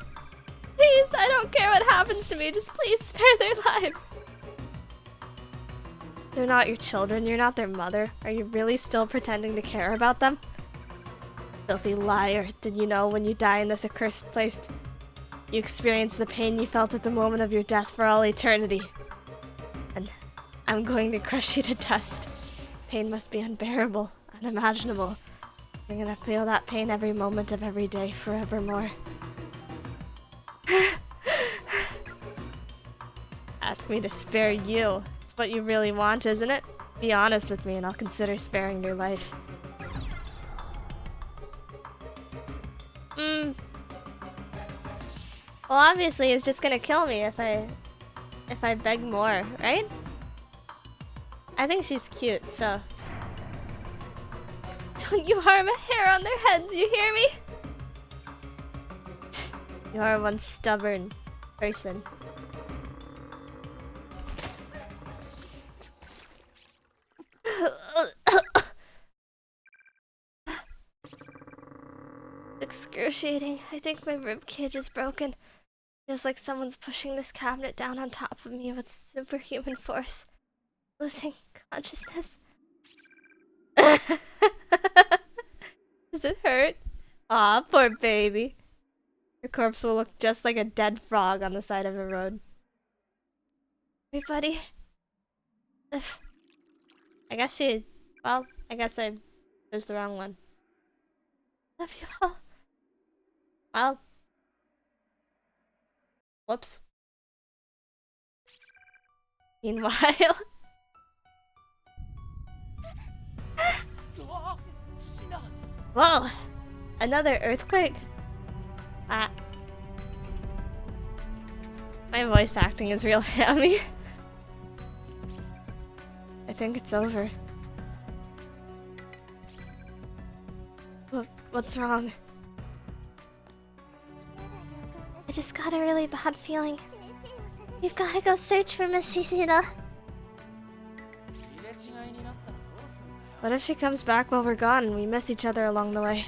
Speaker 1: Please, I don't care what happens to me. Just please spare their lives. They're not your children. You're not their mother. Are you really still pretending to care about them? Filthy liar. Did you know when you die in this accursed place, you experience the pain you felt at the moment of your death for all eternity? And I'm going to crush you to dust. Pain must be unbearable, unimaginable. You're gonna feel that pain every moment of every day, forevermore. Ask me to spare you. It's what you really want, isn't it? Be honest with me and I'll consider sparing your life. Well, obviously he's just gonna kill me if I beg more, right? I think she's cute, so... Don't you harm a hair on their heads, you hear me? You are one stubborn person. Excruciating. I think my rib cage is broken. Feels like someone's pushing this cabinet down on top of me with superhuman force. Losing consciousness. Does it hurt? Aw, poor baby. Your corpse will look just like a dead frog on the side of a road. Everybody. I guess I chose the wrong one. Love you all. Well. Whoops. Meanwhile. Whoa! Another earthquake? Ah. My voice acting is real hammy. I think it's over. What's wrong? I just got a really bad feeling. We've gotta go search for Miss Shishida. What if she comes back while we're gone and we miss each other along the way?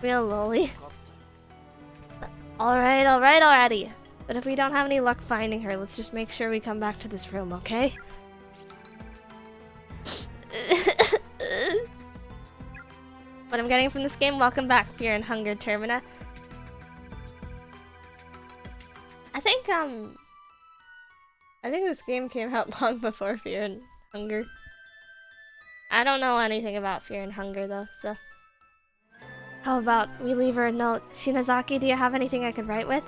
Speaker 1: Real lolly. Alright already. But if we don't have any luck finding her, let's just make sure we come back to this room, okay? what I'm getting from this game. Welcome back, Fear and Hunger Termina. I think this game came out long before Fear and Hunger. I don't know anything about Fear and Hunger though, so. How about we leave her a note? Shinozaki, do you have anything I could write with?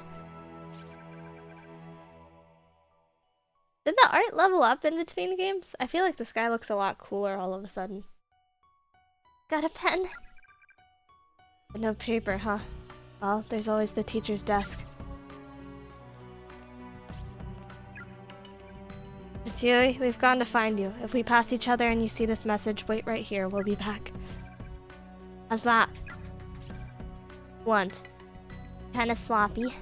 Speaker 1: Did the art level up in between games? I feel like the sky looks a lot cooler all of a sudden. Got a pen? No paper, huh? Well, there's always the teacher's desk. Miss Yui, we've gone to find you. If we pass each other and you see this message, wait right here. We'll be back. How's that? Blunt. Kinda sloppy.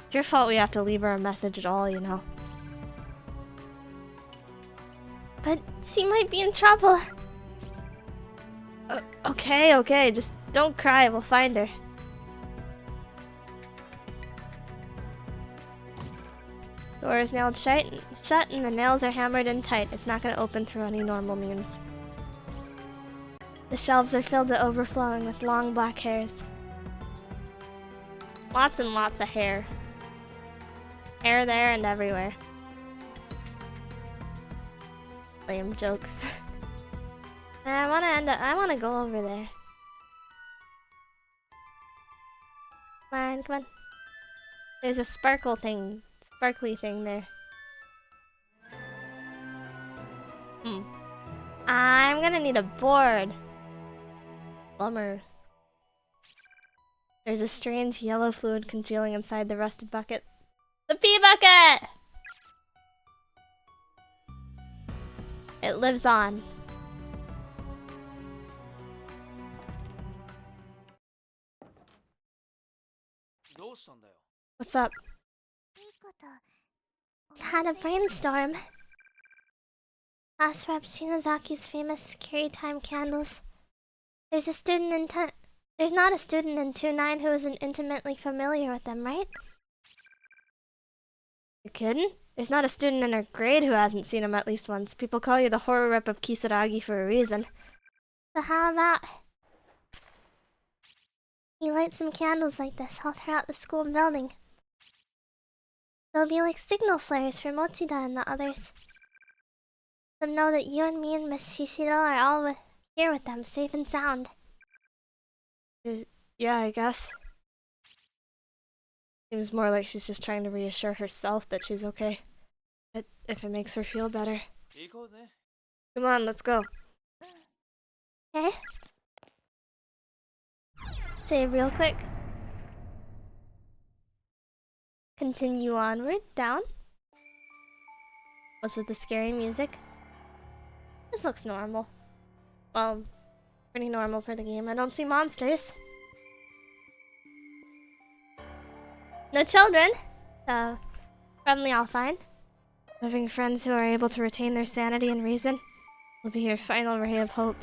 Speaker 1: It's your fault we have to leave her a message at all, you know. But she might be in trouble. Okay, just don't cry. We'll find her. Door is nailed shut and the nails are hammered in tight. It's not going to open through any normal means. The shelves are filled to overflowing with long black hairs. Lots and lots of hair. Hair there and everywhere. Lame joke. I wanna go over there. Come on. There's a sparkly thing there. I'm gonna need a board. Bummer. There's a strange yellow fluid congealing inside the rusted bucket. The pee bucket! It lives on. What's up? Had a brainstorm. Last rep Shinozaki's famous security time candles. There's not a student in 2-9 who isn't intimately familiar with them, right? You kidding? There's not a student in our grade who hasn't seen them at least once. People call you the horror rep of Kisaragi for a reason. So how about you light some candles like this all throughout the school building? They'll be like signal flares for Mochida and the others. Let them know that you and me and Miss Shishiro are all here with them, safe and sound. Yeah, I guess. Seems more like she's just trying to reassure herself that she's okay. But if it makes her feel better. Come on, let's go. Okay. Save real quick. Continue onward, down. What's with the scary music? This looks normal. Well, pretty normal for the game. I don't see monsters. No children. So, probably all fine. Living friends who are able to retain their sanity and reason will be your final ray of hope.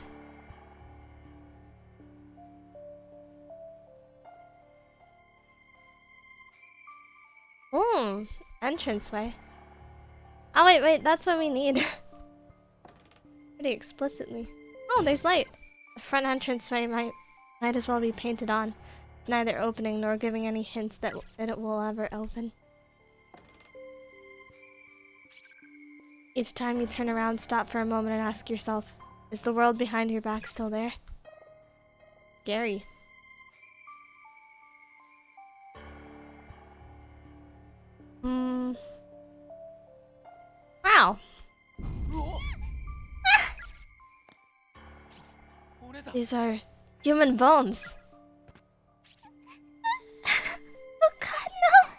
Speaker 1: Entranceway. Oh wait, that's what we need. Pretty explicitly. Oh, there's light. The front entranceway might as well be painted on. Neither opening nor giving any hints that it will ever open. Each time you turn around, stop for a moment and ask yourself, is the world behind your back still there? Scary. Wow. These are human bones. Oh god, no!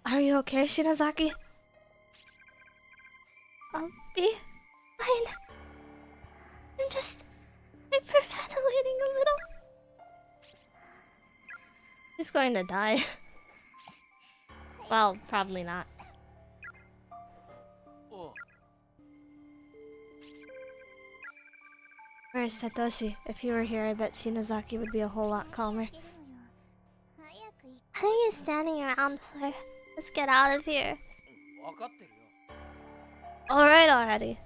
Speaker 1: Are you okay, Shinozaki? I'll be fine. I'm just hyperventilating a little. She's going to die. Well, probably not. Where's Satoshi? If he were here, I bet Shinozaki would be a whole lot calmer. What are you standing around for? Let's get out of here. Alright already.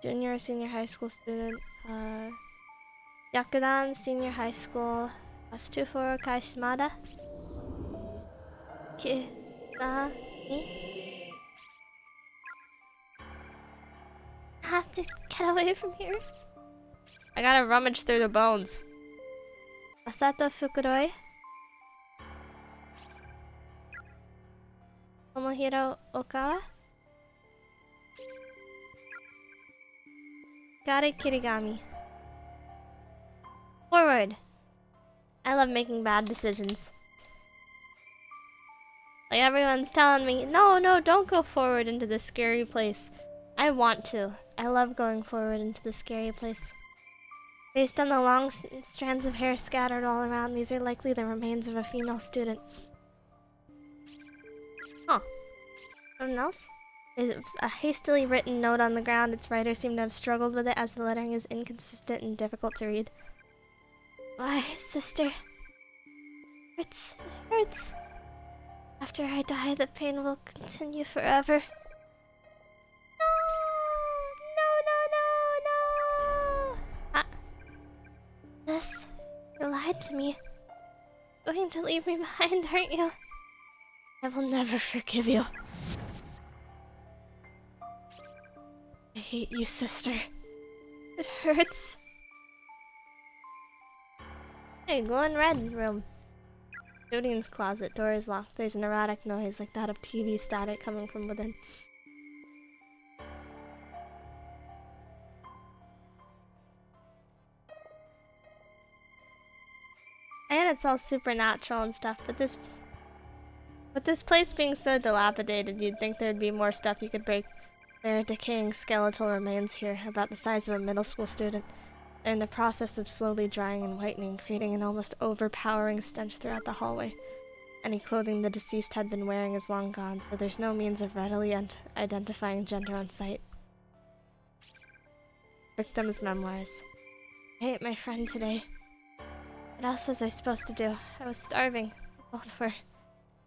Speaker 1: Junior or senior high school student. Yakudan, senior high school. Class 24, Kaishimada. Me? I have to get away from here. I gotta rummage through the bones. Masato Fukuroi. Tomohiro Okawa. Gare Kirigami. Forward. I love making bad decisions. Like everyone's telling me, no, don't go forward into this scary place. I want to. I love going forward into the scary place. Based on the long strands of hair scattered all around, these are likely the remains of a female student. Huh. Something else? There's a hastily written note on the ground. Its writer seemed to have struggled with it as the lettering is inconsistent and difficult to read. Why, sister? It hurts. After I die, the pain will continue forever. No! This, you lied to me. Going to leave me behind, aren't you? I will never forgive you. I hate you, sister. It hurts. Hey, glowing red room. Judian's closet. Door is locked. There's an erratic noise like that of TV static coming from within. And it's all supernatural and stuff, but this place being so dilapidated, you'd think there'd be more stuff you could break. There are decaying skeletal remains here, about the size of a middle school student. They're in the process of slowly drying and whitening, creating an almost overpowering stench throughout the hallway. Any clothing the deceased had been wearing is long gone, so there's no means of readily identifying gender on sight. Victim's memoirs. I ate my friend today. What else was I supposed to do? I was starving. We both were.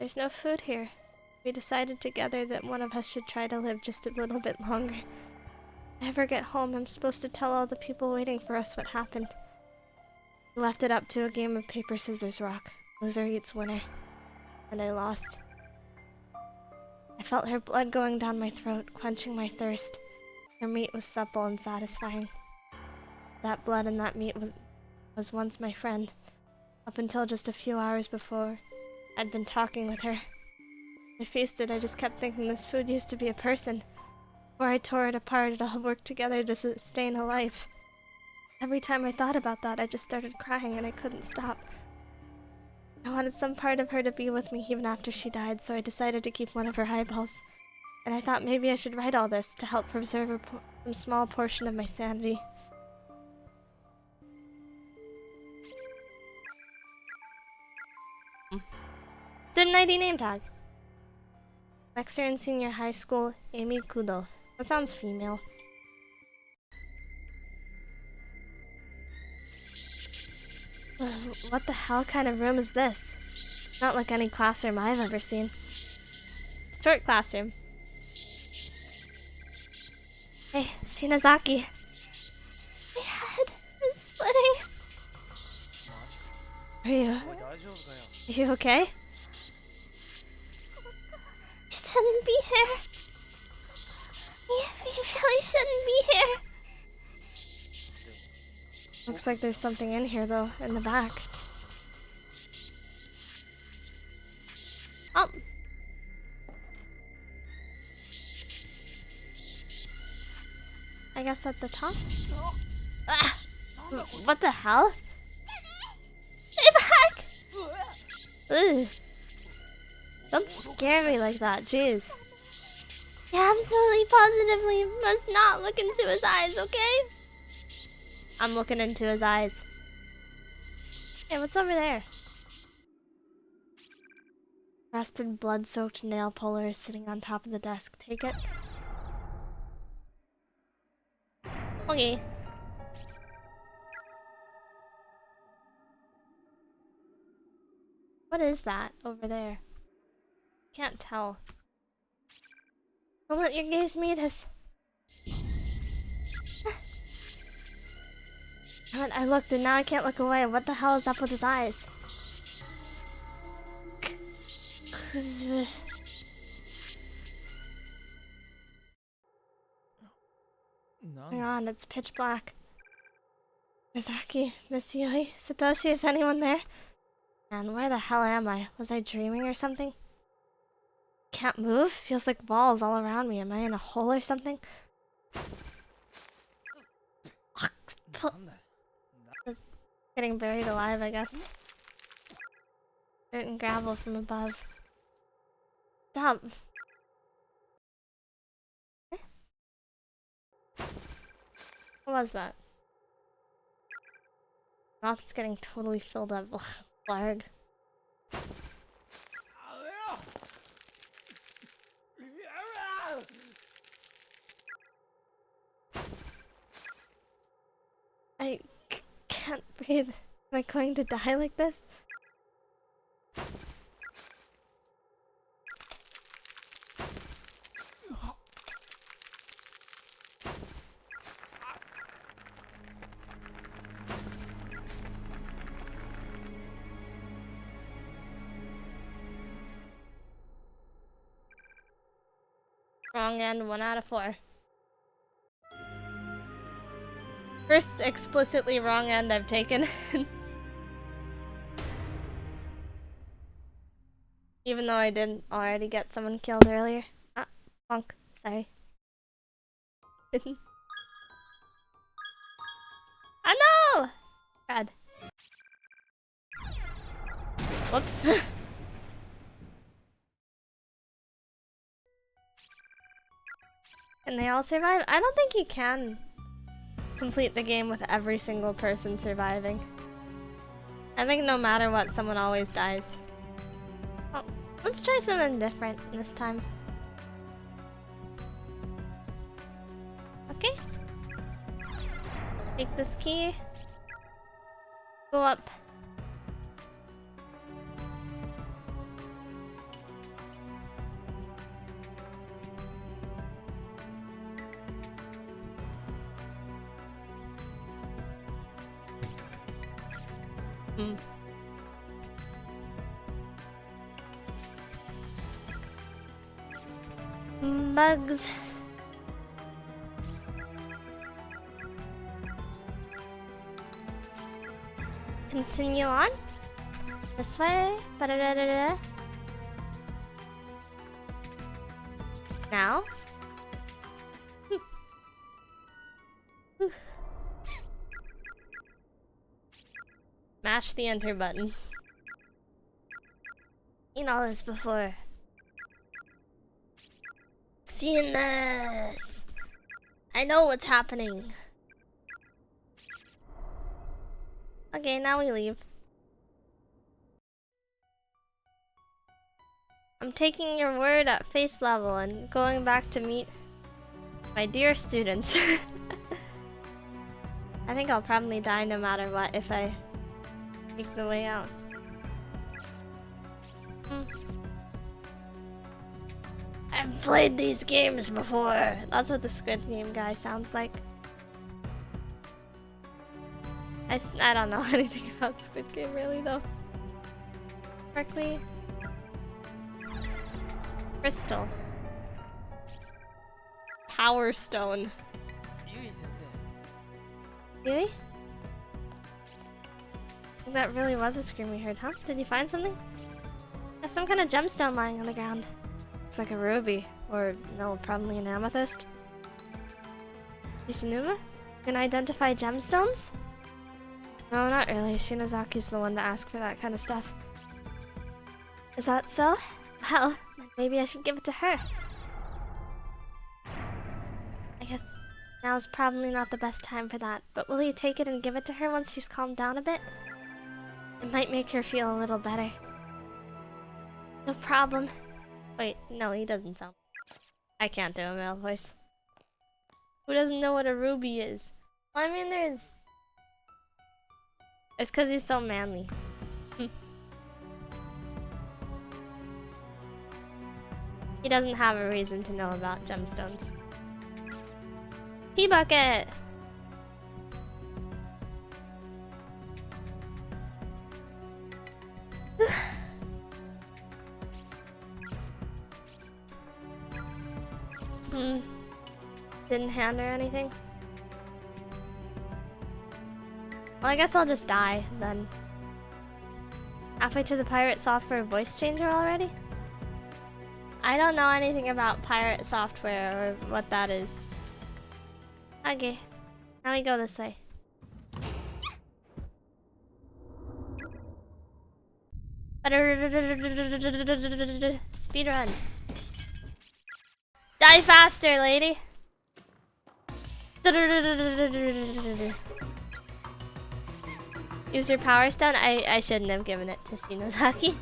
Speaker 1: There's no food here. We decided together that one of us should try to live just a little bit longer. If I ever get home, I'm supposed to tell all the people waiting for us what happened. We left it up to a game of paper, scissors, rock. Loser eats winner. And I lost. I felt her blood going down my throat, quenching my thirst. Her meat was supple and satisfying. That blood and that meat was once my friend. Up until just a few hours before, I'd been talking with her. I feasted, I just kept thinking this food used to be a person. Before I tore it apart, it all worked together to sustain a life. Every time I thought about that, I just started crying and I couldn't stop. I wanted some part of her to be with me even after she died, so I decided to keep one of her eyeballs. And I thought maybe I should write all this to help preserve some small portion of my sanity. It's an ID name tag. Lecturer in senior high school, Amy Kudo. That sounds female. What the hell kind of room is this? Not like any classroom I've ever seen. Short classroom. Hey, Shinozaki. My head is splitting. Are you okay? You shouldn't be here. We really shouldn't be here. Looks like there's something in here, though, in the back. Oh. I guess at the top? Ah! What the hell? Stay back! Ugh. Don't scare me like that, jeez. You absolutely positively must not look into his eyes, okay? I'm looking into his eyes. Hey, what's over there? Rusted, blood-soaked nail puller is sitting on top of the desk. Take it. Okay. What is that over there? Can't tell. Don't let your gaze meet us. I looked and now I can't look away. What the hell is up with his eyes? Hang on, it's pitch black. Mizaki, Miss Yui, Satoshi, is anyone there? Man, where the hell am I? Was I dreaming or something? Can't move? Feels like balls all around me. Am I in a hole or something? Getting buried alive, I guess. Dirt and gravel from above. Stop. What was that? Mouth's getting totally filled up. Blarg. I can't breathe. Am I going to die like this? Wrong end, 1 out of 4. First explicitly wrong end I've taken. Even though I did already get someone killed earlier. Ah, funk. Sorry. I know! Bad. Whoops. Can they all survive? I don't think you can complete the game with every single person surviving. I think no matter what, someone always dies. Well, let's try something different this time. Okay. Take this key. Go up. Bugs. Continue on. This way. Ba-da-da-da-da. Now. Mash the enter button. Seen all this before. Seen this. I know what's happening. Okay, now we leave. I'm taking your word at face level and going back to meet my dear students. I think I'll probably die no matter what if I take the way out. I've played these games before. That's what the Squid Game guy sounds like. I don't know anything about Squid Game really though. Correctly. Crystal. Power Stone. Really? That really was a scream we heard, huh? Did you find something? There's some kind of gemstone lying on the ground. Looks like a ruby. Or, no, probably an amethyst. Isanuma? You can identify gemstones? No, not really. Shinazaki's the one to ask for that kind of stuff. Is that so? Well, then maybe I should give it to her. I guess now's probably not the best time for that, but will you take it and give it to her once she's calmed down a bit? It might make her feel a little better. No problem. Wait, no, he doesn't sound... I can't do a male voice. Who doesn't know what a ruby is? Well, I mean, it's because he's so manly. He doesn't have a reason to know about gemstones. Pea bucket! Didn't hand her anything? Well, I guess I'll just die, then. Halfway to the pirate software voice changer already? I don't know anything about pirate software or what that is. Okay, now we go this way. Speedrun. Die faster, lady! Use your power stone? I shouldn't have given it to Shinozaki.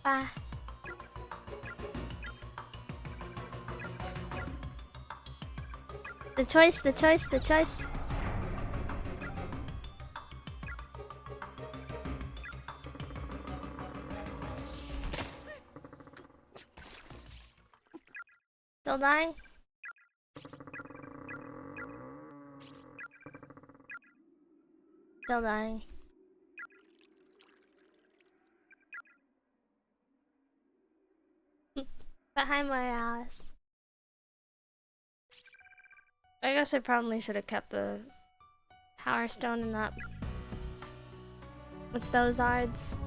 Speaker 1: Ah. The choice. Still dying? Still dying. Behind my ass. I guess I probably should have kept the power stone in that. With those odds.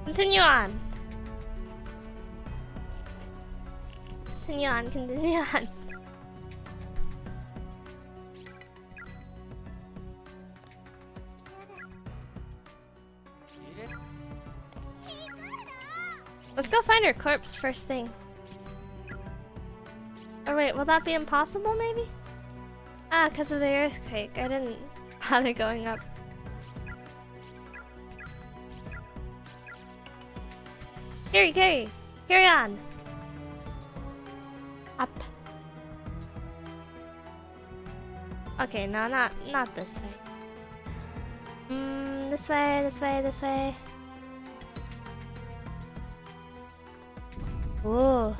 Speaker 1: Continue on. Continue on. Let's go find her corpse first thing. Or wait, will that be impossible maybe? Ah, because of the earthquake. I didn't bother going up. Carry on. Up. Okay, no, not this way. This way. Ooh.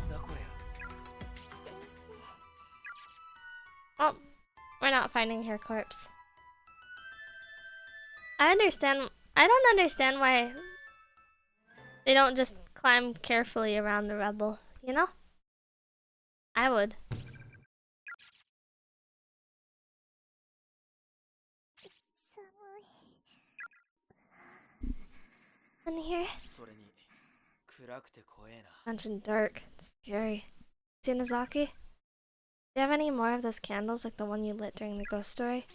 Speaker 1: Well, we're not finding her corpse. I don't understand why they don't just climb carefully around the rubble, you know? I would. In here? Mentioned dark. It's scary. Tsunazaki? Do you have any more of those candles like the one you lit during the ghost story?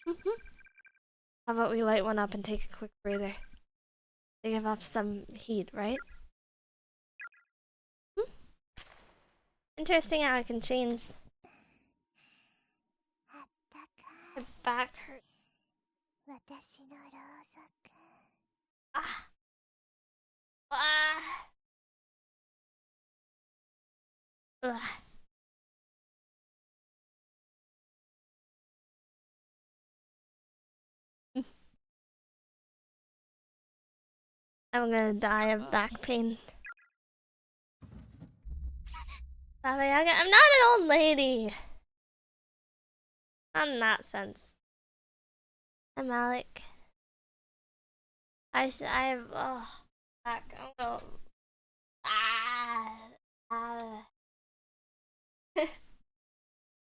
Speaker 1: How about we light one up and take a quick breather? They give off some heat, right? Interesting how I can change. My back hurts. Ah. Ugh. I'm gonna die of back pain. Baba Yaga, I'm not an old lady. Not in that sense. I'm Alec. Oh, back. I'm gonna.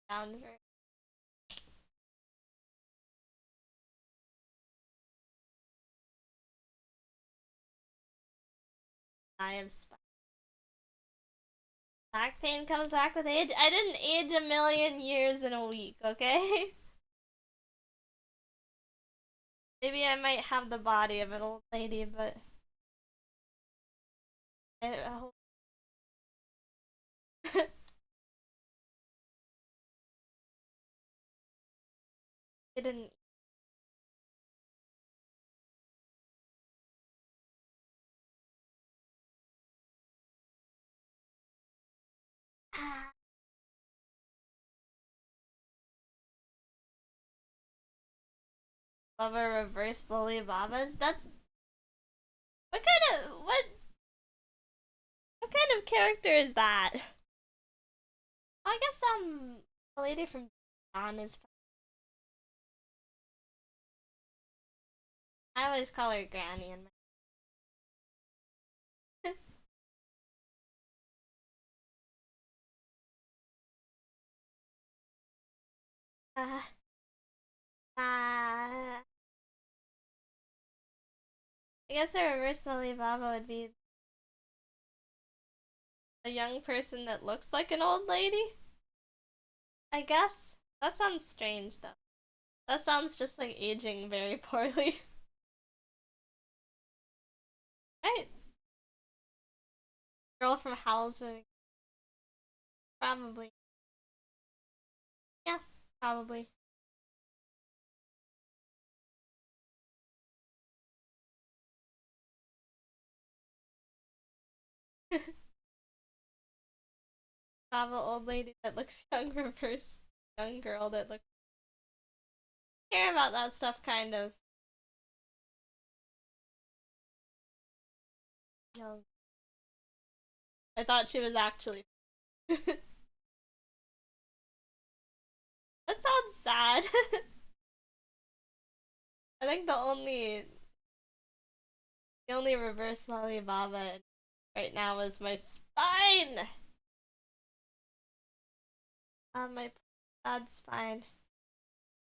Speaker 1: Down for. I have back pain comes back with age. I didn't age a million years in a week, okay? Maybe I might have the body of an old lady, but I didn't. Lover reverse lily babas. That's what kind of character is that? I guess the lady from Dawn is. I always call her Granny in my. uh, I guess a reverse lily baba would be a young person that looks like an old lady. I guess that sounds strange though. That sounds just like aging very poorly. Right? Girl from Howl's Moving. Probably. Yeah, probably. Have an old lady that looks young reverse young girl that looks care about that stuff kind of young. I thought she was actually. That sounds sad. I think the only reverse lolly baba right now is my spine. On my bad spine.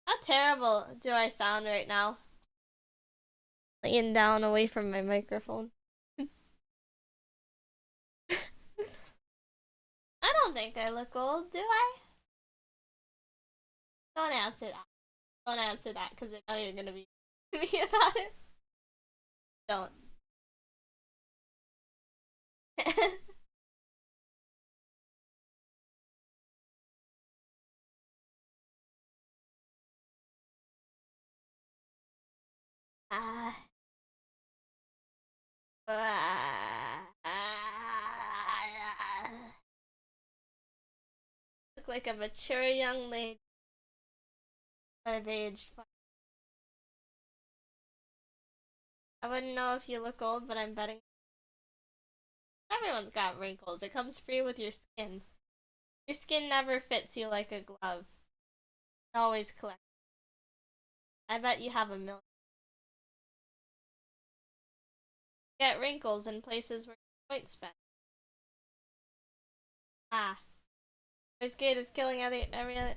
Speaker 1: How terrible do I sound right now? Laying down away from my microphone. I don't think I look old, do I? Don't answer that. Don't answer that because I know you're gonna be me about it. Don't. uh, look like a mature young lady. I've aged. I wouldn't know if you look old, but I'm betting everyone's got wrinkles. It comes free with your skin. Your skin never fits you like a glove. It always collects. I bet you have a million. Get wrinkles in places where your points spent. Ah. This gate is killing every other.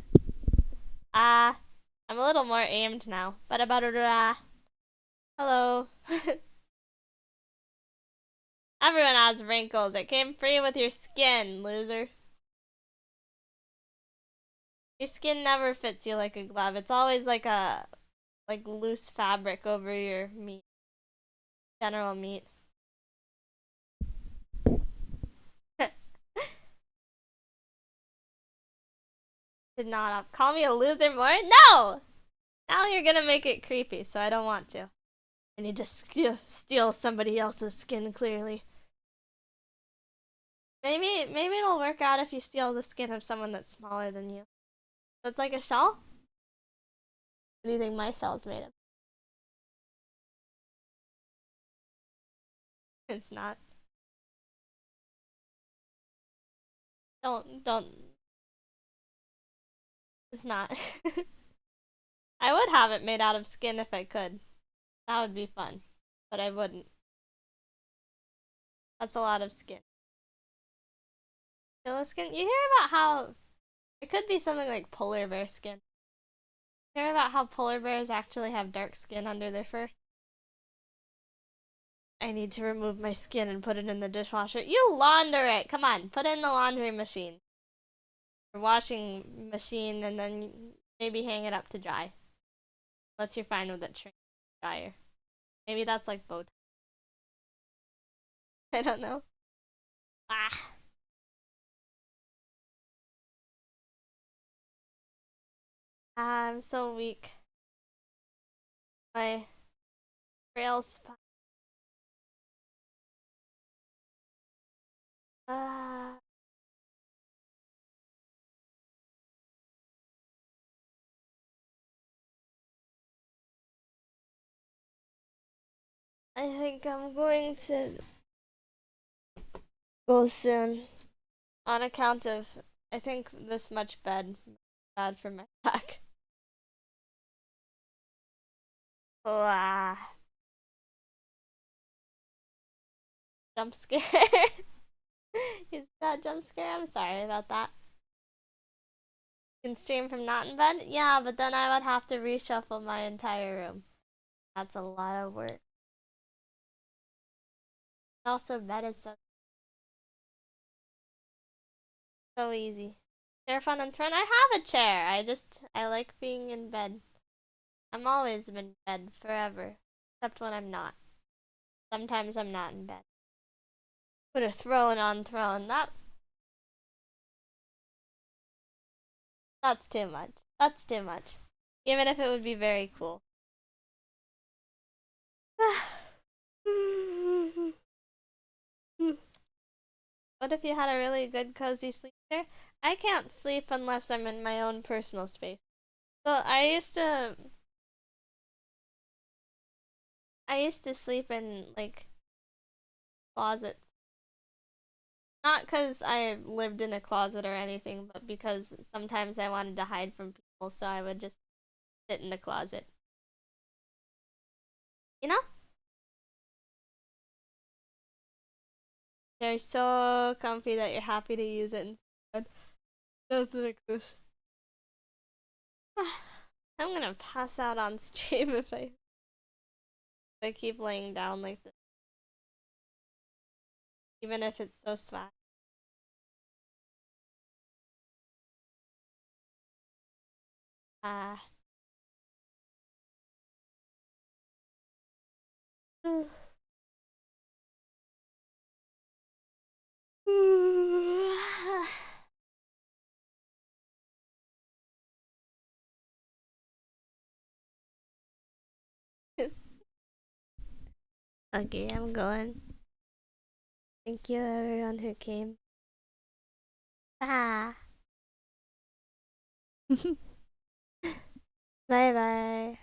Speaker 1: Ah. I'm a little more aimed now. But about hello. Everyone has wrinkles. It came free with your skin, loser. Your skin never fits you like a glove. It's always like a loose fabric over your meat. General meat. Did not call me a loser more? No! Now you're gonna make it creepy, so I don't want to. I need to steal somebody else's skin, clearly. Maybe it'll work out if you steal the skin of someone that's smaller than you. So it's like a shell? What do you think my shell's made of? It's not. Don't. It's not. I would have it made out of skin if I could. That would be fun. But I wouldn't. That's a lot of skin. Gorilla skin? You hear about how it could be something like polar bear skin. You hear about how polar bears actually have dark skin under their fur? I need to remove my skin and put it in the dishwasher. You launder it! Come on, put it in the laundry machine. Or washing machine and then maybe hang it up to dry. Unless you're fine with it dryer. Maybe that's like both. I don't know. Ah. I'm so weak. My frail spine. Uh, I think I'm going to go soon. On account of, I think this much bad for my back. Ah. Jump scare. Is that jump scare? I'm sorry about that. You can stream from not in bed? Yeah, but then I would have to reshuffle my entire room. That's a lot of work. Also, bed is so easy. Chair, fun, and throne. I have a chair. I like being in bed. I'm always in bed forever, except when I'm not. Sometimes I'm not in bed. Put a throne on throne. That's too much. That's too much. Even if it would be very cool. What if you had a really good cozy sleep chair? I can't sleep unless I'm in my own personal space. So I used to sleep in like closets. Not because I lived in a closet or anything, but because sometimes I wanted to hide from people, so I would just sit in the closet. You know? They're so comfy that you're happy to use it instead. Doesn't exist. I'm gonna pass out on stream if I keep laying down like this. Even if it's so swag. Ah. Okay, I'm going. Thank you everyone who came. Ah. Bye bye.